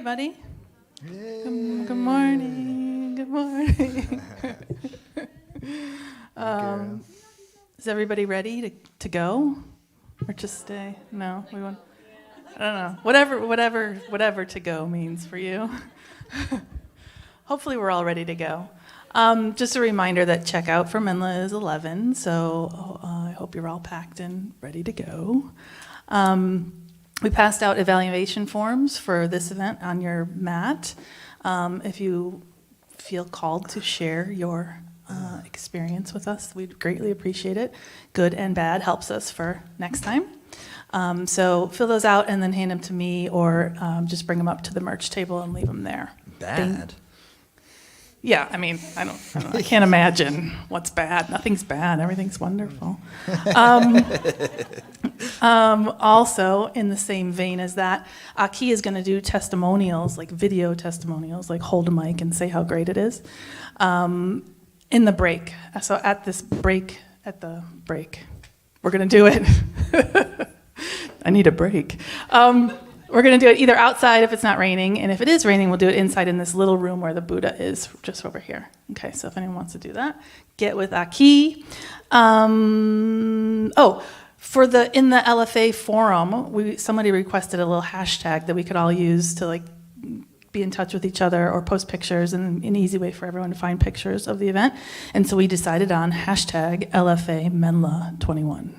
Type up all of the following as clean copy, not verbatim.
everybody. Good morning. Good morning. Is everybody ready to go? Or just stay? No, we want. I don't know. Whatever to go means for you. Hopefully, we're all ready to go. Just a reminder that checkout for Menla is 11, so I hope you're all packed and ready to go. We passed out evaluation forms for this event on your mat. If you feel called to share your experience with us, we'd greatly appreciate it. Good and bad helps us for next time. So fill those out and then hand them to me, or just bring them up to the merch table and leave them there. Bad? Yeah, I mean, I can't imagine what's bad. Nothing's bad. Everything's wonderful. Also, in the same vein as that, Aki is going to do testimonials, like video testimonials, like hold a mic and say how great it is, in the break. So at the break, we're going to do it. I need a break. We're going to do it either outside if it's not raining, and if it is raining, we'll do it inside in this little room where the Buddha is, just over here. Okay, so if anyone wants to do that, get with Aki. In the LFA forum, somebody requested a little hashtag that we could all use to be in touch with each other or post pictures, and an easy way for everyone to find pictures of the event. And so we decided on hashtag LFA Menla 21.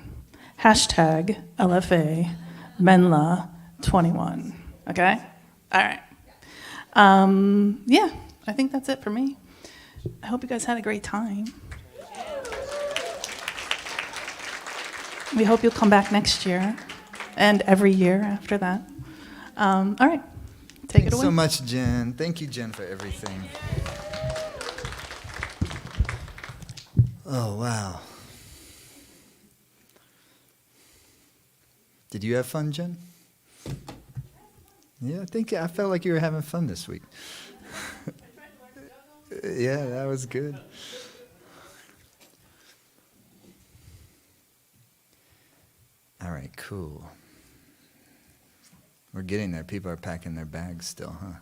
Hashtag LFA Menla 21. Okay? All right. Yeah, I think that's it for me. I hope you guys had a great time. We hope you'll come back next year and every year after that. All right. Take it away. Thanks so much, Jen. Thank you, Jen, for everything. Oh, wow. Did you have fun, Jen? Yeah, I felt like you were having fun this week. Yeah, that was good. All right, cool. We're getting there. People are packing their bags still, huh?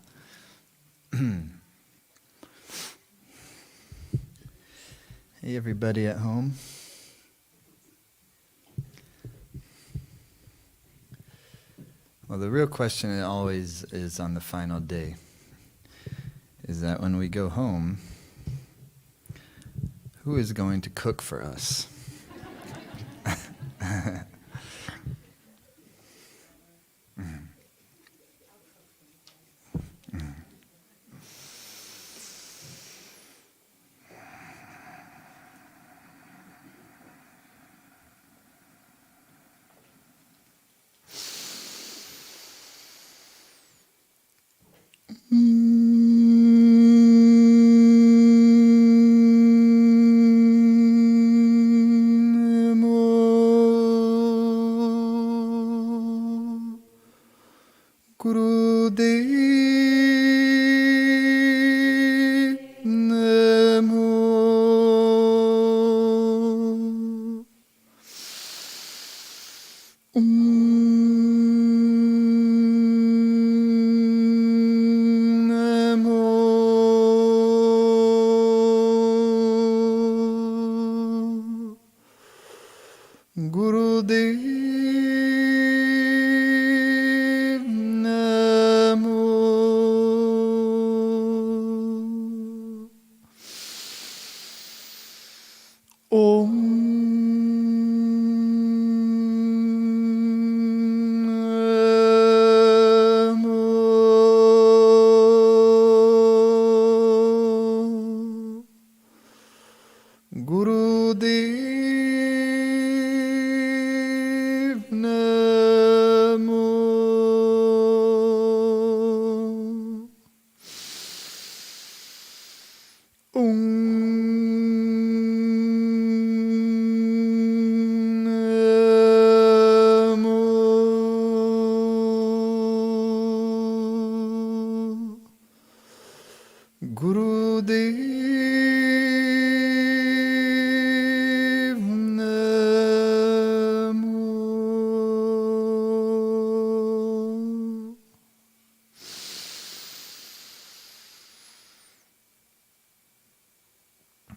Hey, everybody at home. Well, the real question always is on the final day, is that when we go home, who is going to cook for us?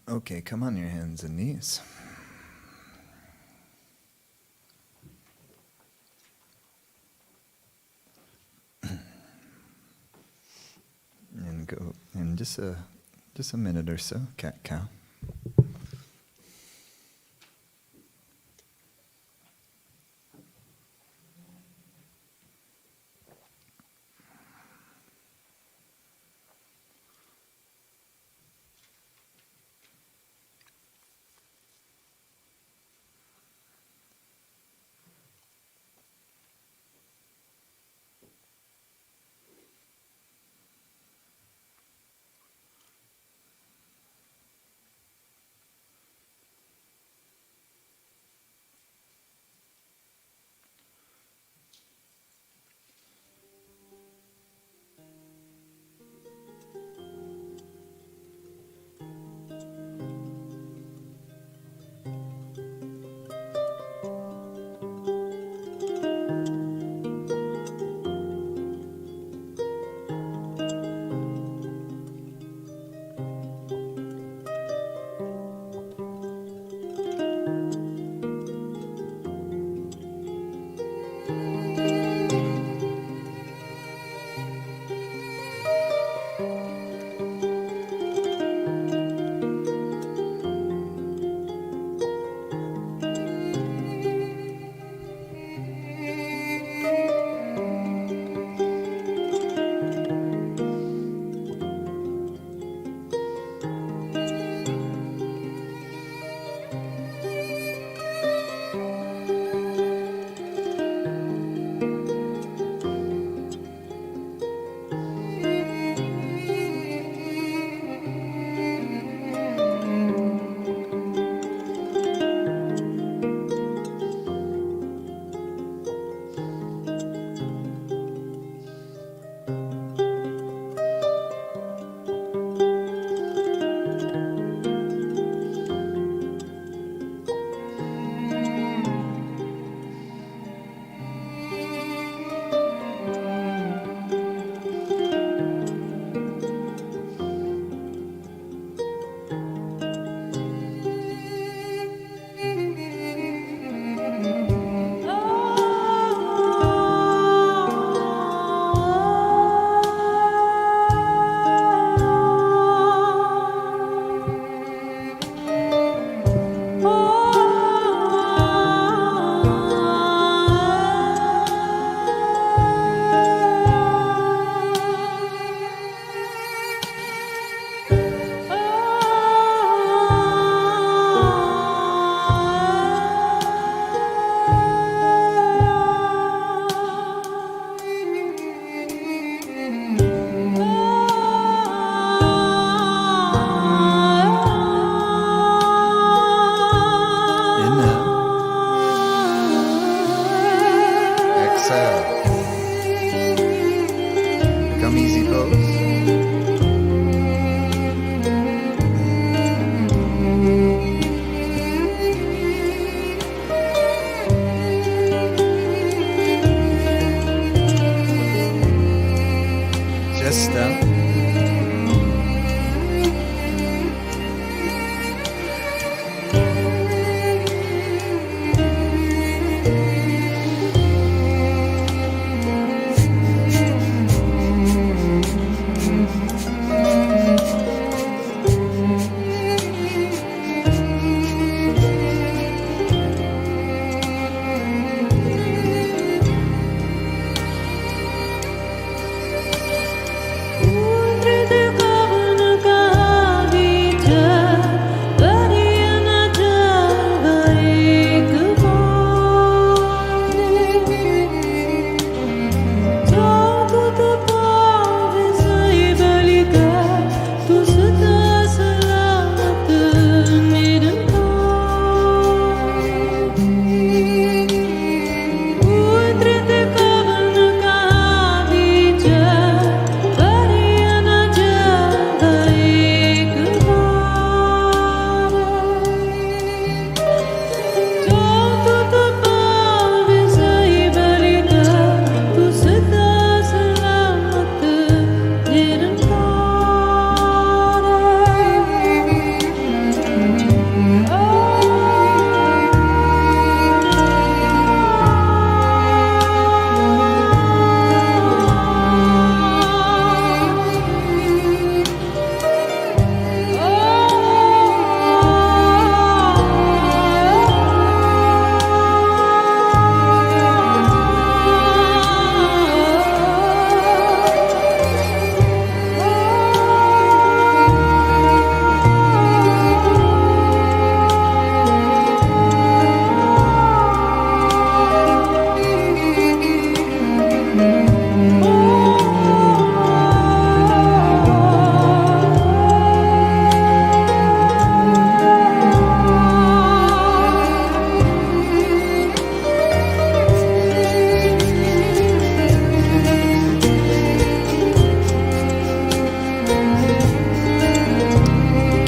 Okay, come on your hands and knees. And go in just a minute or so, cat cow. Come easy pose. Chest out. Ooh.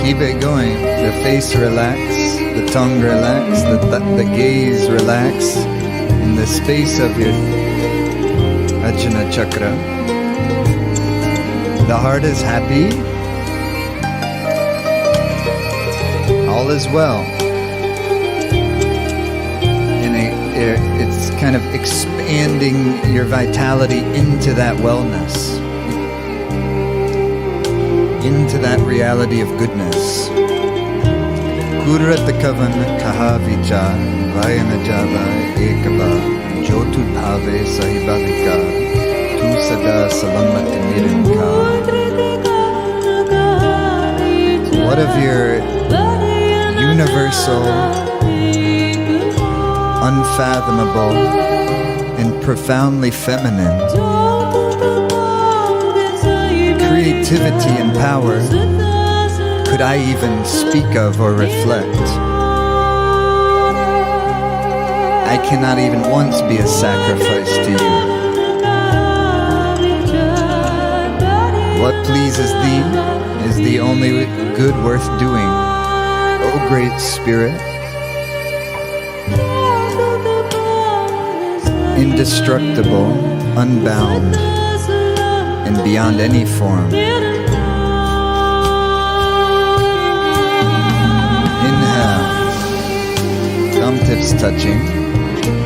Keep it going. The face relax, the tongue relax, the gaze relax in the space of your Ajna Chakra. The heart is happy. All is well. And it's kind of expanding your vitality into that wellness, into that reality of goodness. Kuratakavan kaha vichar vayana java ekava jotu bhave sahibhavika tu sada salamat nirankar. What of your universal, unfathomable, and profoundly feminine creativity and power could I even speak of or reflect? I cannot even once be a sacrifice to you. What pleases thee is the only good worth doing, O Great Spirit. Indestructible, unbound, and beyond any form. Inhale, thumb tips touching,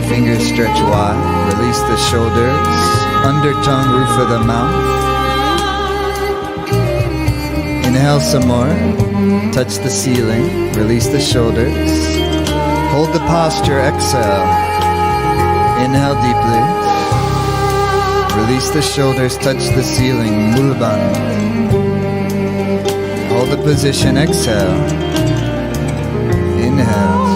fingers stretch wide, release the shoulders, under tongue, roof of the mouth. Inhale some more, touch the ceiling, release the shoulders, hold the posture, exhale, inhale deeply. Release the shoulders, touch the ceiling, Mulban. Hold the position, exhale. Inhale.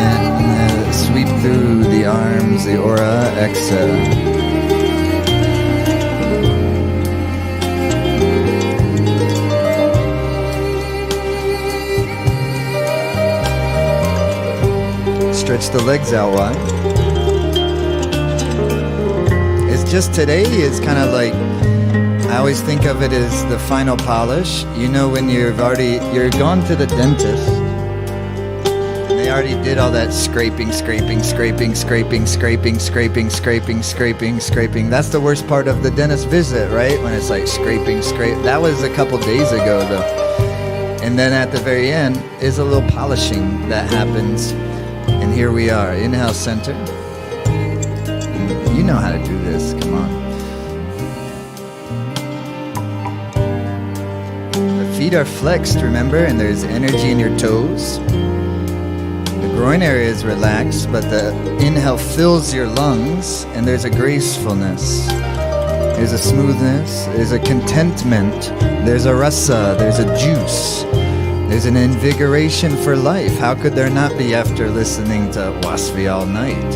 And sweep through the arms, the aura, exhale. Stretch the legs out wide. It's just today is kind of like, I always think of it as the final polish. You know, when you're gone to the dentist and they already did all that scraping. That's the worst part of the dentist visit, right? When it's like scrape. That was a couple days ago though. And then at the very end is a little polishing that happens. And here we are. Inhale, center. You know how to do this. Come on. The feet are flexed, remember? And there's energy in your toes. The groin area is relaxed, but the inhale fills your lungs, and there's a gracefulness. There's a smoothness. There's a contentment. There's a rasa. There's a juice. There's an invigoration for life. How could there not be after listening to Wasvi all night?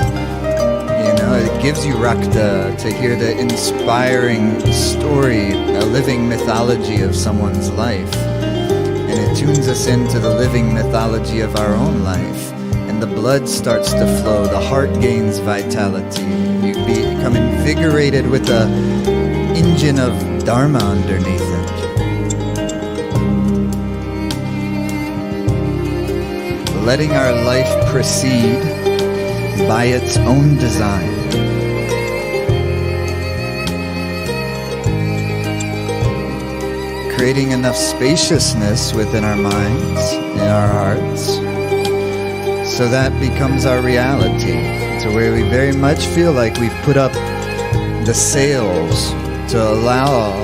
You know, it gives you rakta to hear the inspiring story, a living mythology of someone's life. And it tunes us into the living mythology of our own life. And the blood starts to flow, the heart gains vitality. You become invigorated with the engine of Dharma underneath it. Letting our life proceed by its own design. Creating enough spaciousness within our minds, in our hearts, so that becomes our reality. So where we very much feel like we've put up the sails to allow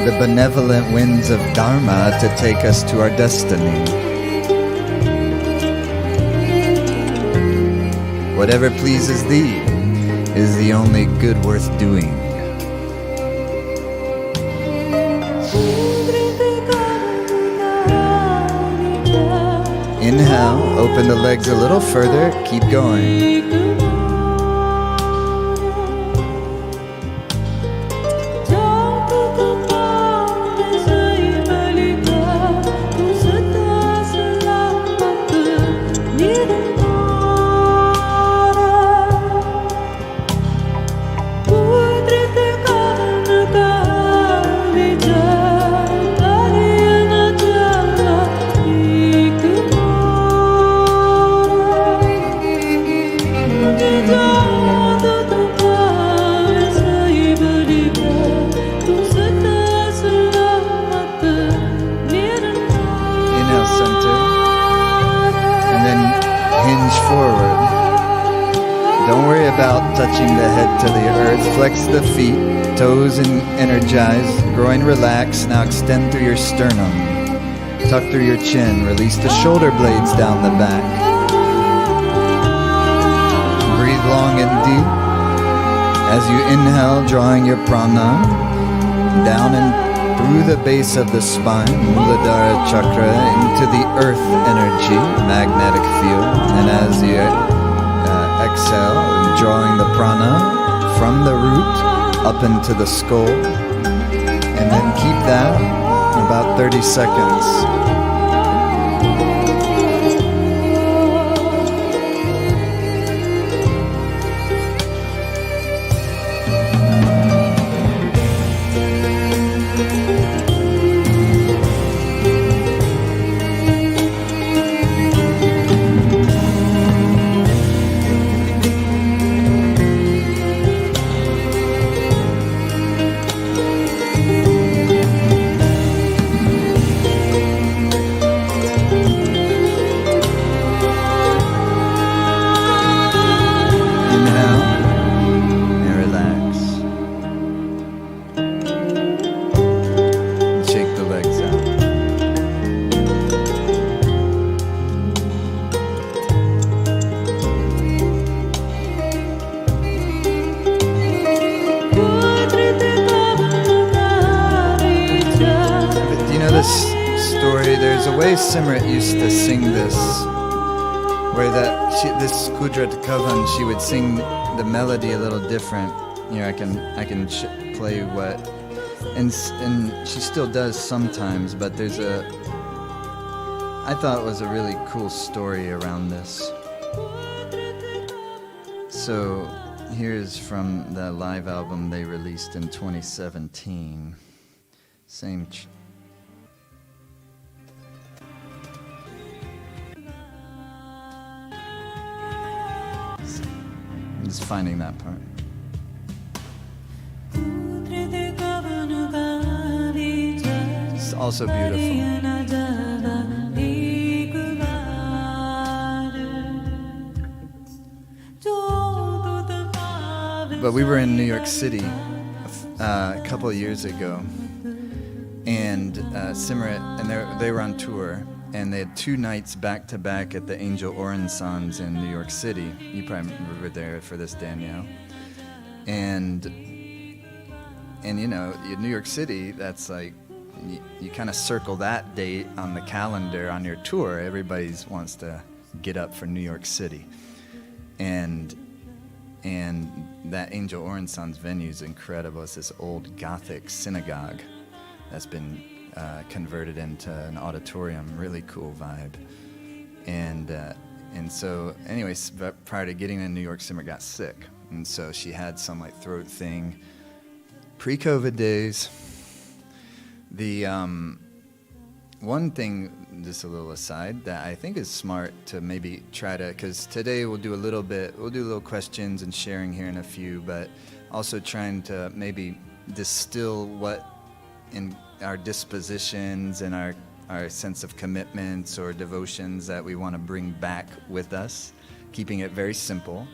the benevolent winds of Dharma to take us to our destiny. Whatever pleases thee is the only good worth doing. Inhale, open the legs a little further, keep going. touching the head to the earth. Flex the feet, toes and energize, groin relax. Now extend through your sternum. Tuck through your chin, release the shoulder blades down the back. Breathe long and deep. As you inhale, drawing your prana down and through the base of the spine, Muladhara chakra, into the earth energy, magnetic field. And as you exhale, drawing the prana from the root up into the skull. And then keep that about 30 seconds. Simrit used to sing this, where this Kudrat Kavan, she would sing the melody a little different. You know, I can play what, and she still does sometimes. But I thought it was a really cool story around this. So here's from the live album they released in 2017. Same. Just finding that part. It's also beautiful. But we were in New York City a couple of years ago, and Simrit, and they were on tour. And they had 2 nights back-to-back at the Angel Orensons in New York City. You probably were there for this, Danielle. And you know, in New York City, that's like, you kind of circle that date on the calendar on your tour. Everybody wants to get up for New York City. And that Angel Orensons venue is incredible. It's this old Gothic synagogue that's been converted into an auditorium. Really cool vibe. And so anyways, prior to getting to New York, Simrit got sick, and so she had some like throat thing. Pre-COVID days. The one thing, just a little aside, that I think is smart to maybe try to, because today we'll do a little questions and sharing here in a few, but also trying to maybe distill what in our dispositions and our sense of commitments or devotions that we want to bring back with us, keeping it very simple.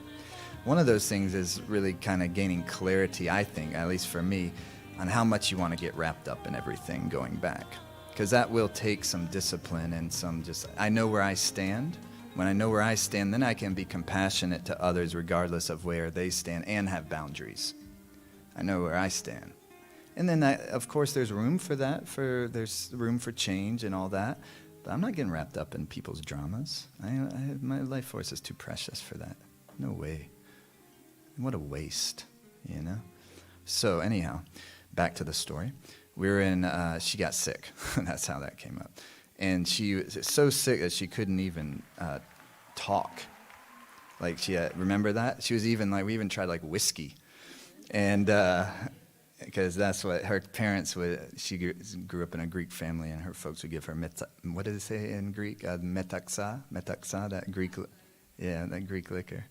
One of those things is really kind of gaining clarity, I think, at least for me, on how much you want to get wrapped up in everything going back. Because that will take some discipline and some I know where I stand. When I know where I stand, then I can be compassionate to others regardless of where they stand and have boundaries. I know where I stand. And then, of course, there's room for that. There's room for change and all that. But I'm not getting wrapped up in people's dramas. My life force is too precious for that. No way. What a waste, you know? So anyhow, back to the story. We were in, she got sick. That's how that came up. And she was so sick that she couldn't even talk. Like remember that? She was even we even tried like whiskey. And, because that's what her parents would, she grew up in a Greek family, and her folks would give her, what did it say in Greek? Metaxa, that Greek liquor.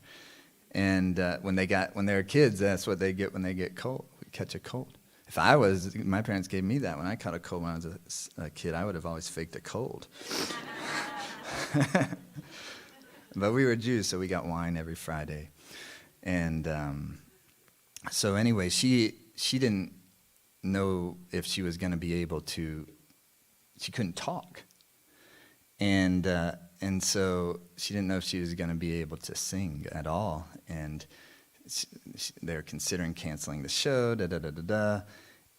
And when they were kids, that's what they get when they get cold, catch a cold. My parents gave me that when I caught a cold when I was a kid. I would have always faked a cold. But we were Jews, so we got wine every Friday. And so anyway, she didn't know if she was going to be able to. She couldn't talk, and so she didn't know if she was going to be able to sing at all. And they're considering canceling the show. Da da da da da.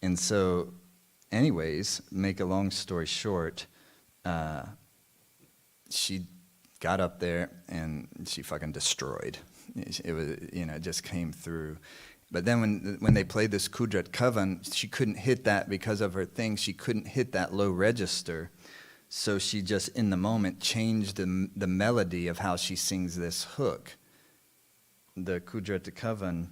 And so, anyways, make a long story short, she got up there and she fucking destroyed. It was, it just came through. But then when they played this Kudrat Kavan, she couldn't hit that because of her thing. She couldn't hit that low register. So she just, in the moment, changed the melody of how she sings this hook. The Kudrat Kavan.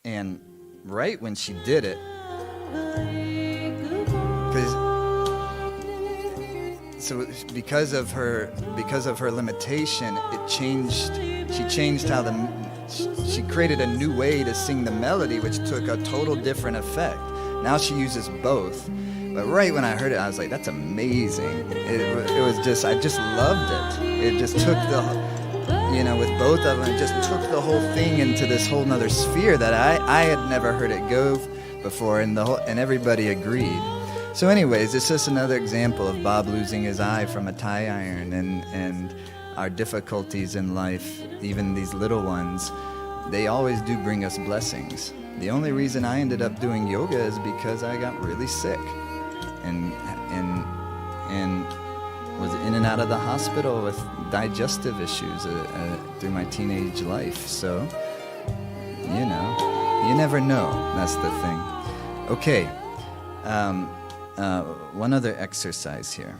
And right when she did it, because of her limitation, it changed. She changed how she created a new way to sing the melody, which took a total different effect. Now she uses both. But right when I heard it, I was like, "That's amazing!" It was just, I just loved it. It just took with both of them, it just took the whole thing into this whole nother sphere that I had never heard it go before, and everybody agreed. So anyways, it's just another example of Bob losing his eye from a tie iron, and our difficulties in life, even these little ones, they always do bring us blessings. The only reason I ended up doing yoga is because I got really sick and was in and out of the hospital with digestive issues through my teenage life. So, you never know. That's the thing. Okay. One other exercise here,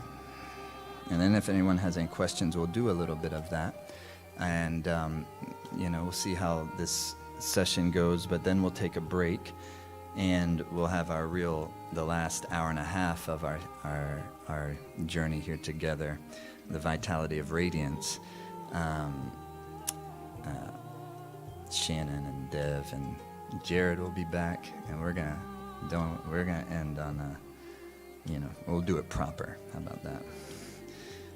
and then if anyone has any questions, we'll do a little bit of that, and we'll see how this session goes. But then we'll take a break, and we'll have the last hour and a half of our journey here together, the Vitality of Radiance. Shannon and Dev and Jared will be back, and we're gonna end on we'll do it proper. How about that?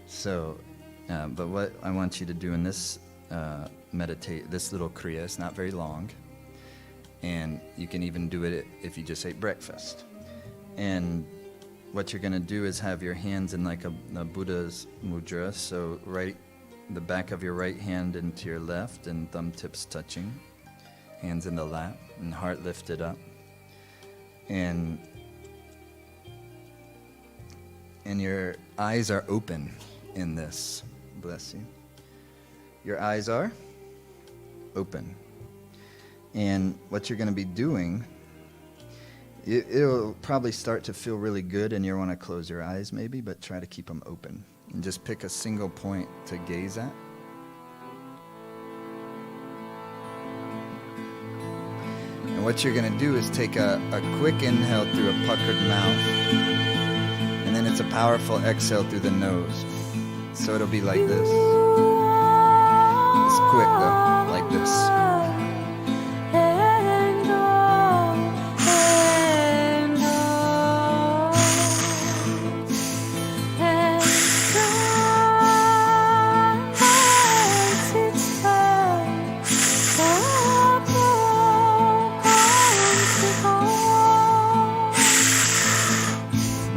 So, but what I want you to do in this meditate, this little kriya, it's not very long, and you can even do it if you just ate breakfast. And what you're going to do is have your hands in like a Buddha's mudra, so the back of your right hand into your left and thumb tips touching, hands in the lap and heart lifted up. And your eyes are open in this. Bless you. Your eyes are open. And what you're going to be doing, it'll probably start to feel really good, and you'll want to close your eyes maybe, but try to keep them open. And just pick a single point to gaze at. And what you're going to do is take a quick inhale through a puckered mouth, and then it's a powerful exhale through the nose. So it'll be like this. It's quick though, like this.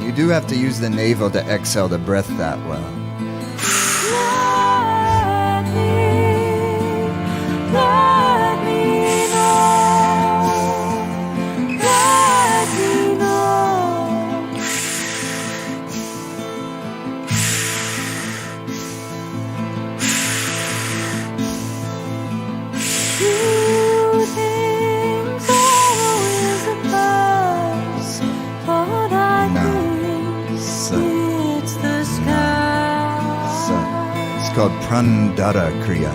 You do have to use the navel to exhale the breath that well. It's called Prandara Kriya.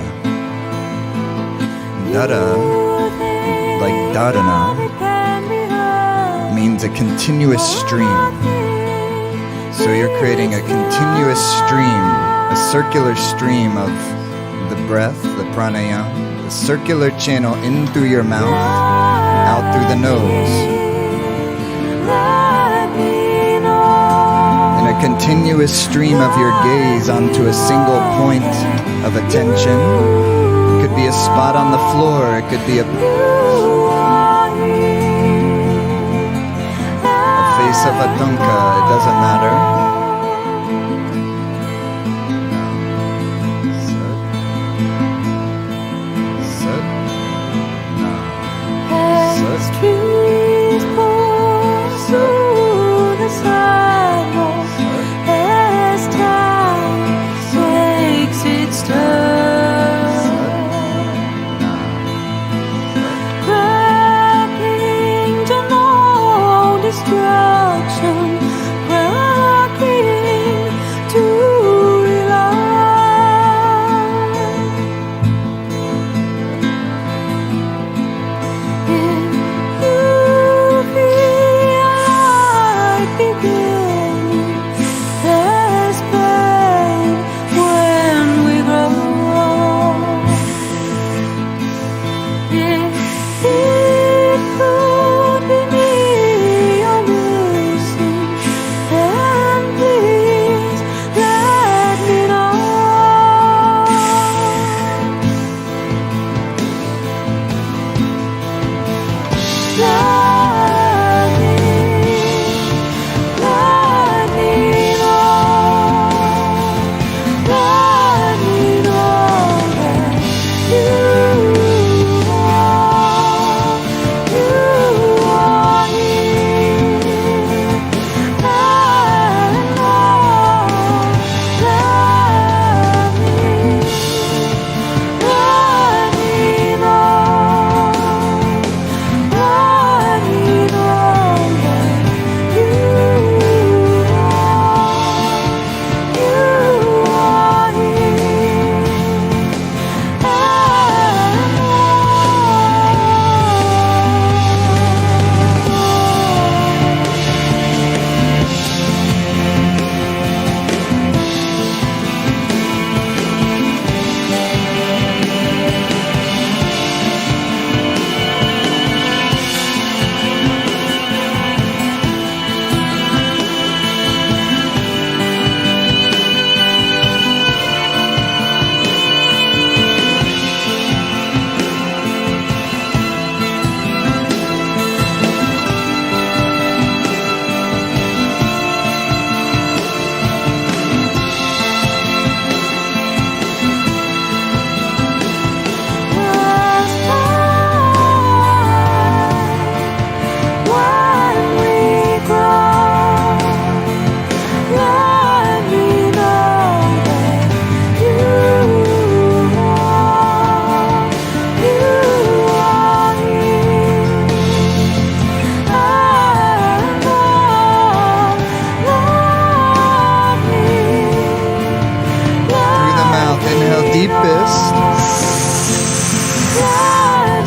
Dara, like Dharana, means a continuous stream. So you're creating a continuous stream, a circular stream of the breath, the pranayama, the circular channel in through your mouth, out through the nose. And a a continuous stream of your gaze onto a single point of attention. It could be a spot on the floor, it could be a face of a tunka, it doesn't matter.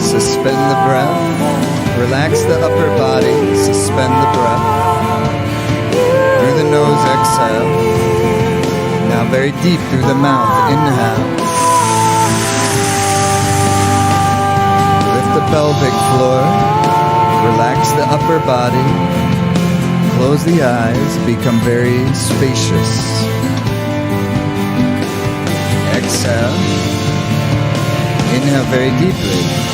Suspend the breath. Relax the upper body. Suspend the breath. Through the nose, exhale. Now very deep through the mouth. Inhale. Lift the pelvic floor. Relax the upper body. Close the eyes. Become very spacious. Exhale. Inhale very deeply.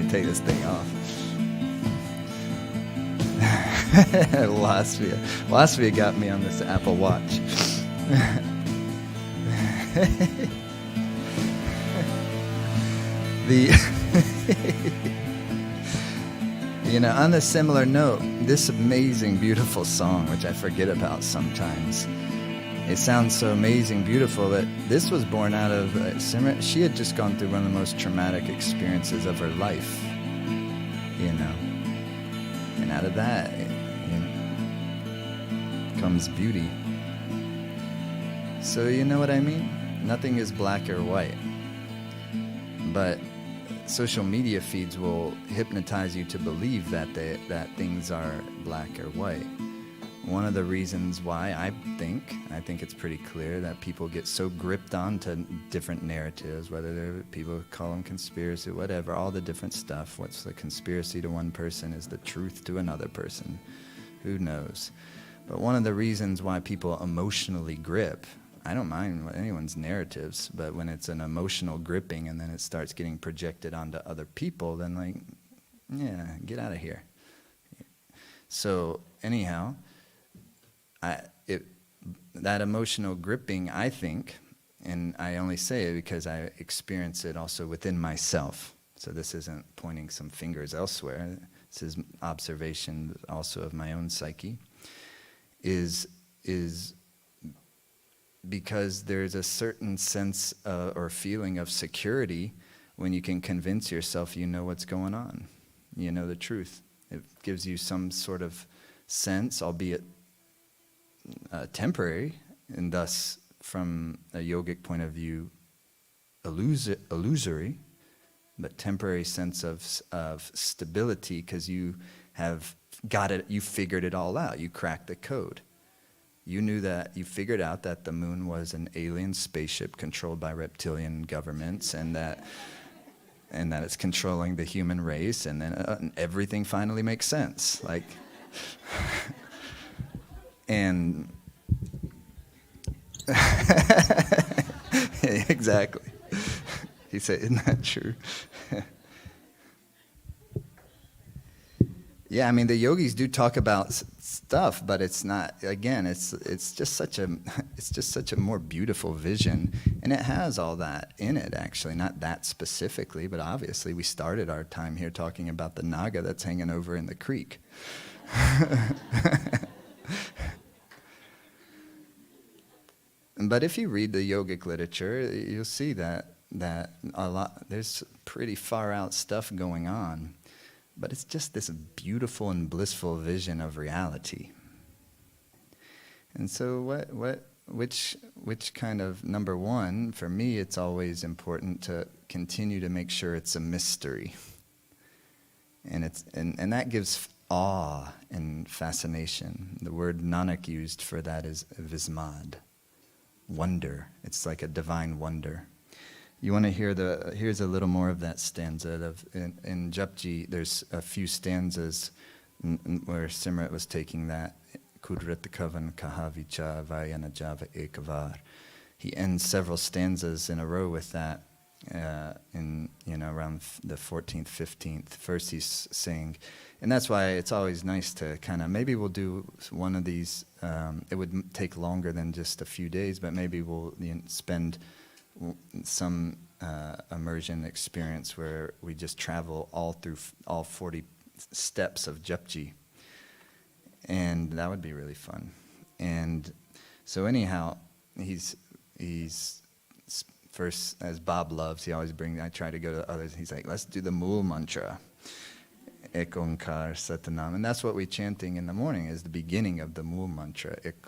take this thing off. Latvia got me on this Apple Watch. On a similar note, this amazing, beautiful song, which I forget about sometimes, it sounds so amazing, beautiful, that this was born out of Simran. She had just gone through one of the most traumatic experiences of her life, and out of that comes beauty. So you know what I mean? Nothing is black or white. But social media feeds will hypnotize you to believe that things are black or white. One of the reasons why I think it's pretty clear that people get so gripped onto different narratives, whether they're, people call them conspiracy, whatever, all the different stuff. What's the conspiracy to one person is the truth to another person. Who knows? But one of the reasons why people emotionally grip, I don't mind anyone's narratives, but when it's an emotional gripping and then it starts getting projected onto other people, then get out of here. So anyhow, that emotional gripping, I think, and I only say it because I experience it also within myself. So this isn't pointing some fingers elsewhere. This is observation also of my own psyche. Is because there's a certain sense or feeling of security when you can convince yourself you know what's going on. You know the truth. It gives you some sort of sense, albeit temporary, and thus, from a yogic point of view, illusory, but temporary sense of stability, because you have got it, you figured it all out, you cracked the code. You knew that, you figured out that the moon was an alien spaceship controlled by reptilian governments, and that it's controlling the human race, and then everything finally makes sense. Like, and exactly. He said, "Isn't that true?" Yeah, I mean, the yogis do talk about stuff, but it's not. Again, it's just such a more beautiful vision, and it has all that in it. Actually, not that specifically, but obviously, we started our time here talking about the naga that's hanging over in the creek. But if you read the yogic literature, you'll see that a lot. There's pretty far out stuff going on. But it's just this beautiful and blissful vision of reality. And so which kind of, number one, for me, it's always important to continue to make sure it's a mystery. And that gives awe and fascination. The word Nanak used for that is vismad, wonder. It's like a divine wonder. You want to hear here's a little more of that stanza. In Japji, there's a few stanzas where Simrat was taking that, Kudrat kavan kahavicha vayana java ekavar. He ends several stanzas in a row with that, around the 14th, 15th. First he's saying, and that's why it's always nice to kind of, maybe we'll do one of these, it would take longer than just a few days, but maybe we'll spend some immersion experience where we just travel all through all 40 steps of Japji. And that would be really fun. And so anyhow, he's first, as Bob loves, he always I try to go to others, he's like, let's do the Mool mantra. Ek Onkar Satanam. And that's what we're chanting in the morning, is the beginning of the Mool mantra. Ek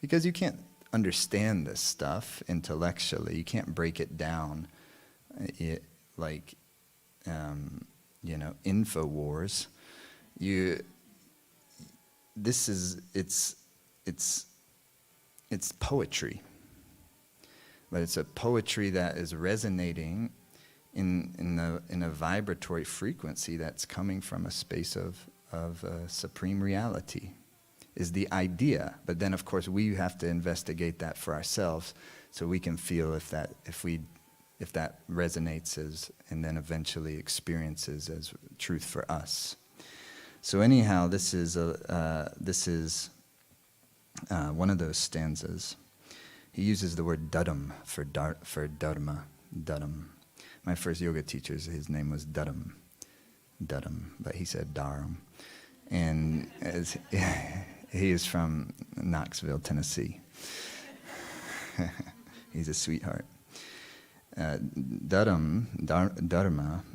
because you can't understand this stuff intellectually. You can't break it down like, InfoWars. It's poetry. But it's a poetry that is resonating in a vibratory frequency that's coming from a space of supreme reality. is the idea. But then, of course, we have to investigate that for ourselves so we can feel if that resonates as, and then eventually experiences as truth for us. So anyhow, this is one of those stanzas. He uses the word Dudam for dharma. Dudam. My first yoga teacher, his name was Dudam, but he said Dharam. And he is from Knoxville, Tennessee. He's a sweetheart. Dharma,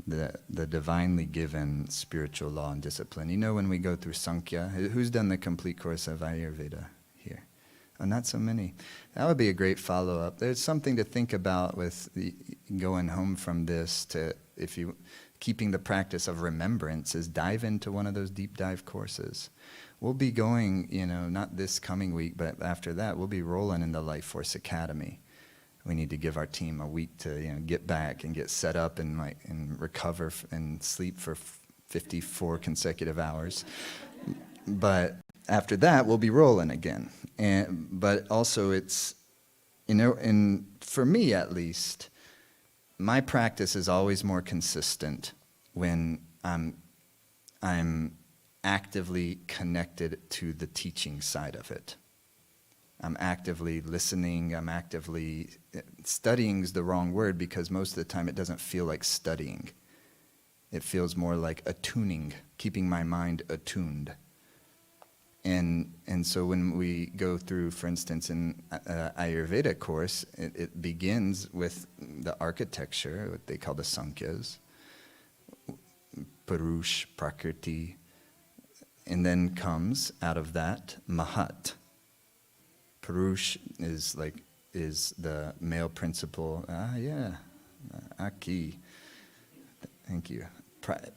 the divinely given spiritual law and discipline. You know, when we go through Sankhya, who's done the complete course of Ayurveda here? Oh, not so many. That would be a great follow-up. There's something to think about with going home from this to, if you keeping the practice of remembrance, is dive into one of those deep dive courses. We'll be going, not this coming week, but after that, we'll be rolling in the Life Force Academy. We need to give our team a week to get back and get set up and recover and sleep for 54 consecutive hours. But after that, we'll be rolling again. But also it's, and for me at least, my practice is always more consistent when I'm actively connected to the teaching side of it. I'm actively listening, I'm actively, studying is the wrong word because most of the time it doesn't feel like studying. It feels more like attuning, keeping my mind attuned. And so when we go through, for instance, in Ayurveda course, it begins with the architecture, what they call the Sankhya's, Purush, Prakriti, and then comes out of that Mahat. Purush is the male principle. Aki. Thank you.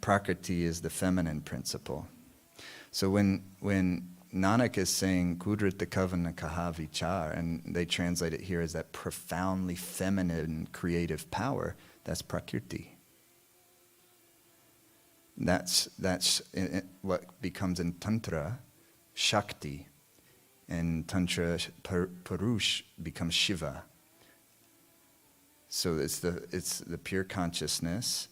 Prakriti is the feminine principle. So when Nanak is saying Kudrat Kavana Kaha Vichar, and they translate it here as that profoundly feminine creative power, that's Prakriti. That's what becomes in Tantra Shakti. And Tantra Purush becomes Shiva. So it's the pure consciousness,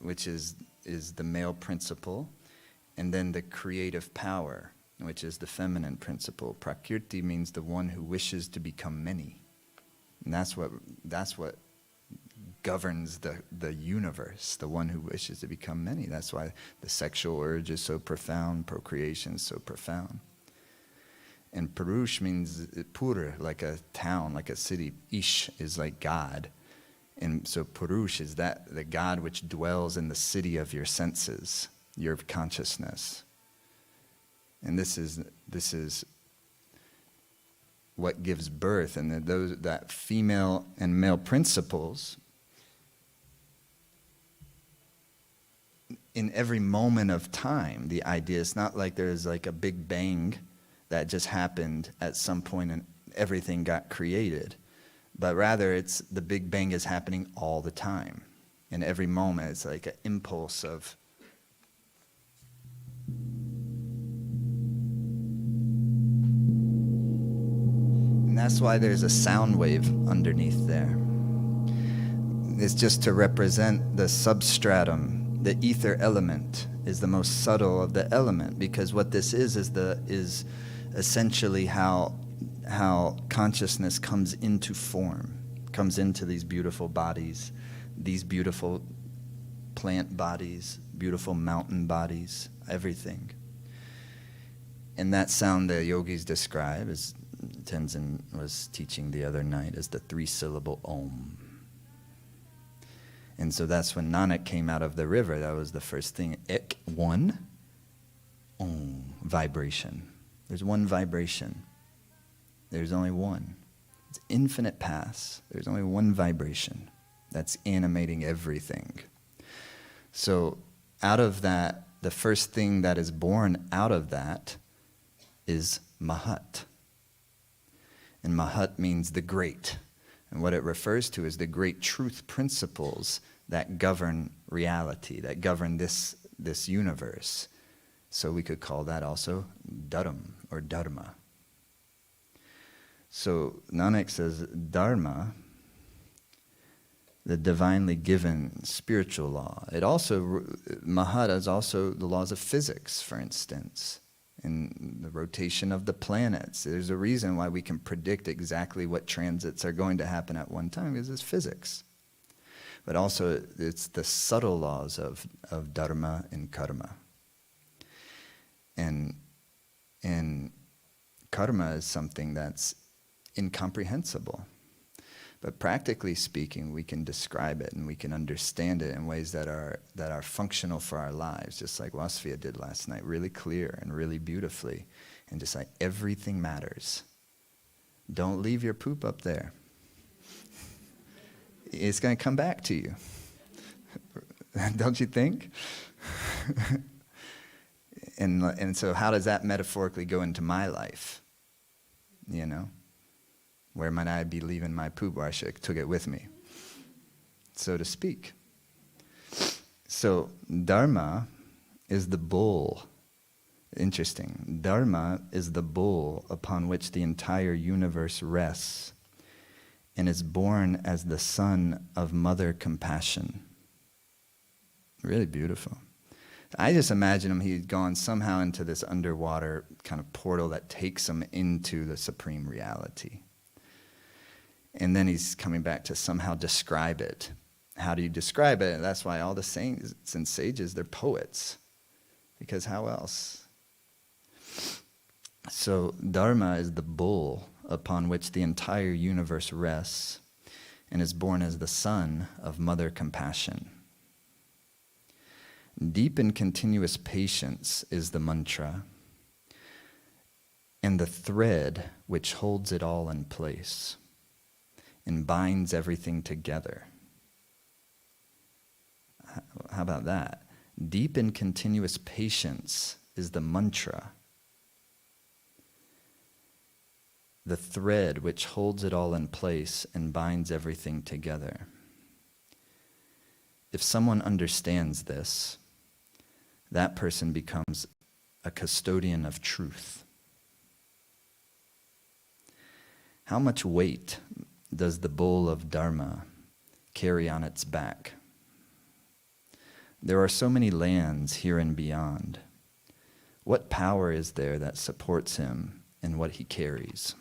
which is the male principle, and then the creative power, which is the feminine principle. Prakriti means the one who wishes to become many. And that's what governs the universe, the one who wishes to become many. That's why the sexual urge is so profound, procreation is so profound. And Purush means Pur, like a town, like a city. Ish is like God. And so Purush is the God which dwells in the city of your senses, your consciousness. And this is what gives birth. And that female and male principles, in every moment of time, the idea is not like there's like a big bang that just happened at some point and everything got created. But rather, it's the Big Bang is happening all the time. In every moment, it's like an impulse of and that's why there's a sound wave underneath there. It's just to represent the substratum. The ether element is the most subtle of the element, because what this is essentially how consciousness comes into form, comes into these beautiful bodies, these beautiful plant bodies, beautiful mountain bodies, everything. And that sound the yogis describe, as Tenzin was teaching the other night, as the 3-syllable Om. And so that's when Nanak came out of the river. That was the first thing. Ek, one, Om, vibration. There's one vibration. There's only one. It's infinite paths. There's only one vibration that's animating everything. So out of that, the first thing that is born out of that is Mahat. And Mahat means the great. And what it refers to is the great truth principles that govern reality, that govern this universe. So we could call that also dharam or dharma. So Nanak says dharma, the divinely given spiritual law. It also, Mahata is also the laws of physics, for instance, in the rotation of the planets. There's a reason why we can predict exactly what transits are going to happen at one time, because it's physics. But also it's the subtle laws of dharma and karma. And karma is something that's incomprehensible. But practically speaking, we can describe it and we can understand it in ways that are functional for our lives, just like Wasfia did last night, really clear and really beautifully. And just like everything matters. Don't leave your poop up there. It's going to come back to you. Don't you think? And so how does that metaphorically go into my life? You know? Where might I be leaving my poop, or I should have took it with me, so to speak. So dharma is the bull. Interesting. Dharma is the bull upon which the entire universe rests and is born as the son of mother compassion. Really beautiful. I just imagine him, he'd gone somehow into this underwater kind of portal that takes him into the supreme reality. And then he's coming back to somehow describe it. How do you describe it? And that's why all the saints and sages, they're poets. Because how else? So Dharma is the bull upon which the entire universe rests and is born as the son of mother compassion. Deep and continuous patience is the mantra, and the thread which holds it all in place and binds everything together. How about that? Deep and continuous patience is the mantra, the thread which holds it all in place and binds everything together. If someone understands this, that person becomes a custodian of truth. How much weight does the bull of Dharma carry on its back? There are so many lands here and beyond. What power is there that supports him in what he carries?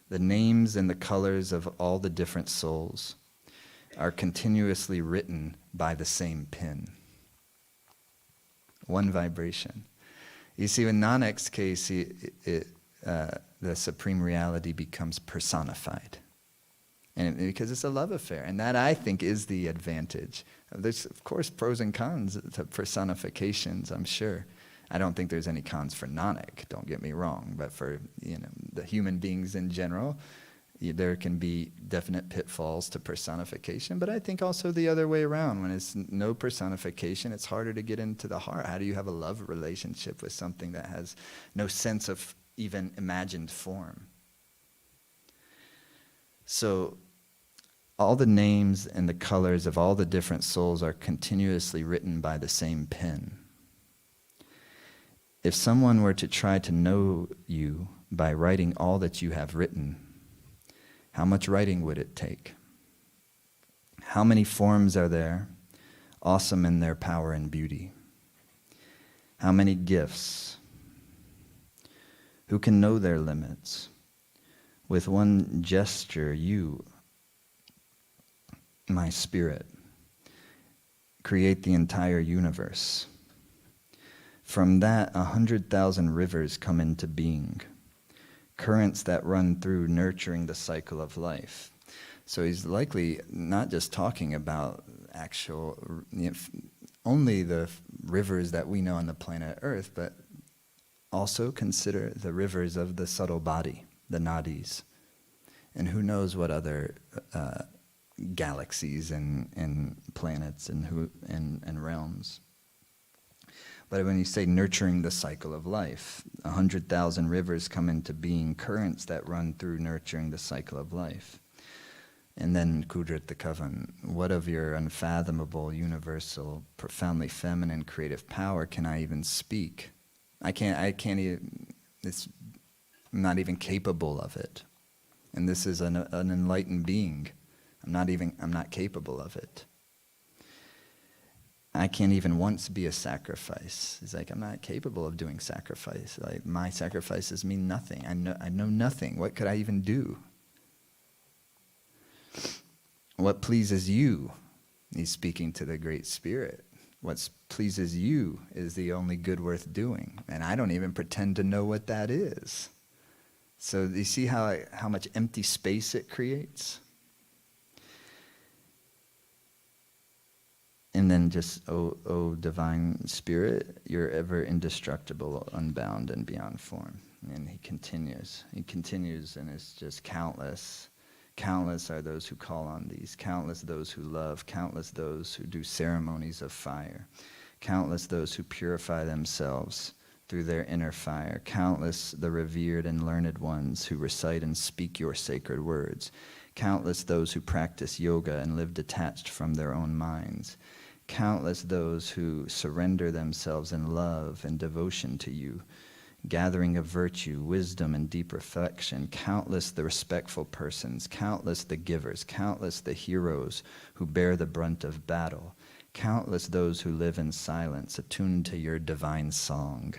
The names and the colors of all the different souls are continuously written by the same pen. One vibration. You see, in Nanak's case, the supreme reality becomes personified. And because it's a love affair. And that, I think, is the advantage. There's, of course, pros and cons to personifications, I'm sure. I don't think there's any cons for Nanak, don't get me wrong. But for the human beings in general, there can be definite pitfalls to personification. But I think also the other way around. When it's no personification, it's harder to get into the heart. How do you have a love relationship with something that has no sense of even imagined form? So all the names and the colors of all the different souls are continuously written by the same pen. If someone were to try to know you by writing all that you have written, how much writing would it take? How many forms are there, awesome in their power and beauty? How many gifts? Who can know their limits? With one gesture, you, my spirit, create the entire universe. From that, 100,000 rivers come into being, currents that run through, nurturing the cycle of life. So he's likely not just talking about actual, only the rivers that we know on the planet Earth, but also consider the rivers of the subtle body, the nadis, and who knows what other galaxies and planets and realms. But when you say nurturing the cycle of life, 100,000 rivers come into being, currents that run through nurturing the cycle of life. And then Kudrat the Kavan, what of your unfathomable, universal, profoundly feminine creative power can I even speak? I can't even, I'm not even capable of it. And this is an enlightened being. I'm not capable of it. I can't even once be a sacrifice. It's like, I'm not capable of doing sacrifice. Like, my sacrifices mean nothing. I know nothing. What could I even do? What pleases you? He's speaking to the Great Spirit. What pleases you is the only good worth doing. And I don't even pretend to know what that is. So you see how much empty space it creates? And then just, oh divine spirit, you're ever indestructible, unbound, and beyond form. And he continues and it's just countless. Countless are those who call on these, countless those who love, countless those who do ceremonies of fire, countless those who purify themselves through their inner fire, countless the revered and learned ones who recite and speak your sacred words, countless those who practice yoga and live detached from their own minds, countless those who surrender themselves in love and devotion to you, gathering of virtue, wisdom, and deep reflection, countless the respectful persons, countless the givers, countless the heroes who bear the brunt of battle, countless those who live in silence, attuned to your divine song.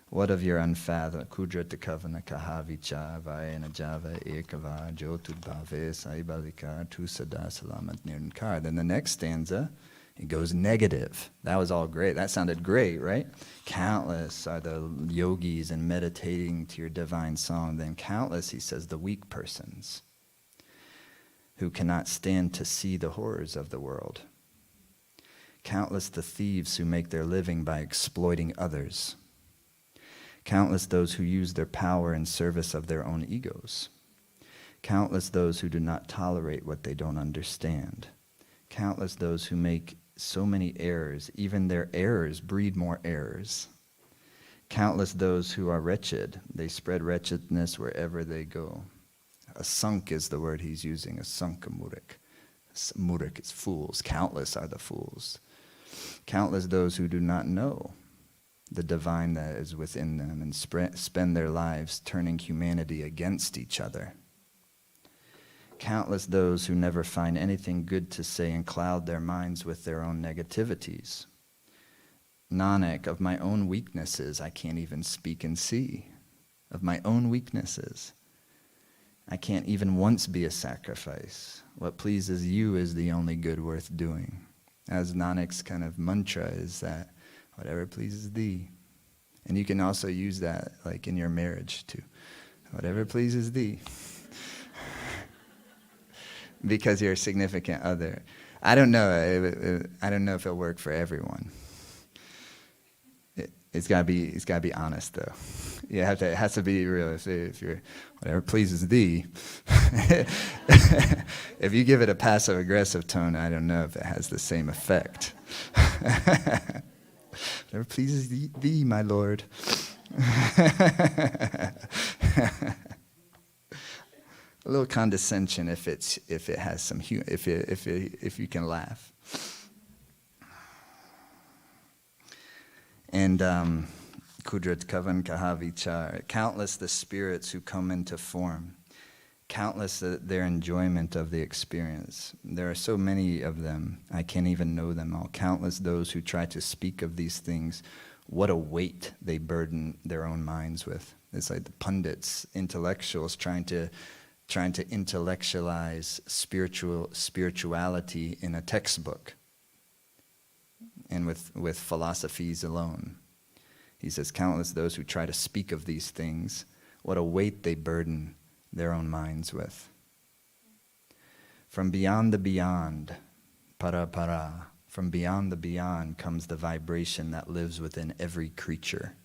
What of your unfathomable Kudrata Kavana Kahavicha Vayana Java Ekava Jotudbhave Saibalika Tusada Salamat Nirnkar? Then the next stanza, it goes negative. That was all great. That sounded great, right? Countless are the yogis and meditating to your divine song. Then countless, he says, the weak persons who cannot stand to see the horrors of the world. Countless the thieves who make their living by exploiting others. Countless those who use their power in service of their own egos. Countless those who do not tolerate what they don't understand. Countless those who make so many errors, even their errors breed more errors. Countless those who are wretched, they spread wretchedness wherever they go. A sunk is the word he's using, a sunk, a murik. Murik is fools, countless are the fools. Countless those who do not know the divine that is within them and spend their lives turning humanity against each other. Countless those who never find anything good to say and cloud their minds with their own negativities. Nanak, of my own weaknesses I can't even speak and see. Of my own weaknesses, I can't even once be a sacrifice. What pleases you is the only good worth doing. As Nanak's kind of mantra is that whatever pleases thee. And you can also use that like in your marriage too. Whatever pleases thee. Because you're a significant other. I don't know. I don't know if it'll work for everyone. It's gotta be honest though. You have to. It has to be real. If you're whatever pleases thee. If you give it a passive aggressive tone, I don't know if it has the same effect. Whatever pleases thee, my lord. A little condescension if it has some if you can laugh. And Kudrat Kavan Kahavichar, countless the spirits who come into form, countless their enjoyment of the experience. There are so many of them, I can't even know them all. Countless those who try to speak of these things, what a weight they burden their own minds with. It's like the pundits, intellectuals trying to intellectualize spirituality in a textbook and with philosophies alone. He says, countless those who try to speak of these things, what a weight they burden their own minds with. From beyond the beyond, para, from beyond the beyond comes the vibration that lives within every creature.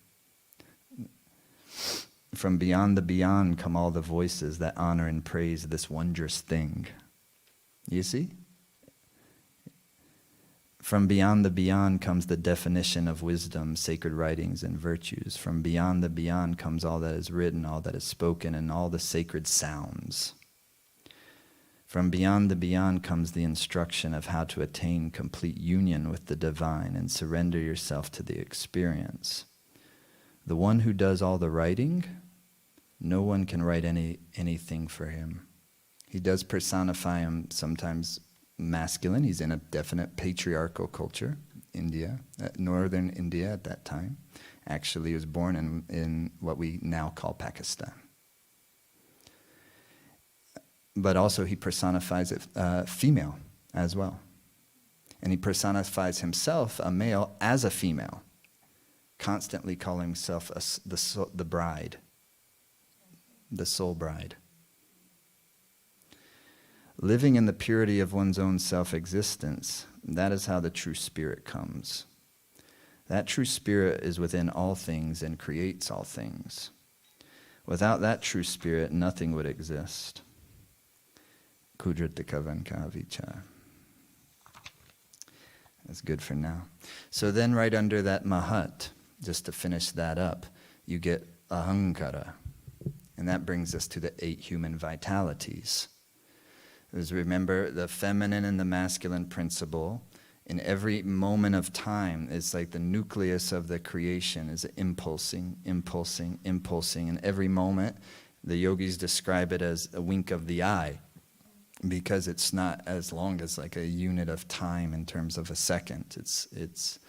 From beyond the beyond come all the voices that honor and praise this wondrous thing. You see? From beyond the beyond comes the definition of wisdom, sacred writings, and virtues. From beyond the beyond comes all that is written, all that is spoken, and all the sacred sounds. From beyond the beyond comes the instruction of how to attain complete union with the divine and surrender yourself to the experience. The one who does all the writing, no one can write anything for him. He does personify him sometimes masculine. He's in a definite patriarchal culture, India, northern India at that time. Actually, he was born in what we now call Pakistan. But also he personifies it female as well. And he personifies himself, a male, as a female, constantly calling himself the bride, the soul bride. Living in the purity of one's own self-existence, that is how the true spirit comes. That true spirit is within all things and creates all things. Without that true spirit, nothing would exist. Kudratikavan kavicha. That's good for now. So then right under that mahat, just to finish that up, you get ahankara. And that brings us to the 8 human vitalities. Because remember, the feminine and the masculine principle, in every moment of time, is like the nucleus of the creation, is impulsing, impulsing, impulsing. And every moment, the yogis describe it as a wink of the eye, because it's not as long as like a unit of time in terms of a second. It's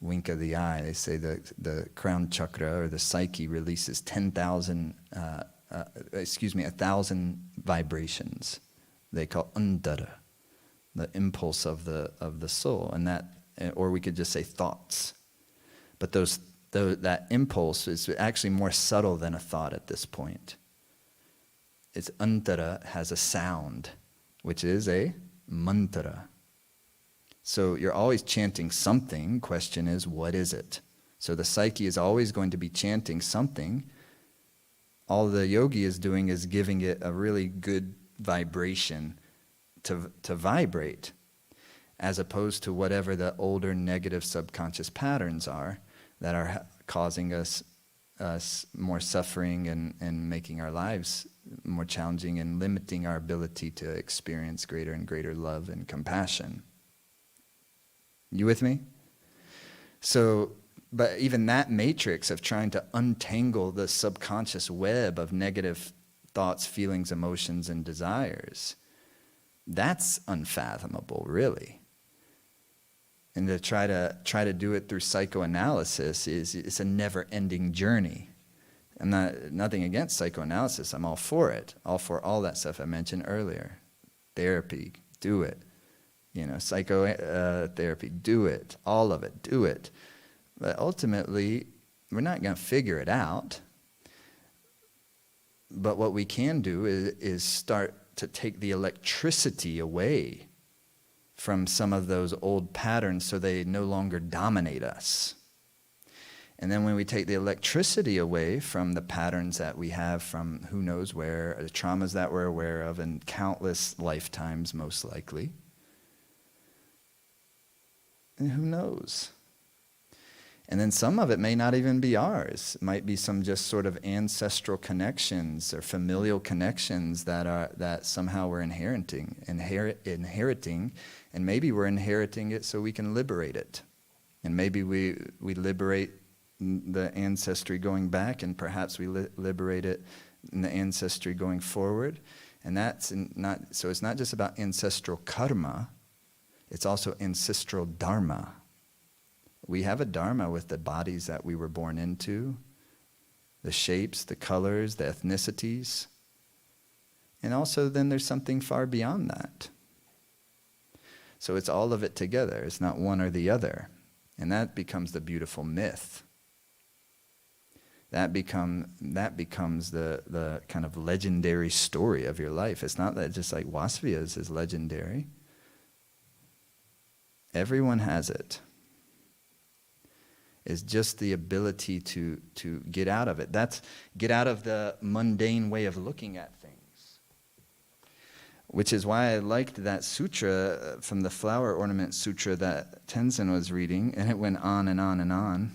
wink of the eye. They say the crown chakra or the psyche releases 1,000 vibrations. They call antara, the impulse of the soul, and that, or we could just say thoughts. But that impulse is actually more subtle than a thought at this point. Its antara has a sound, which is a mantra. So you're always chanting something. Question is, what is it? So the psyche is always going to be chanting something. All the yogi is doing is giving it a really good vibration to vibrate, as opposed to whatever the older negative subconscious patterns are that are causing us more suffering and making our lives more challenging and limiting our ability to experience greater and greater love and compassion. You with me? So, but even that matrix of trying to untangle the subconscious web of negative thoughts, feelings, emotions, and desires, that's unfathomable, really. And to try to do it through psychoanalysis it's a never-ending journey. I'm nothing against psychoanalysis. I'm all for it. All for all that stuff I mentioned earlier. Therapy, do it. Psychotherapy, do it. All of it, do it. But ultimately, we're not going to figure it out. But what we can do is start to take the electricity away from some of those old patterns so they no longer dominate us. And then when we take the electricity away from the patterns that we have from who knows where, the traumas that we're aware of in countless lifetimes most likely, and who knows? And then some of it may not even be ours. It might be some just sort of ancestral connections or familial connections that somehow we're inheriting, and maybe we're inheriting it so we can liberate it. And maybe we liberate the ancestry going back, and perhaps we liberate it in the ancestry going forward. And so it's not just about ancestral karma, it's also ancestral dharma. We have a dharma with the bodies that we were born into, the shapes, the colors, the ethnicities. And also then there's something far beyond that. So it's all of it together. It's not one or the other. And that becomes the beautiful myth. That becomes the kind of legendary story of your life. It's not that just like Vasviya's is legendary. Everyone has it. Is just the ability to get out of it. That's get out of the mundane way of looking at things. Which is why I liked that sutra from the Flower Ornament Sutra that Tenzin was reading, and it went on and on and on.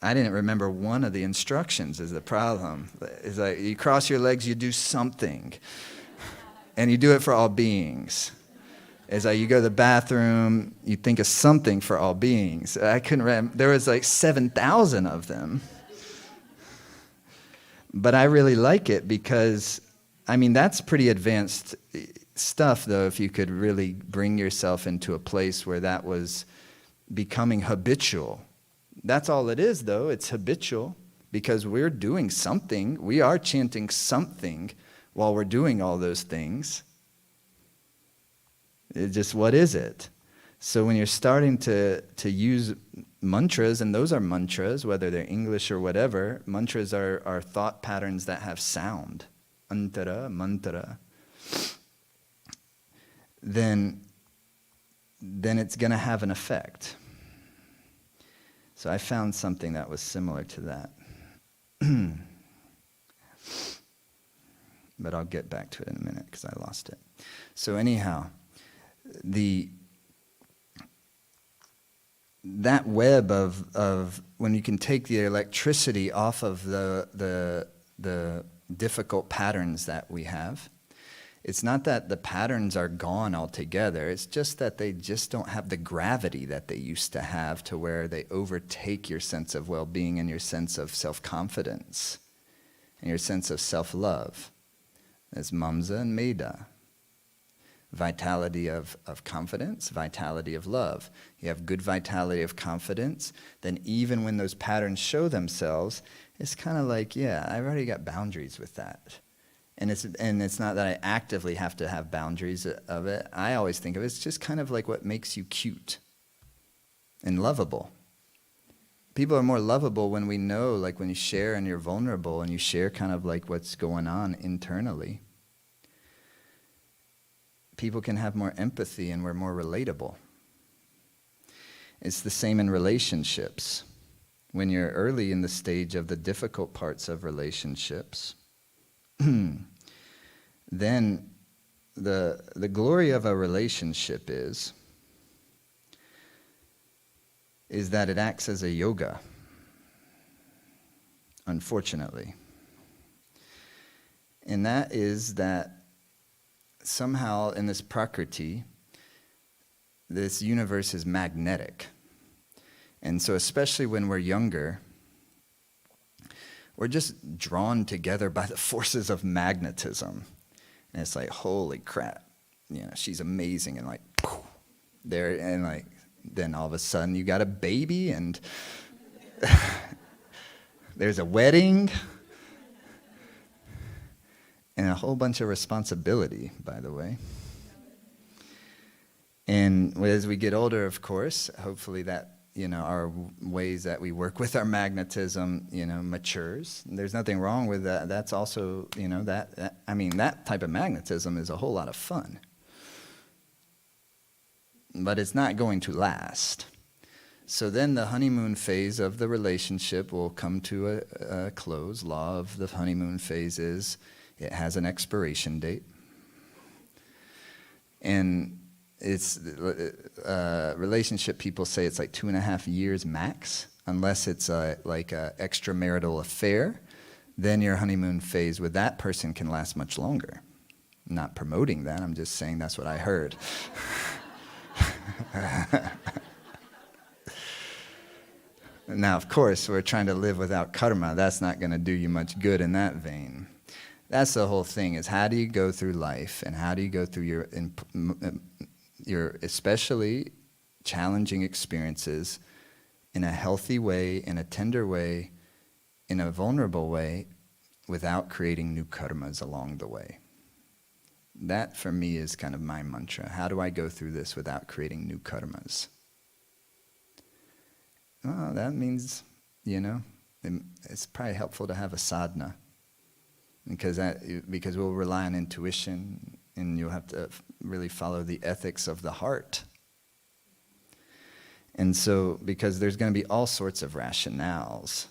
I didn't remember one of the instructions is the problem. It's like you cross your legs, you do something. And you do it for all beings. It's like you go to the bathroom, you think of something for all beings. I couldn't remember. There was like 7,000 of them. But I really like it because, I mean, that's pretty advanced stuff, though, if you could really bring yourself into a place where that was becoming habitual. That's all it is, though. It's habitual because we're doing something. We are chanting something while we're doing all those things. It's just, what is it? So when you're starting to use mantras, and those are mantras, whether they're English or whatever, mantras are thought patterns that have sound. Antara, mantra. Then it's going to have an effect. So I found something that was similar to that. But I'll get back to it in a minute because I lost it. So anyhow, that web of when you can take the electricity off of the difficult patterns that we have, it's not that the patterns are gone altogether, it's just that they just don't have the gravity that they used to have, to where they overtake your sense of well-being and your sense of self-confidence and your sense of self-love. There's mamsa and meda. Vitality of confidence, vitality of love. You have good vitality of confidence, then even when those patterns show themselves, it's kind of like, yeah, I've already got boundaries with that. And it's not that I actively have to have boundaries of it. I always think of it, it's just kind of like what makes you cute and lovable. People are more lovable when we know, like when you share and you're vulnerable and you share kind of like what's going on internally. People can have more empathy and we're more relatable. It's the same in relationships. When you're early in the stage of the difficult parts of relationships, then the glory of a relationship is that it acts as a yoga, unfortunately. And that is that somehow in this prakriti, this universe is magnetic. And so especially when we're younger, we're just drawn together by the forces of magnetism. And it's like, holy crap, she's amazing. And like, poof, there, and like, then all of a sudden you got a baby and there's a wedding and a whole bunch of responsibility, by the way. And as we get older, of course, hopefully that, our ways that we work with our magnetism, matures. There's nothing wrong with that. That's also, that type of magnetism is a whole lot of fun. But it's not going to last. So then the honeymoon phase of the relationship will come to a close. Law of the honeymoon phase is it has an expiration date. And it's relationship people say it's like 2.5 years max, unless it's like a extramarital affair. Then your honeymoon phase with that person can last much longer. I'm not promoting that, I'm just saying that's what I heard. Now, of course, we're trying to live without karma. That's not going to do you much good in that vein. That's the whole thing, is how do you go through life, and how do you go through your especially challenging experiences in a healthy way, in a tender way, in a vulnerable way, without creating new karmas along the way. That, for me, is kind of my mantra. How do I go through this without creating new karmas? Well, that means, it's probably helpful to have a sadhana, because we'll rely on intuition, and you'll have to really follow the ethics of the heart. And so, because there's going to be all sorts of rationales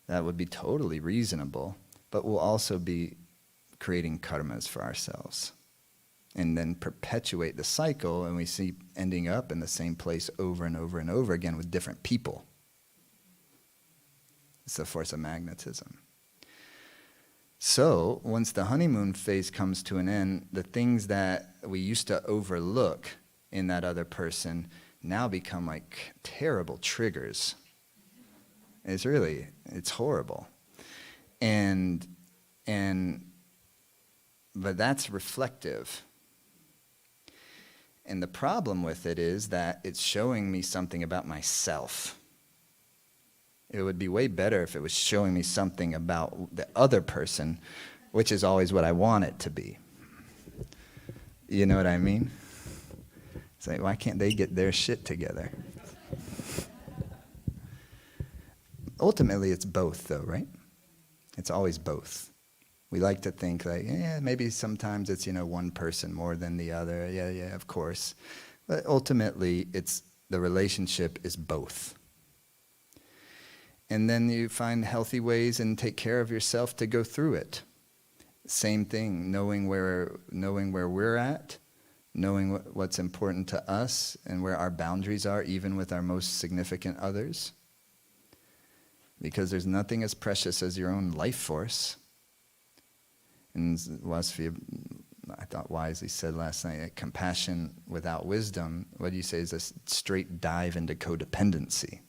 that would be totally reasonable, but we'll also be creating karmas for ourselves. And then perpetuate the cycle, and we see ending up in the same place over and over and over again with different people. It's the force of magnetism. So once the honeymoon phase comes to an end, the things that we used to overlook in that other person now become like terrible triggers. It's horrible. But that's reflective. And the problem with it is that it's showing me something about myself. It would be way better if it was showing me something about the other person, which is always what I want it to be. You know what I mean? It's like, why can't they get their shit together? Ultimately, it's both, though, right? It's always both. We like to think like, maybe sometimes it's, one person more than the other. Yeah, of course. But ultimately, the relationship is both. And then you find healthy ways and take care of yourself to go through it. Same thing, knowing where we're at, knowing what's important to us and where our boundaries are, even with our most significant others. Because there's nothing as precious as your own life force. And Wasfi, I thought wisely said last night, that compassion without wisdom, what do you say, is a straight dive into codependency.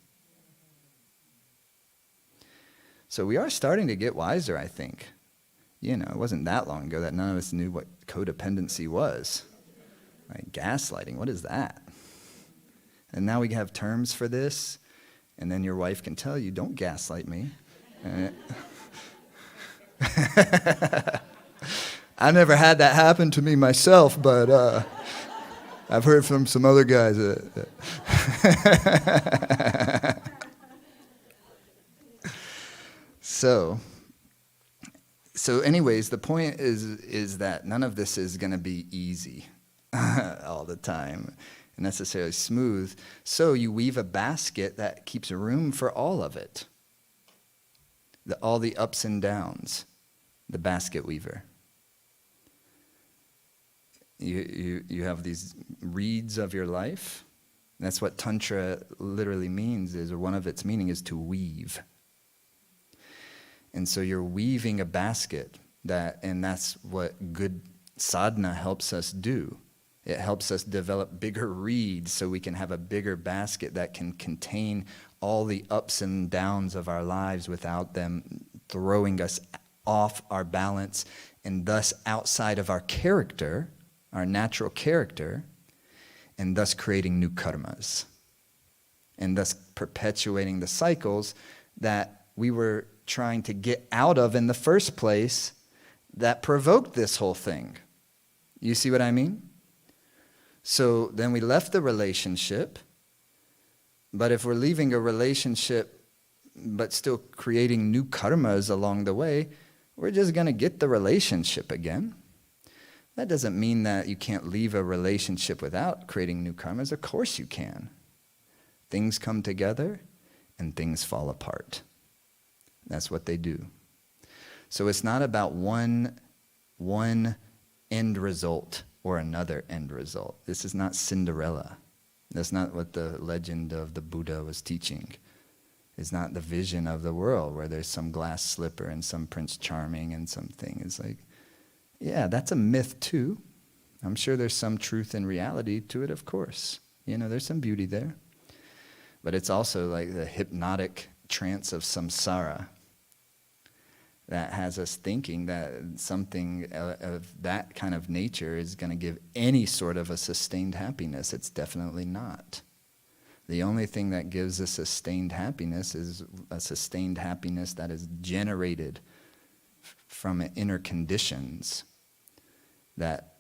So we are starting to get wiser, I think. It wasn't that long ago that none of us knew what codependency was. Like gaslighting, what is that? And now we have terms for this, and then your wife can tell you, don't gaslight me. I never had that happen to me myself, but I've heard from some other guys. So anyways, the point is that none of this is going to be easy all the time, necessarily smooth. So you weave a basket that keeps room for all of it. All the ups and downs, the basket weaver. You have these reeds of your life. That's what Tantra literally means, or one of its meaning is to weave. And so you're weaving a basket, and that's what good sadhana helps us do. It helps us develop bigger reeds so we can have a bigger basket that can contain all the ups and downs of our lives without them throwing us off our balance and thus outside of our character, our natural character, and thus creating new karmas. And thus perpetuating the cycles that we were trying to get out of in the first place that provoked this whole thing. You see what I mean? So then we left the relationship, but if we're leaving a relationship but still creating new karmas along the way, we're just going to get the relationship again. That doesn't mean that you can't leave a relationship without creating new karmas. Of course you can. Things come together and things fall apart. That's what they do. So it's not about one end result or another end result. This is not Cinderella. That's not what the legend of the Buddha was teaching. It's not the vision of the world where there's some glass slipper and some Prince Charming and something. It's like, yeah, that's a myth too. I'm sure there's some truth and reality to it, of course. There's some beauty there. But it's also like the hypnotic trance of samsara that has us thinking that something of that kind of nature is going to give any sort of a sustained happiness. It's definitely not. The only thing that gives a sustained happiness is a sustained happiness that is generated from inner conditions that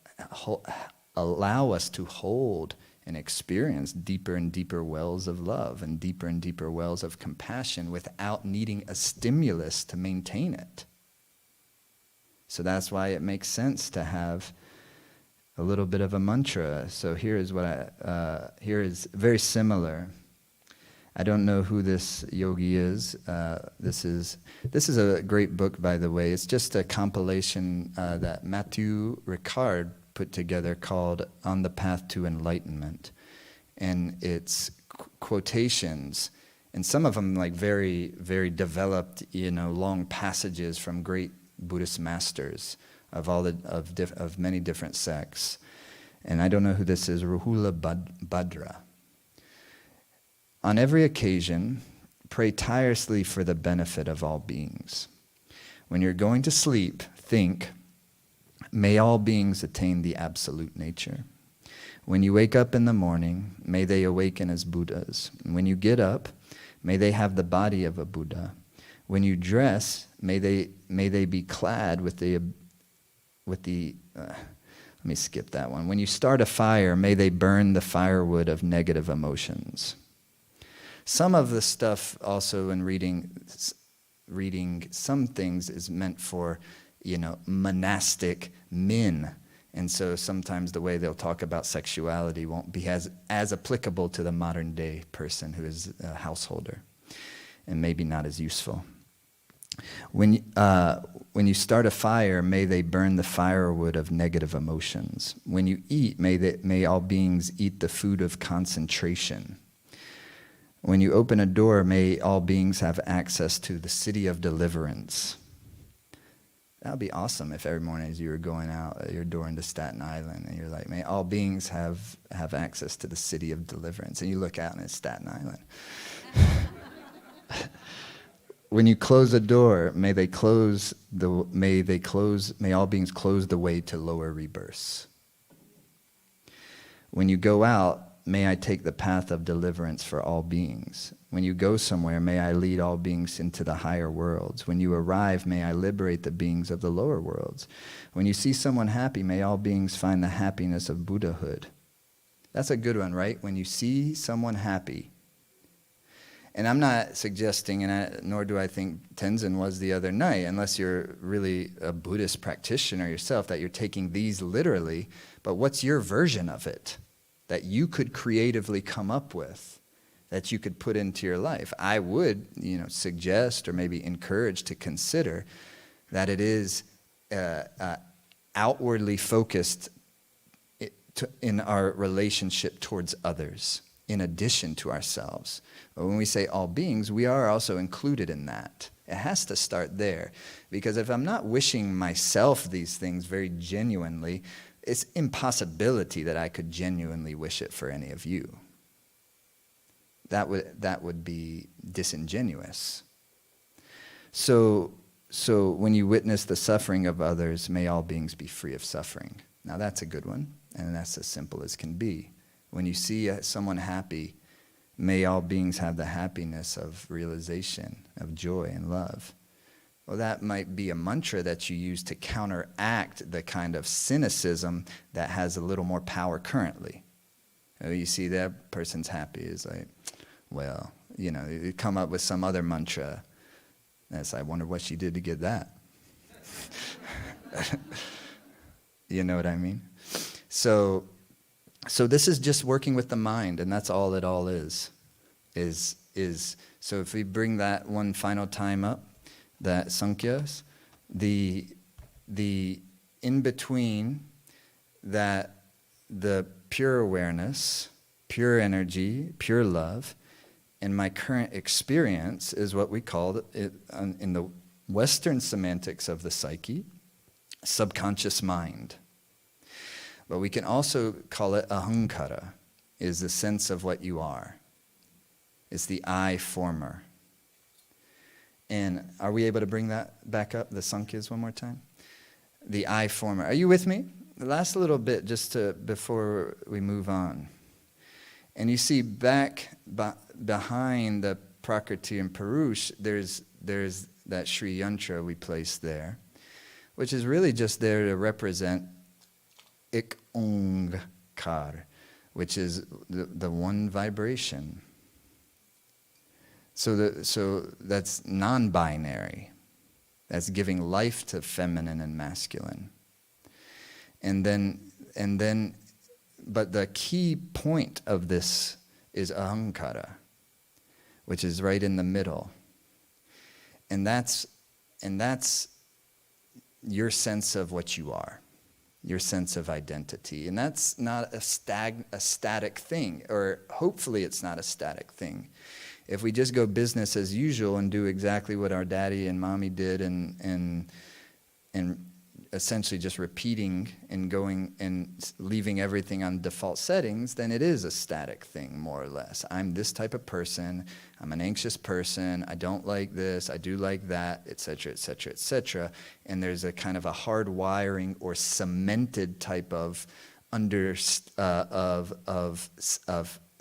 allow us to hold and experience deeper and deeper wells of love and deeper wells of compassion without needing a stimulus to maintain it. So that's why it makes sense to have a little bit of a mantra. So here is here is very similar. I don't know who this yogi is. This is a great book, by the way. It's just a compilation that Matthew Ricard put together called On the Path to Enlightenment. And it's quotations And some of them like very, very developed, long passages from great Buddhist masters of many different sects. And I don't know who this is, Rahula Bhadra. On every occasion, pray tirelessly for the benefit of all beings. When you're going to sleep, think, may all beings attain the absolute nature. When you wake up in the morning, may they awaken as Buddhas. And when you get up, may they have the body of a Buddha. When you dress, may they be clad with let me skip that one. When you start a fire, may they burn the firewood of negative emotions. Some of the stuff also in reading some things is meant for, monastic men. And so sometimes the way they'll talk about sexuality won't be as applicable to the modern day person who is a householder, and maybe not as useful. When you start a fire, may they burn the firewood of negative emotions. When you eat, may all beings eat the food of concentration. When you open a door, may all beings have access to the city of deliverance. That would be awesome if every morning as you were going out your door into Staten Island and you're like, may all beings have access to the city of deliverance. And you look out and it's Staten Island. When you close a door, may all beings close the way to lower rebirths. When you go out, may I take the path of deliverance for all beings. When you go somewhere, may I lead all beings into the higher worlds. When you arrive, may I liberate the beings of the lower worlds. When you see someone happy, may all beings find the happiness of Buddhahood. That's a good one, right? When you see someone happy. And I'm not suggesting, nor do I think Tenzin was the other night, unless you're really a Buddhist practitioner yourself, that you're taking these literally. But what's your version of it that you could creatively come up with, that you could put into your life? I would, suggest or maybe encourage to consider that it is outwardly focused in our relationship towards others, in addition to ourselves. But when we say all beings, we are also included in that. It has to start there. Because if I'm not wishing myself these things very genuinely, it's impossibility that I could genuinely wish it for any of you. That would be disingenuous. So when you witness the suffering of others, may all beings be free of suffering. Now that's a good one, and that's as simple as can be. When you see someone happy, may all beings have the happiness of realization, of joy and love. Well, that might be a mantra that you use to counteract the kind of cynicism that has a little more power currently. You see that person's happy, is like, well, you come up with some other mantra. That's, I wonder what she did to get that. You know what I mean? So this is just working with the mind, and that's all it all is. So if we bring that one final time up, that Sankhyas, the in-between, that the pure awareness, pure energy, pure love, and my current experience is what we call it in the Western semantics of the psyche, subconscious mind. But we can also call it ahankara, is the sense of what you are. It's the I former. And are we able to bring that back up, the Sankhyas, one more time? The I former. Are you with me? The last little bit, before we move on. And you see back behind the Prakriti and Purush, there's that Sri Yantra we placed there, which is really just there to represent Ik Onkar, which is the one vibration. So that's non-binary. That's giving life to feminine and masculine. And then, but the key point of this is ahankara, which is right in the middle. And that's your sense of what you are, your sense of identity. And that's not a static thing, or hopefully it's not a static thing. If we just go business as usual and do exactly what our daddy and mommy did and essentially just repeating and going and leaving everything on default settings, then it is a static thing, more or less. I'm this type of person, I'm an anxious person, I don't like this, I do like that, etc., etc., etc. And there's a kind of a hard wiring or cemented type of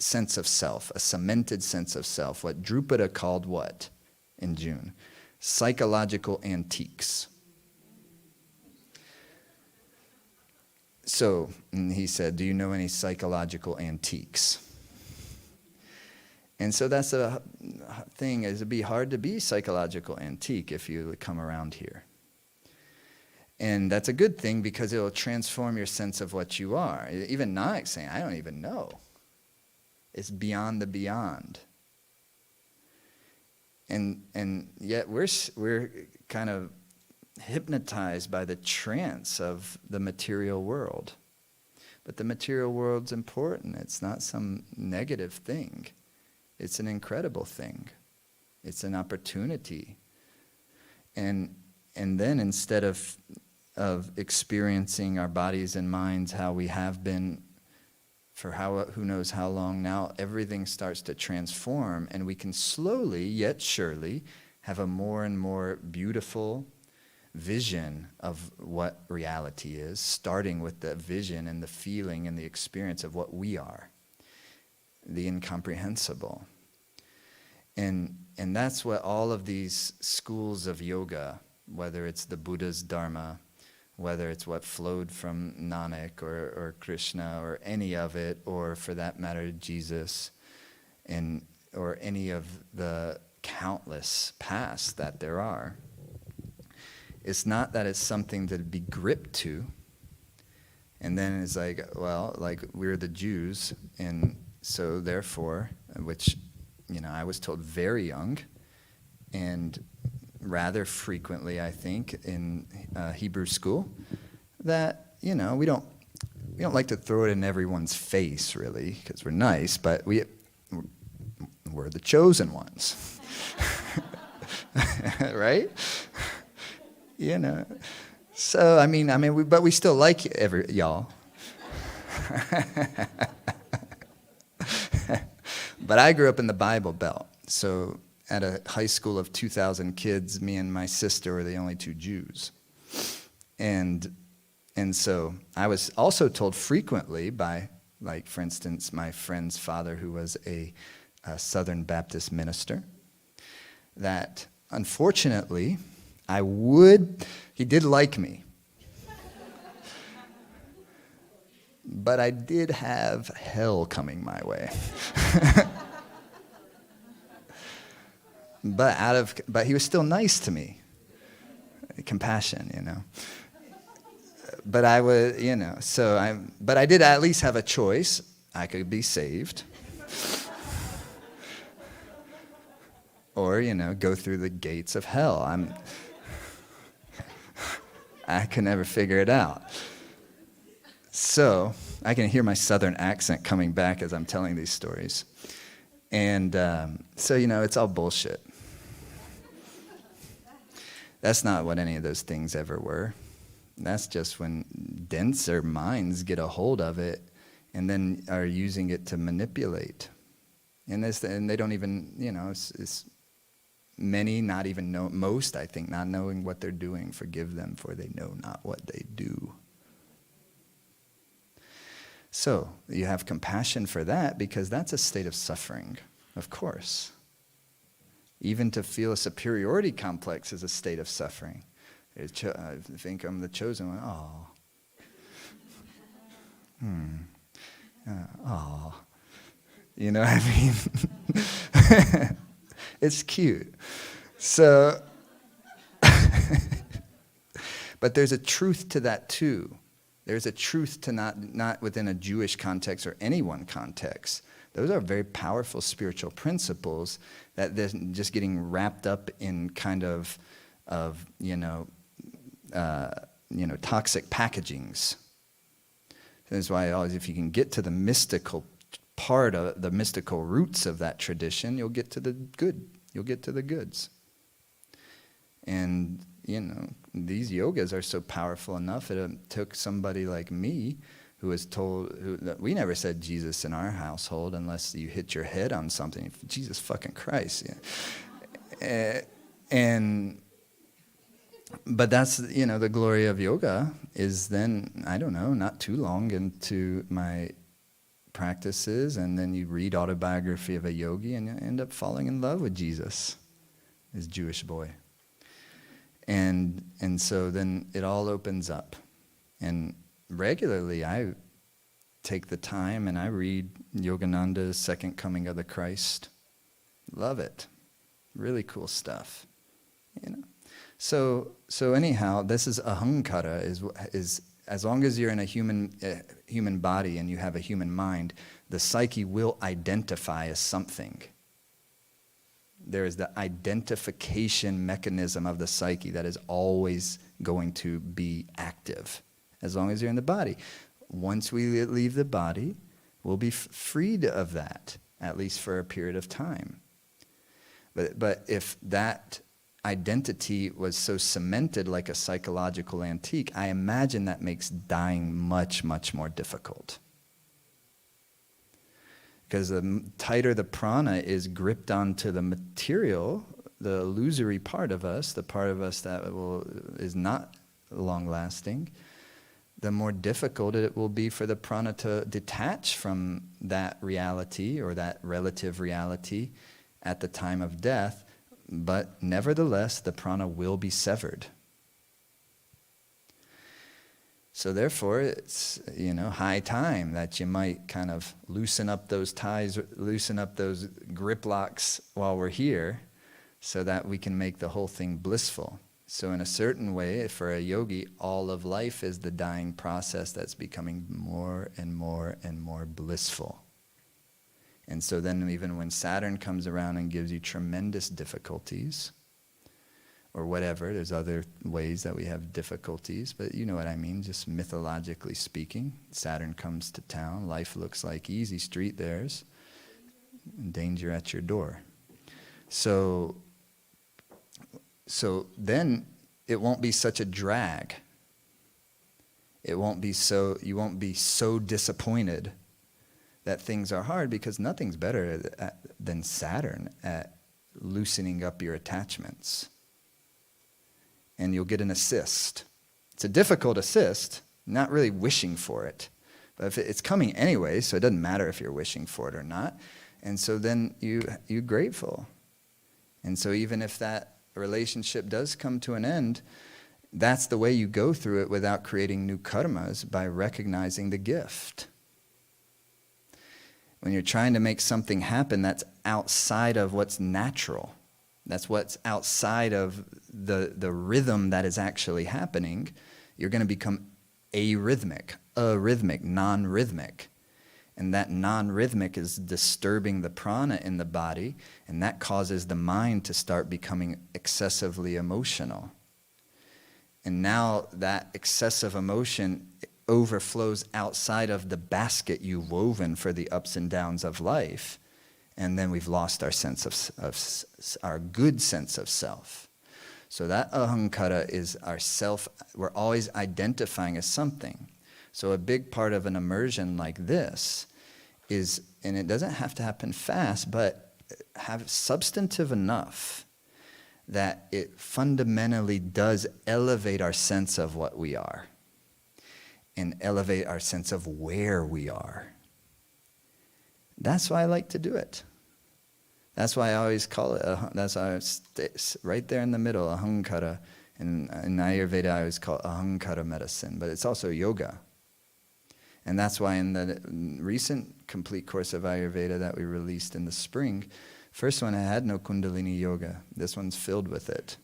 sense of self, a cemented sense of self, what Drupada called what in June? Psychological antiques. So, and he said, do you know any psychological antiques? And so that's a thing, is it'd be hard to be psychological antique if you come around here. And that's a good thing because it'll transform your sense of what you are. Even Nanak saying, I don't even know. It's beyond the beyond. And yet we're kind of hypnotized by the trance of the material world. But the material world's important. It's not some negative thing. It's an incredible thing. It's an opportunity. And then instead of experiencing our bodies and minds how we have been for who knows how long now, everything starts to transform, and we can slowly yet surely have a more and more beautiful vision of what reality is, starting with the vision and the feeling and the experience of what we are, the incomprehensible. And that's what all of these schools of yoga, whether it's the Buddha's Dharma, whether it's what flowed from Nanak or Krishna or any of it, or for that matter Jesus, or any of the countless paths that there are, it's not that it's something to be gripped to, and then it's like, well, like we're the Jews, and so therefore, which, I was told very young, and rather frequently, I think, in Hebrew school, that, we don't like to throw it in everyone's face, really, because we're nice, but we're the chosen ones. Right? So, but we still like y'all. But I grew up in the Bible Belt, so at a high school of 2,000 kids, me and my sister were the only two Jews. And so I was also told frequently by, like, for instance, my friend's father, who was a Southern Baptist minister, that unfortunately, he did like me. But I did have hell coming my way. But he was still nice to me. Compassion, But I was, but I did at least have a choice. I could be saved. Or, go through the gates of hell. I could never figure it out. So, I can hear my southern accent coming back as I'm telling these stories. And so, it's all bullshit. That's not what any of those things ever were. That's just when denser minds get a hold of it and then are using it to manipulate. And they don't even, it's many not even know, most I think, not knowing what they're doing, forgive them, for they know not what they do. So you have compassion for that because that's a state of suffering, of course. Even to feel a superiority complex is a state of suffering. I think I'm the chosen one. Oh. You know what I mean? It's cute. So, but there's a truth to that too. There's a truth to not within a Jewish context or any one context. Those are very powerful spiritual principles that they're just getting wrapped up in kind of toxic packagings. That's why always, if you can get to the mystical part of the mystical roots of that tradition, you'll get to the good. You'll get to the goods. And, these yogas are so powerful enough, it took somebody like me who was told, we never said Jesus in our household unless you hit your head on something. Jesus fucking Christ. But that's, the glory of yoga is then, I don't know, not too long into my practices, and then you read Autobiography of a Yogi and you end up falling in love with Jesus, this Jewish boy. And so then it all opens up. And regularly I take the time and I read Yogananda's Second Coming of the Christ. Love it. Really cool stuff. So anyhow, this is ahankara, is as long as you're in a human body and you have a human mind, the psyche will identify as something. There is the identification mechanism of the psyche that is always going to be active as long as you're in the body. Once we leave the body, we'll be freed of that, at least for a period of time. But if that identity was so cemented like a psychological antique, I imagine that makes dying much, much more difficult. Because the tighter the prana is gripped onto the material, the illusory part of us, the part of us that is not long-lasting, the more difficult it will be for the prana to detach from that reality or that relative reality at the time of death. But nevertheless, the prana will be severed. So therefore, it's, high time that you might kind of loosen up those ties, loosen up those grip locks while we're here, so that we can make the whole thing blissful. So in a certain way, for a yogi, all of life is the dying process that's becoming more and more and more blissful. And so then even when Saturn comes around and gives you tremendous difficulties, or whatever, there's other ways that we have difficulties, but you know what I mean, just mythologically speaking. Saturn comes to town, life looks like easy street there's, danger at your door. So then it won't be such a drag. You won't be so disappointed that things are hard, because nothing's better than Saturn at loosening up your attachments. And you'll get an assist. It's a difficult assist, not really wishing for it. But if it's coming anyway, so it doesn't matter if you're wishing for it or not. And so then you're grateful. And so even if that relationship does come to an end, that's the way you go through it without creating new karmas, by recognizing the gift. When you're trying to make something happen that's outside of what's natural, that's what's outside of the rhythm that is actually happening, you're going to become arrhythmic, non-rhythmic. And that non-rhythmic is disturbing the prana in the body, and that causes the mind to start becoming excessively emotional. And now that excessive emotion overflows outside of the basket you've woven for the ups and downs of life, and then we've lost our sense of our good sense of self. So that ahankara is our self. We're always identifying as something. So a big part of an immersion like this is, and it doesn't have to happen fast, but have substantive enough that it fundamentally does elevate our sense of what we are and elevate our sense of where we are. That's why I like to do it. That's why I always call it, that's why it's right there in the middle, ahankara. In Ayurveda, I always call it ahankara medicine, but it's also yoga. And that's why in the recent complete course of Ayurveda that we released in the spring, first one I had no Kundalini yoga. This one's filled with it.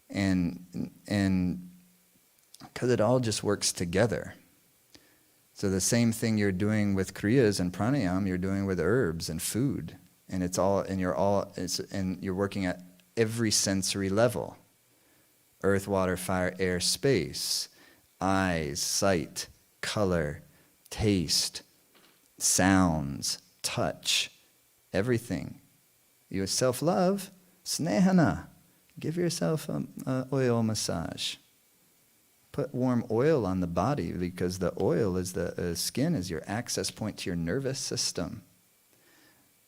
And because it all just works together. So the same thing you're doing with kriyas and pranayam, you're doing with herbs and food. And you're working at every sensory level. Earth, water, fire, air, space, eyes, sight, color, taste, sounds, touch, everything. Your self-love, snehana. Give yourself a oil massage. Put warm oil on the body because the oil is the skin is your access point to your nervous system.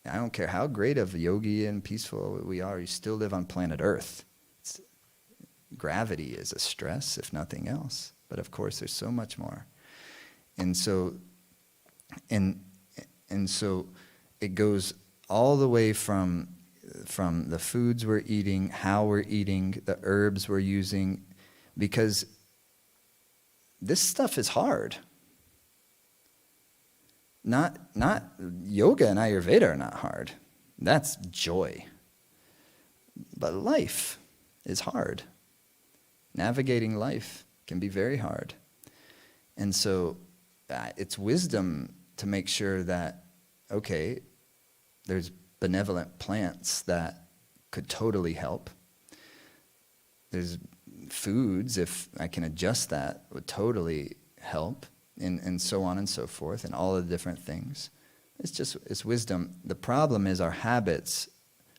I don't care how great of a yogi and peaceful we are, you still live on planet Earth. Gravity is a stress, if nothing else. But of course, there's so much more. And so it goes all the way from the foods we're eating, how we're eating, the herbs we're using, because this stuff is hard. Not yoga and Ayurveda are not hard. That's joy. But life is hard. Navigating life can be very hard. And so it's wisdom to make sure that, okay, there's benevolent plants that could totally help. There's foods, if I can adjust that, would totally help, and so on and so forth, and all of the different things. It's wisdom. The problem is our habits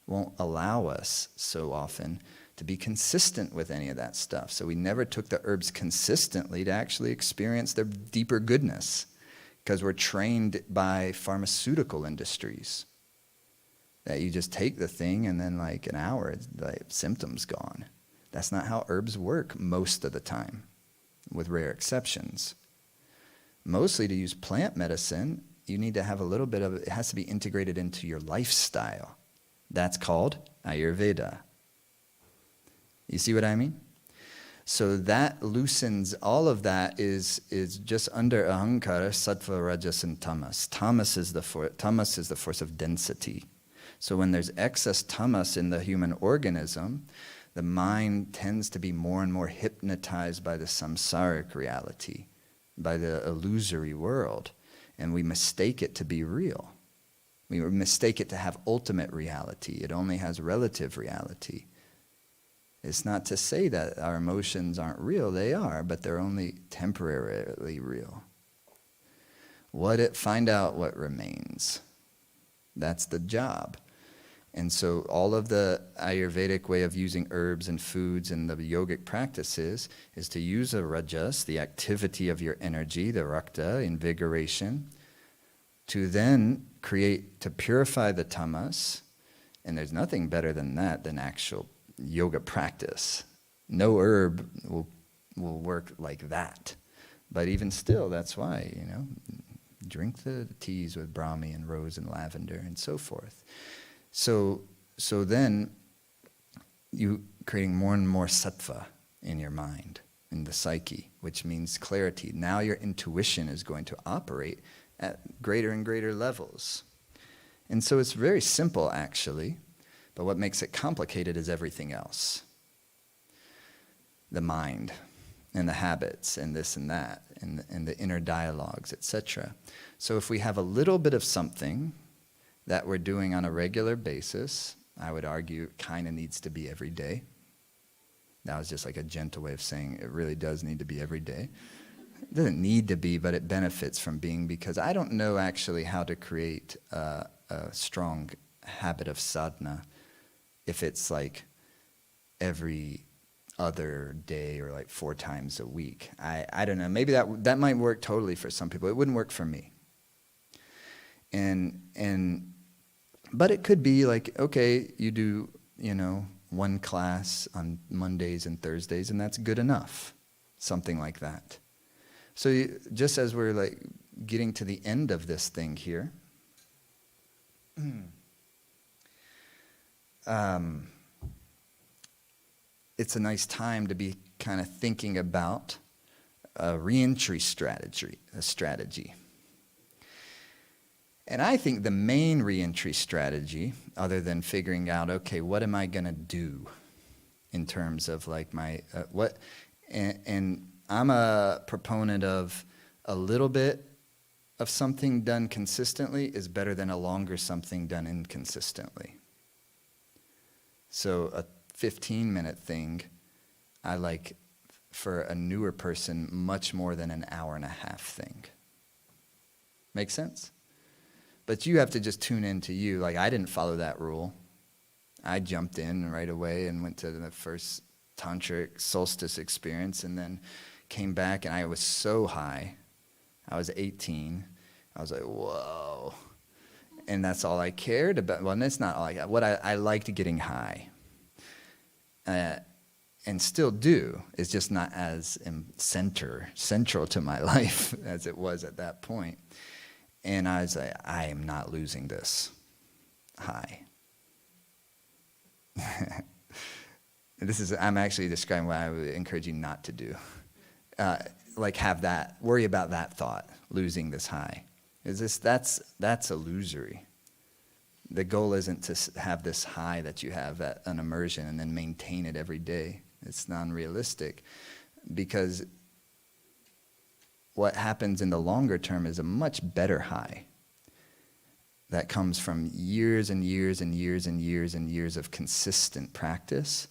won't allow us so often to be consistent with any of that stuff. So we never took the herbs consistently to actually experience their deeper goodness, because we're trained by pharmaceutical industries that you just take the thing and then like an hour, the symptoms gone. That's not how herbs work most of the time, with rare exceptions. Mostly to use plant medicine, you need to have a little bit of it has to be integrated into your lifestyle. That's called Ayurveda. You see what I mean? So that loosens, all of that is just under ahankara, sattva, rajas, and tamas. Tamas is the force of density. So when there's excess tamas in the human organism, the mind tends to be more and more hypnotized by the samsaric reality, by the illusory world, and we mistake it to be real. We mistake it to have ultimate reality. It only has relative reality. It's not to say that our emotions aren't real. They are, but they're only temporarily real. Find out what remains. That's the job. And so all of the Ayurvedic way of using herbs and foods and the yogic practices is to use a rajas, the activity of your energy, the rakta, invigoration, to then to purify the tamas. And there's nothing better than that, than actual yoga practice. No herb will work like that. But even still, that's why, drink the teas with Brahmi and rose and lavender and so forth. So then you creating more and more sattva in your mind, in the psyche, which means clarity. Now your intuition is going to operate at greater and greater levels. And so it's very simple, actually, but what makes it complicated is everything else. The mind and the habits and this and that and the inner dialogues, etc. So if we have a little bit of something that we're doing on a regular basis, I would argue it kind of needs to be every day. That was just like a gentle way of saying it really does need to be every day. It doesn't need to be, but it benefits from being, because I don't know actually how to create a strong habit of sadhana if it's like every other day or like 4 times a week. I don't know. Maybe that might work totally for some people. It wouldn't work for me. But it could be like, okay, you do, one class on Mondays and Thursdays, and that's good enough. Something like that. So just as we're like getting to the end of this thing here, it's a nice time to be kind of thinking about a reentry strategy. And I think the main reentry strategy, other than figuring out, okay, what am I going to do in terms of like my, and I'm a proponent of a little bit of something done consistently is better than a longer something done inconsistently. So a 15-minute thing, I like for a newer person much more than an hour and a half thing. Make sense? But you have to just tune into you. Like, I didn't follow that rule. I jumped in right away and went to the first tantric solstice experience, and then came back, and I was so high. I was 18. I was like, whoa. And that's all I cared about. Well, that's not all I got. What I liked getting high. And still do. It's just not as central to my life as it was at that point. And I was like, I am not losing this high. I'm actually describing what I would encourage you not to do. Worry about that thought, losing this high. That's illusory. The goal isn't to have this high that you have at an immersion and then maintain it every day. It's non-realistic, because what happens in the longer term is a much better high that comes from years and years and years and years and years of consistent practice.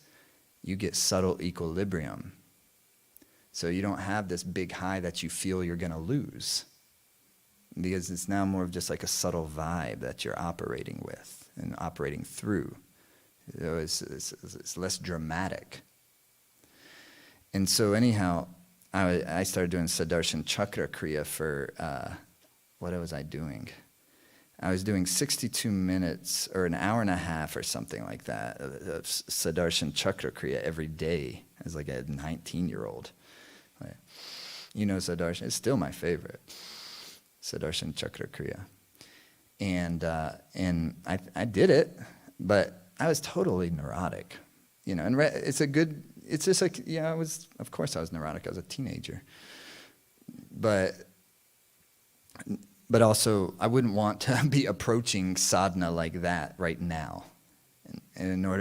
You get subtle equilibrium. So you don't have this big high that you feel you're going to lose, because it's now more of just like a subtle vibe that you're operating with and operating through. It's less dramatic. And so anyhow, I started doing Sudarshan Chakra Kriya for, what was I doing? I was doing 62 minutes or an hour and a half or something like that of Sudarshan Chakra Kriya every day as like a 19-year-old. You know Sudarshan, it's still my favorite. Sudarshan Chakra Kriya. And I did it, but I was totally neurotic. And it's just like, of course I was neurotic. I was a teenager. But also, I wouldn't want to be approaching sadhana like that right now. And nor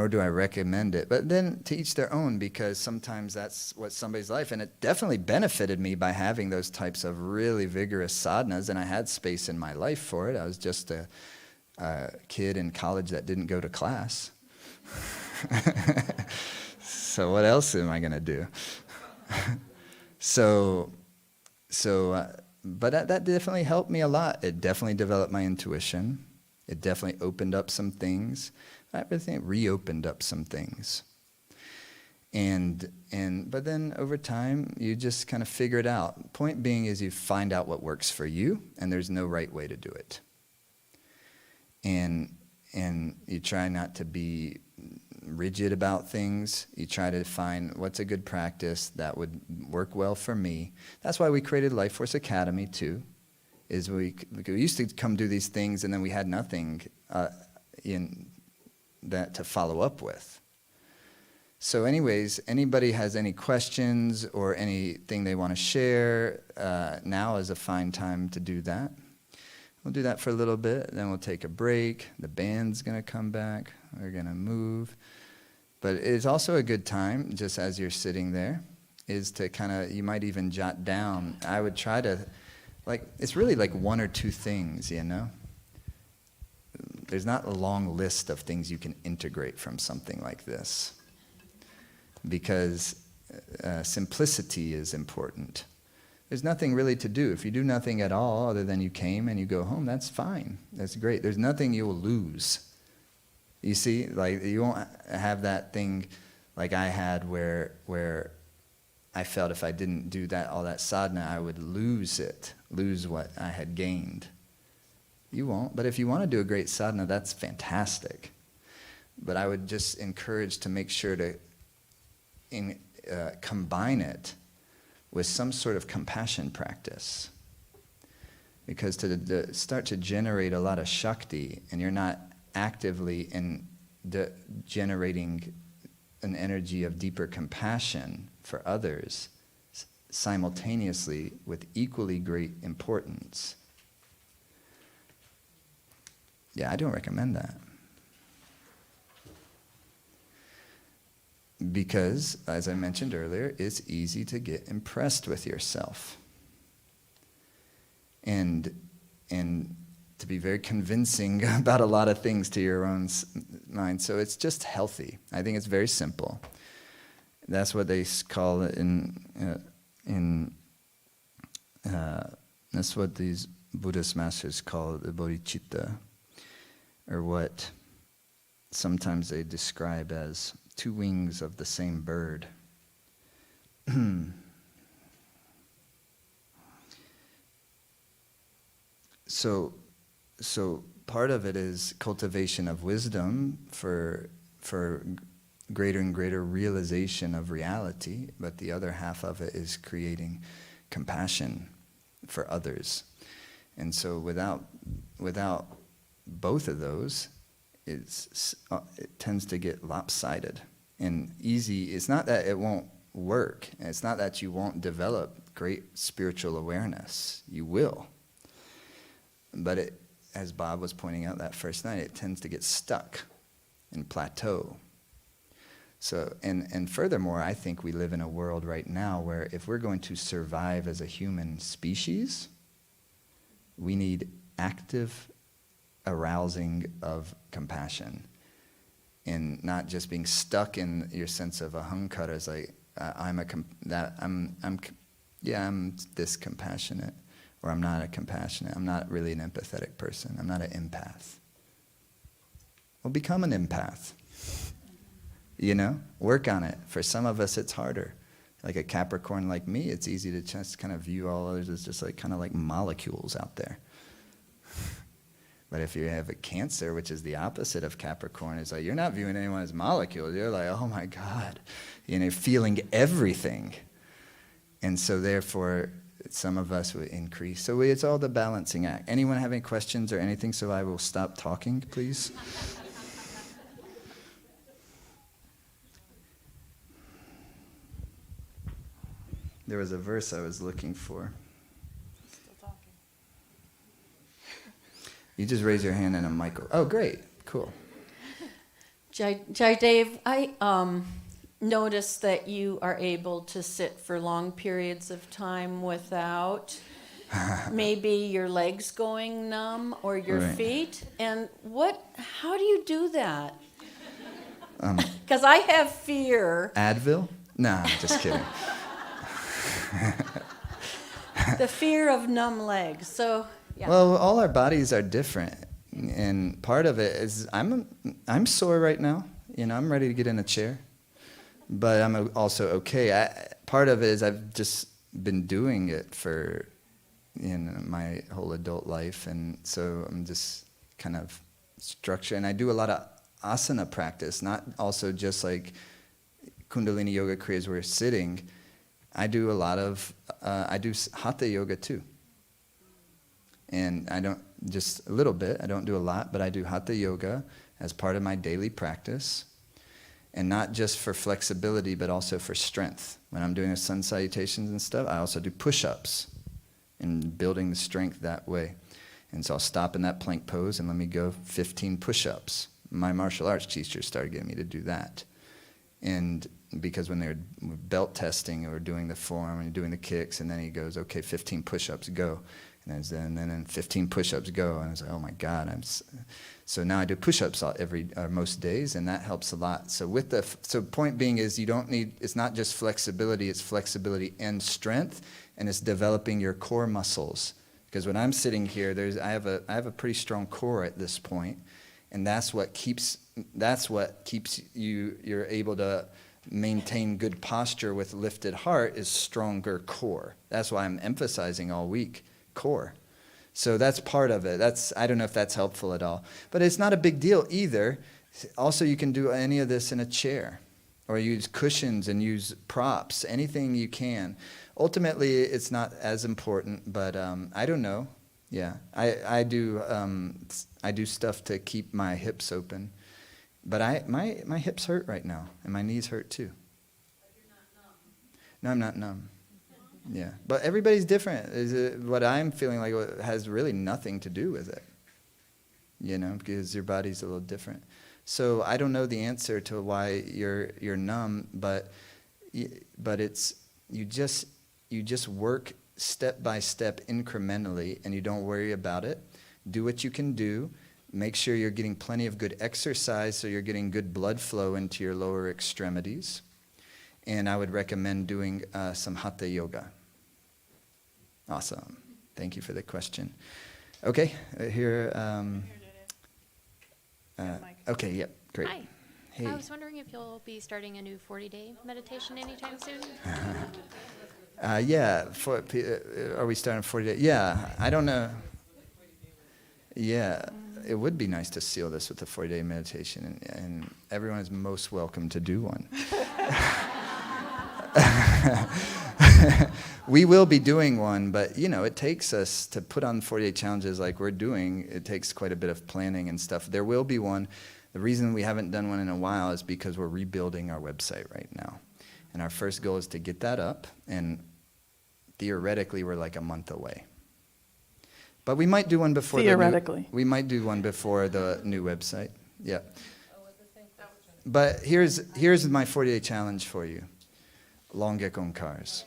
do I recommend it. But then to each their own, because sometimes that's what somebody's life. And it definitely benefited me by having those types of really vigorous sadhanas, and I had space in my life for it. I was just a kid in college that didn't go to class. So what else am I going to do? But that definitely helped me a lot. It definitely developed my intuition. It definitely opened up some things. I really think it reopened up some things. But then over time, you just kind of figure it out. Point being is you find out what works for you, and there's no right way to do it. And you try not to be rigid about things. You try to find what's a good practice that would work well for me. That's why we created Life Force Academy too. Is we used to come do these things and then we had nothing in that to follow up with. So anyways, anybody has any questions or anything they want to share, now is a fine time to do that. We'll do that for a little bit, then we'll take a break. The band's going to come back. We're going to move. But it's also a good time, just as you're sitting there, is to kind of, you might even jot down. I would try to, it's really like one or two things, There's not a long list of things you can integrate from something like this, because simplicity is important. There's nothing really to do. If you do nothing at all other than you came and you go home, that's fine. That's great. There's nothing you'll lose. You see, you won't have that thing like I had where I felt if I didn't do all that sadhana, I would lose what I had gained. You won't. But if you want to do a great sadhana, that's fantastic. But I would just encourage to make sure to combine it with some sort of compassion practice. Because to start to generate a lot of Shakti, and you're not actively generating an energy of deeper compassion for others simultaneously with equally great importance. Yeah, I don't recommend that. Because, as I mentioned earlier, it's easy to get impressed with yourself. And to be very convincing about a lot of things to your own mind. So it's just healthy. I think it's very simple. That's what they call it that's what these Buddhist masters call the bodhicitta, or what sometimes they describe as two wings of the same bird. So part of it is cultivation of wisdom for greater and greater realization of reality, but the other half of it is creating compassion for others. And so without both of those, it tends to get lopsided and easy. It's not that it won't work. It's not that you won't develop great spiritual awareness. You will. But it, as Bob was pointing out that first night, it tends to get stuck and plateau. So, and furthermore, I think we live in a world right now where if we're going to survive as a human species, we need active arousing of compassion, and not just being stuck in your sense of ahankara as like I'm this compassionate, or I'm not a compassionate. I'm not really an empathetic person. I'm not an empath. Well, become an empath. You know, work on it. For some of us, it's harder. Like a Capricorn like me, it's easy to just kind of view all others as just like kind of like molecules out there. But if you have a Cancer, which is the opposite of Capricorn, it's like you're not viewing anyone as molecules. You're like, oh my God, you know, feeling everything. And so therefore, some of us would increase. So it's all the balancing act. Anyone have any questions or anything? So I will stop talking, please. There was a verse I was looking for. Still talking. You just raise your hand and a mic. Oh, great. Cool. Jaidev, I noticed that you are able to sit for long periods of time without maybe your legs going numb or your Right. feet. And how do you do that? Because I have fear. Advil? Nah, I'm just kidding. The fear of numb legs. So, yeah. Well, all our bodies are different, and part of it is I'm sore right now. You know, I'm ready to get in a chair, but I'm also okay. Part of it is I've just been doing it for my whole adult life, and so I'm just kind of structured. And I do a lot of asana practice, not also just like Kundalini yoga kriyas where you're sitting. I do a lot of, I do hatha yoga too. And I don't, just a little bit, I don't do a lot, but I do hatha yoga as part of my daily practice. And not just for flexibility, but also for strength. When I'm doing the sun salutations and stuff, I also do push-ups and building the strength that way. And so I'll stop in that plank pose and let me go 15 push-ups. My martial arts teacher started getting me to do that. And because when they're belt testing or doing the form and doing the kicks, and then he goes, okay, 15 push-ups, go. And then 15 push-ups, go. And I was like, oh my God. So now I do push-ups most days, and that helps a lot. So point being is you don't need, it's not just flexibility, it's flexibility and strength, and it's developing your core muscles. Because when I'm sitting here, I have a pretty strong core at this point, and that's what keeps you're able to maintain good posture with lifted heart is stronger core. That's why I'm emphasizing all week, core. So that's part of it. I don't know if that's helpful at all. But it's not a big deal either. Also, you can do any of this in a chair, or use cushions and use props, anything you can. Ultimately, it's not as important, but I don't know. Yeah, I do stuff to keep my hips open. But my hips hurt right now, and my knees hurt too. But you're not numb. No, I'm not numb. Yeah, but everybody's different. What I'm feeling like has really nothing to do with it, you know, because your body's a little different. So I don't know the answer to why you're numb, but it's you just work step by step incrementally, and you don't worry about it. Do what you can do. Make sure you're getting plenty of good exercise so you're getting good blood flow into your lower extremities. And I would recommend doing some hatha yoga. Awesome. Thank you for the question. Okay, here. Okay, yep, great. Hi. Hey. I was wondering if you'll be starting a new 40-day meditation anytime soon? Yeah, are we starting 40 days? Yeah, I don't know. Yeah, it would be nice to seal this with a 40-day meditation, and everyone is most welcome to do one. We will be doing one, but it takes us to put on 40-day challenges like we're doing. It takes quite a bit of planning and stuff. There will be one. The reason we haven't done one in a while is because we're rebuilding our website right now. And our first goal is to get that up, and theoretically we're like a month away. But we might do one before we might do one before the new website. Yeah. But here's my 40-day challenge for you. Longer con cars.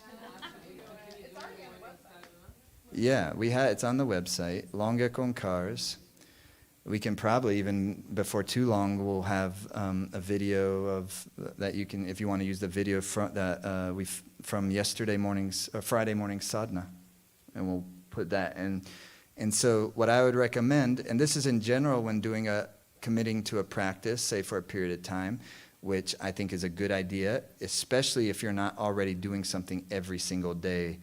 Yeah, it's on the website. Longer con cars. We can probably even before too long we'll have a video of that you can, if you want to use the video from yesterday morning's or Friday morning's sadhana, and we'll put that in. And so what I would recommend, and this is in general when committing to a practice, say for a period of time, which I think is a good idea, especially if you're not already doing something every single day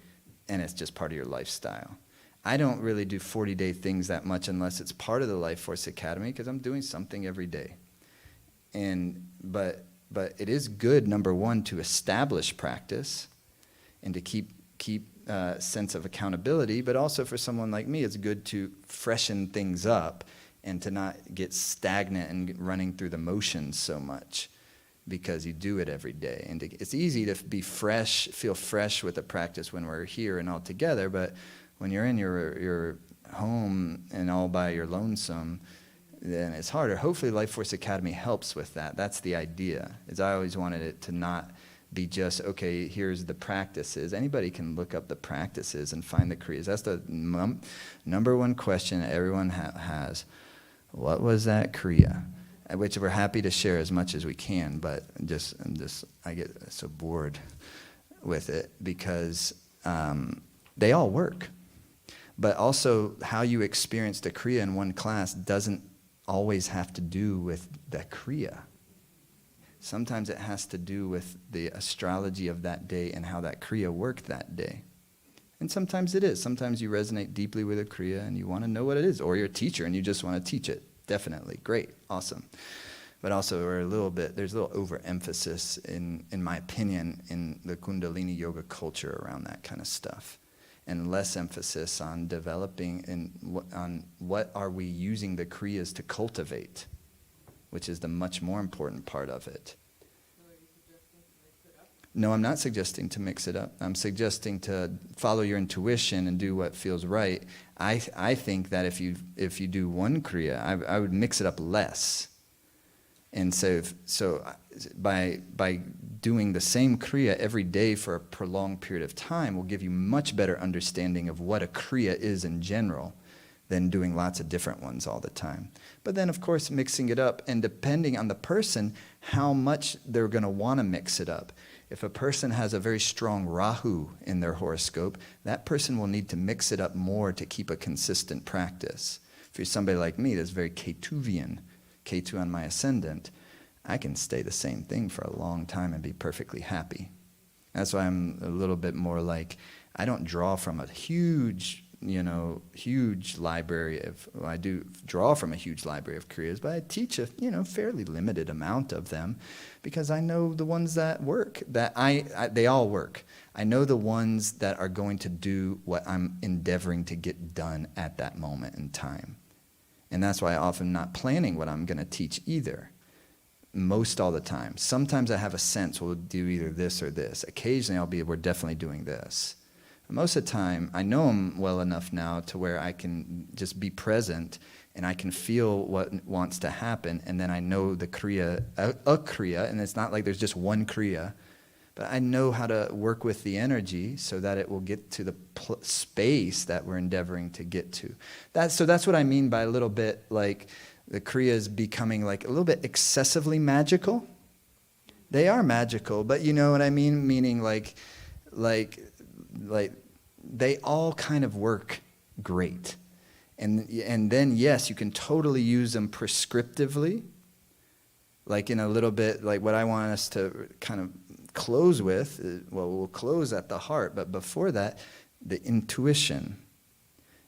and it's just part of your lifestyle. I don't really do 40-day things that much unless it's part of the Life Force Academy, because I'm doing something every day. But it is good, number one, to establish practice and to keep sense of accountability, but also for someone like me, it's good to freshen things up and to not get stagnant and running through the motions so much, because you do it every day. And it's easy to be fresh, feel fresh with the practice when we're here and all together, but when you're in your home and all by your lonesome, then it's harder. Hopefully Life Force Academy helps with that. That's the idea, is I always wanted it to not be just, okay, here's the practices. Anybody can look up the practices and find the kriyas. That's the number one question that everyone has. What was that kriya? Which we're happy to share as much as we can, but I get so bored with it because they all work. But also how you experience the kriya in one class doesn't always have to do with the kriya. Sometimes it has to do with the astrology of that day and how that kriya worked that day. And sometimes it is. Sometimes you resonate deeply with a kriya and you want to know what it is. Or you're a teacher and you just want to teach it. Definitely. Great. Awesome. But also there's a little overemphasis, in my opinion, in the Kundalini yoga culture around that kind of stuff. And less emphasis on developing on what are we using the kriyas to cultivate, which is the much more important part of it. No, I'm not suggesting to mix it up. I'm suggesting to follow your intuition and do what feels right. I think that if you do one kriya, I would mix it up less. And so by doing the same kriya every day for a prolonged period of time will give you much better understanding of what a kriya is in general than doing lots of different ones all the time. But then, of course, mixing it up, and depending on the person, how much they're going to want to mix it up. If a person has a very strong Rahu in their horoscope, that person will need to mix it up more to keep a consistent practice. If you're somebody like me that's very Ketuvian, Ketu on my ascendant, I can stay the same thing for a long time and be perfectly happy. That's why I'm a little bit more like, I don't draw from a huge library I do draw from a huge library of kriyas, but I teach a, fairly limited amount of them because I know the ones that work, they all work. I know the ones that are going to do what I'm endeavoring to get done at that moment in time. And that's why I often not planning what I'm going to teach either. Most all the time. Sometimes I have a sense we'll do either this or this. Occasionally we're definitely doing this. Most of the time, I know them well enough now to where I can just be present and I can feel what wants to happen, and then I know the kriya, a kriya, and it's not like there's just one kriya, but I know how to work with the energy so that it will get to the space that we're endeavoring to get to. So that's what I mean by a little bit like the kriyas becoming like a little bit excessively magical. They are magical, but you know what I mean? Meaning like they all kind of work great. And then, yes, you can totally use them prescriptively, like in a little bit, like what I want us to kind of close with, we'll close at the heart, but before that, the intuition.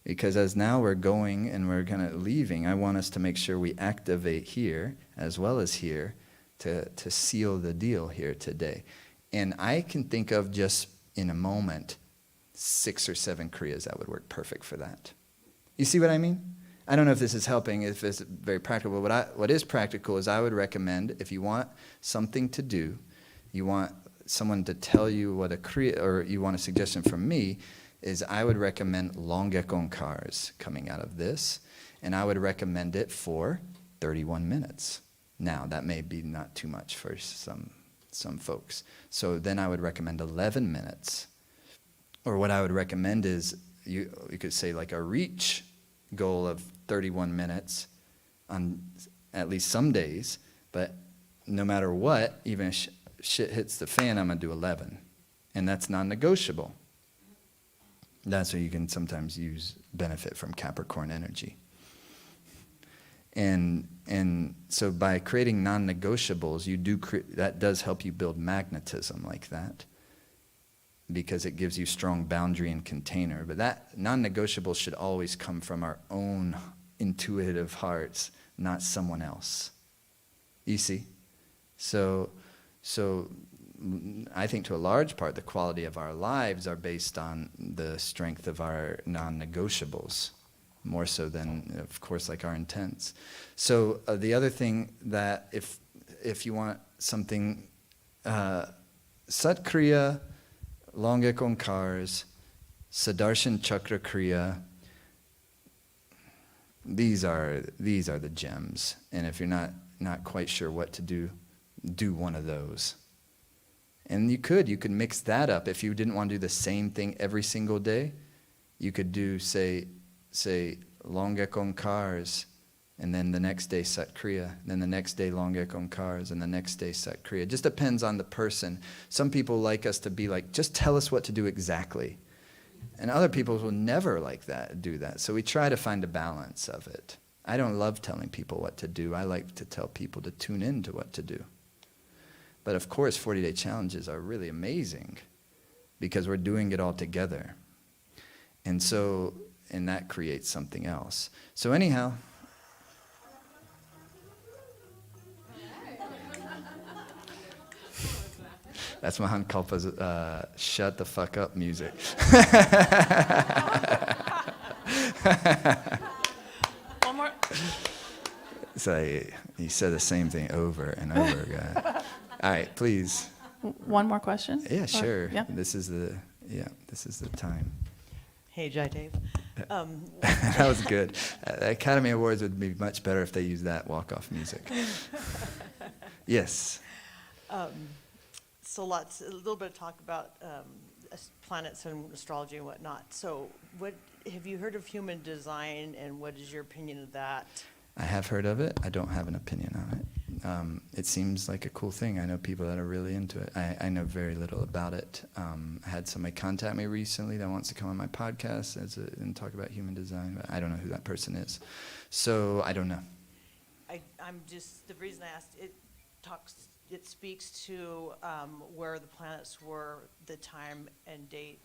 Because as now we're going and we're kind of leaving, I want us to make sure we activate here as well as here to seal the deal here today. And I can think of just in a moment 6 or 7 kriyas that would work perfect for that. You see what I mean? I don't know if this is helping, if it's very practical, but what is practical is I would recommend, if you want something to do, you want someone to tell you what a kriya, or you want a suggestion from me, is I would recommend Longek coming out of this, and I would recommend it for 31 minutes. Now, that may be not too much for some folks. So then I would recommend 11 minutes. Or what I would recommend is, you could say like a reach goal of 31 minutes on at least some days, but no matter what, even if shit hits the fan, I'm going to do 11. And that's non-negotiable. That's where you can sometimes benefit from Capricorn energy. And so by creating non-negotiables, that does help you build magnetism like that, because it gives you strong boundary and container. But that non-negotiable should always come from our own intuitive hearts, not someone else. You see? So I think to a large part the quality of our lives are based on the strength of our non-negotiables, more so than, of course, like our intents. So the other thing that if you want something, Sat Kriya, Longek Onkars, Sudarshan Chakra Kriya, these are the gems. And if you're not quite sure what to do one of those. And you could mix that up. If you didn't want to do the same thing every single day, you could do, say Longek Onkars, and then the next day Sat Kriya, then the next day Longek Onkars, and the next day Sat Kriya. It just depends on the person. Some people like us to be like, just tell us what to do exactly. And other people will never do that. So we try to find a balance of it. I don't love telling people what to do. I like to tell people to tune into what to do. But of course, 40-day challenges are really amazing because we're doing it all together. And that creates something else. So anyhow, that's Mahan Kalpa's shut the fuck up music. One more. So he said the same thing over and over again. All right, please. One more question? Yeah, sure. Yeah. This is the time. Hey, Jai Dave. That was good. The Academy Awards would be much better if they used that walk-off music. Yes. So a little bit of talk about planets and astrology and whatnot. So what have you heard of human design, and what is your opinion of that? I have heard of it. I don't have an opinion on it. It seems like a cool thing. I know people that are really into it. I know very little about it. I had somebody contact me recently that wants to come on my podcast and talk about human design, but I don't know who that person is. So I don't know. I'm just, the reason I asked, it speaks to where the planets were, the time and date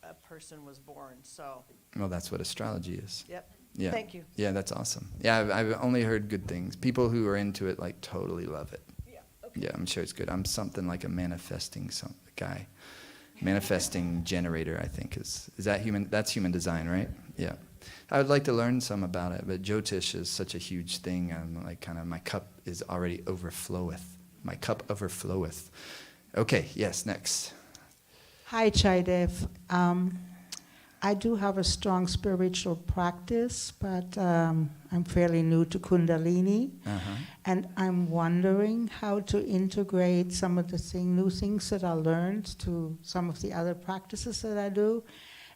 a person was born, so. Well, that's what astrology is. Yep. Yeah. Thank you. Yeah, that's awesome. Yeah, I've only heard good things. People who are into it totally love it. Yeah. Okay. Yeah, I'm sure it's good. I'm something like a manifesting guy. Manifesting generator, I think, is that human? That's human design, right? Yeah. I would like to learn some about it, but Jyotish is such a huge thing. I'm my cup is already overfloweth. My cup overfloweth. Okay, yes, next. Hi, Chaidev. I do have a strong spiritual practice, but I'm fairly new to Kundalini. Uh-huh. And I'm wondering how to integrate some of the new things that I learned to some of the other practices that I do.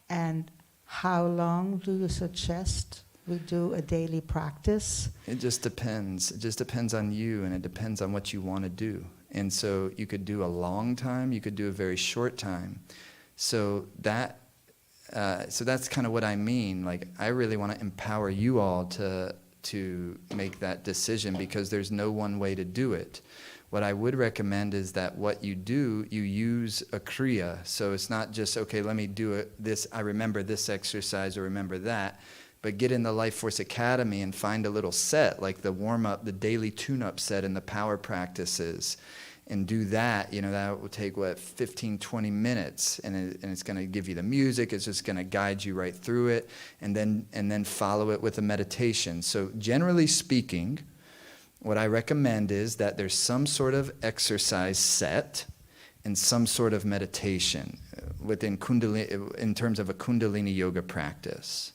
And how long do you suggest we do a daily practice? It just depends. It just depends on you, and it depends on what you want to do. And so you could do a long time, you could do a very short time. So that so that's kind of what I mean. Like, I really want to empower you all to make that decision, because there's no one way to do it. What I would recommend is that what you do, you use a kriya. So it's not just, okay, let me do it. I remember this exercise or remember that. But get in the Life Force Academy and find a little set, like the warm-up, the daily tune-up set and the power practices. And do that, that will take, 15, 20 minutes. And it's going to give you the music. It's just going to guide you right through it. And then follow it with a meditation. So generally speaking, what I recommend is that there's some sort of exercise set and some sort of meditation within Kundalini, in terms of a Kundalini yoga practice.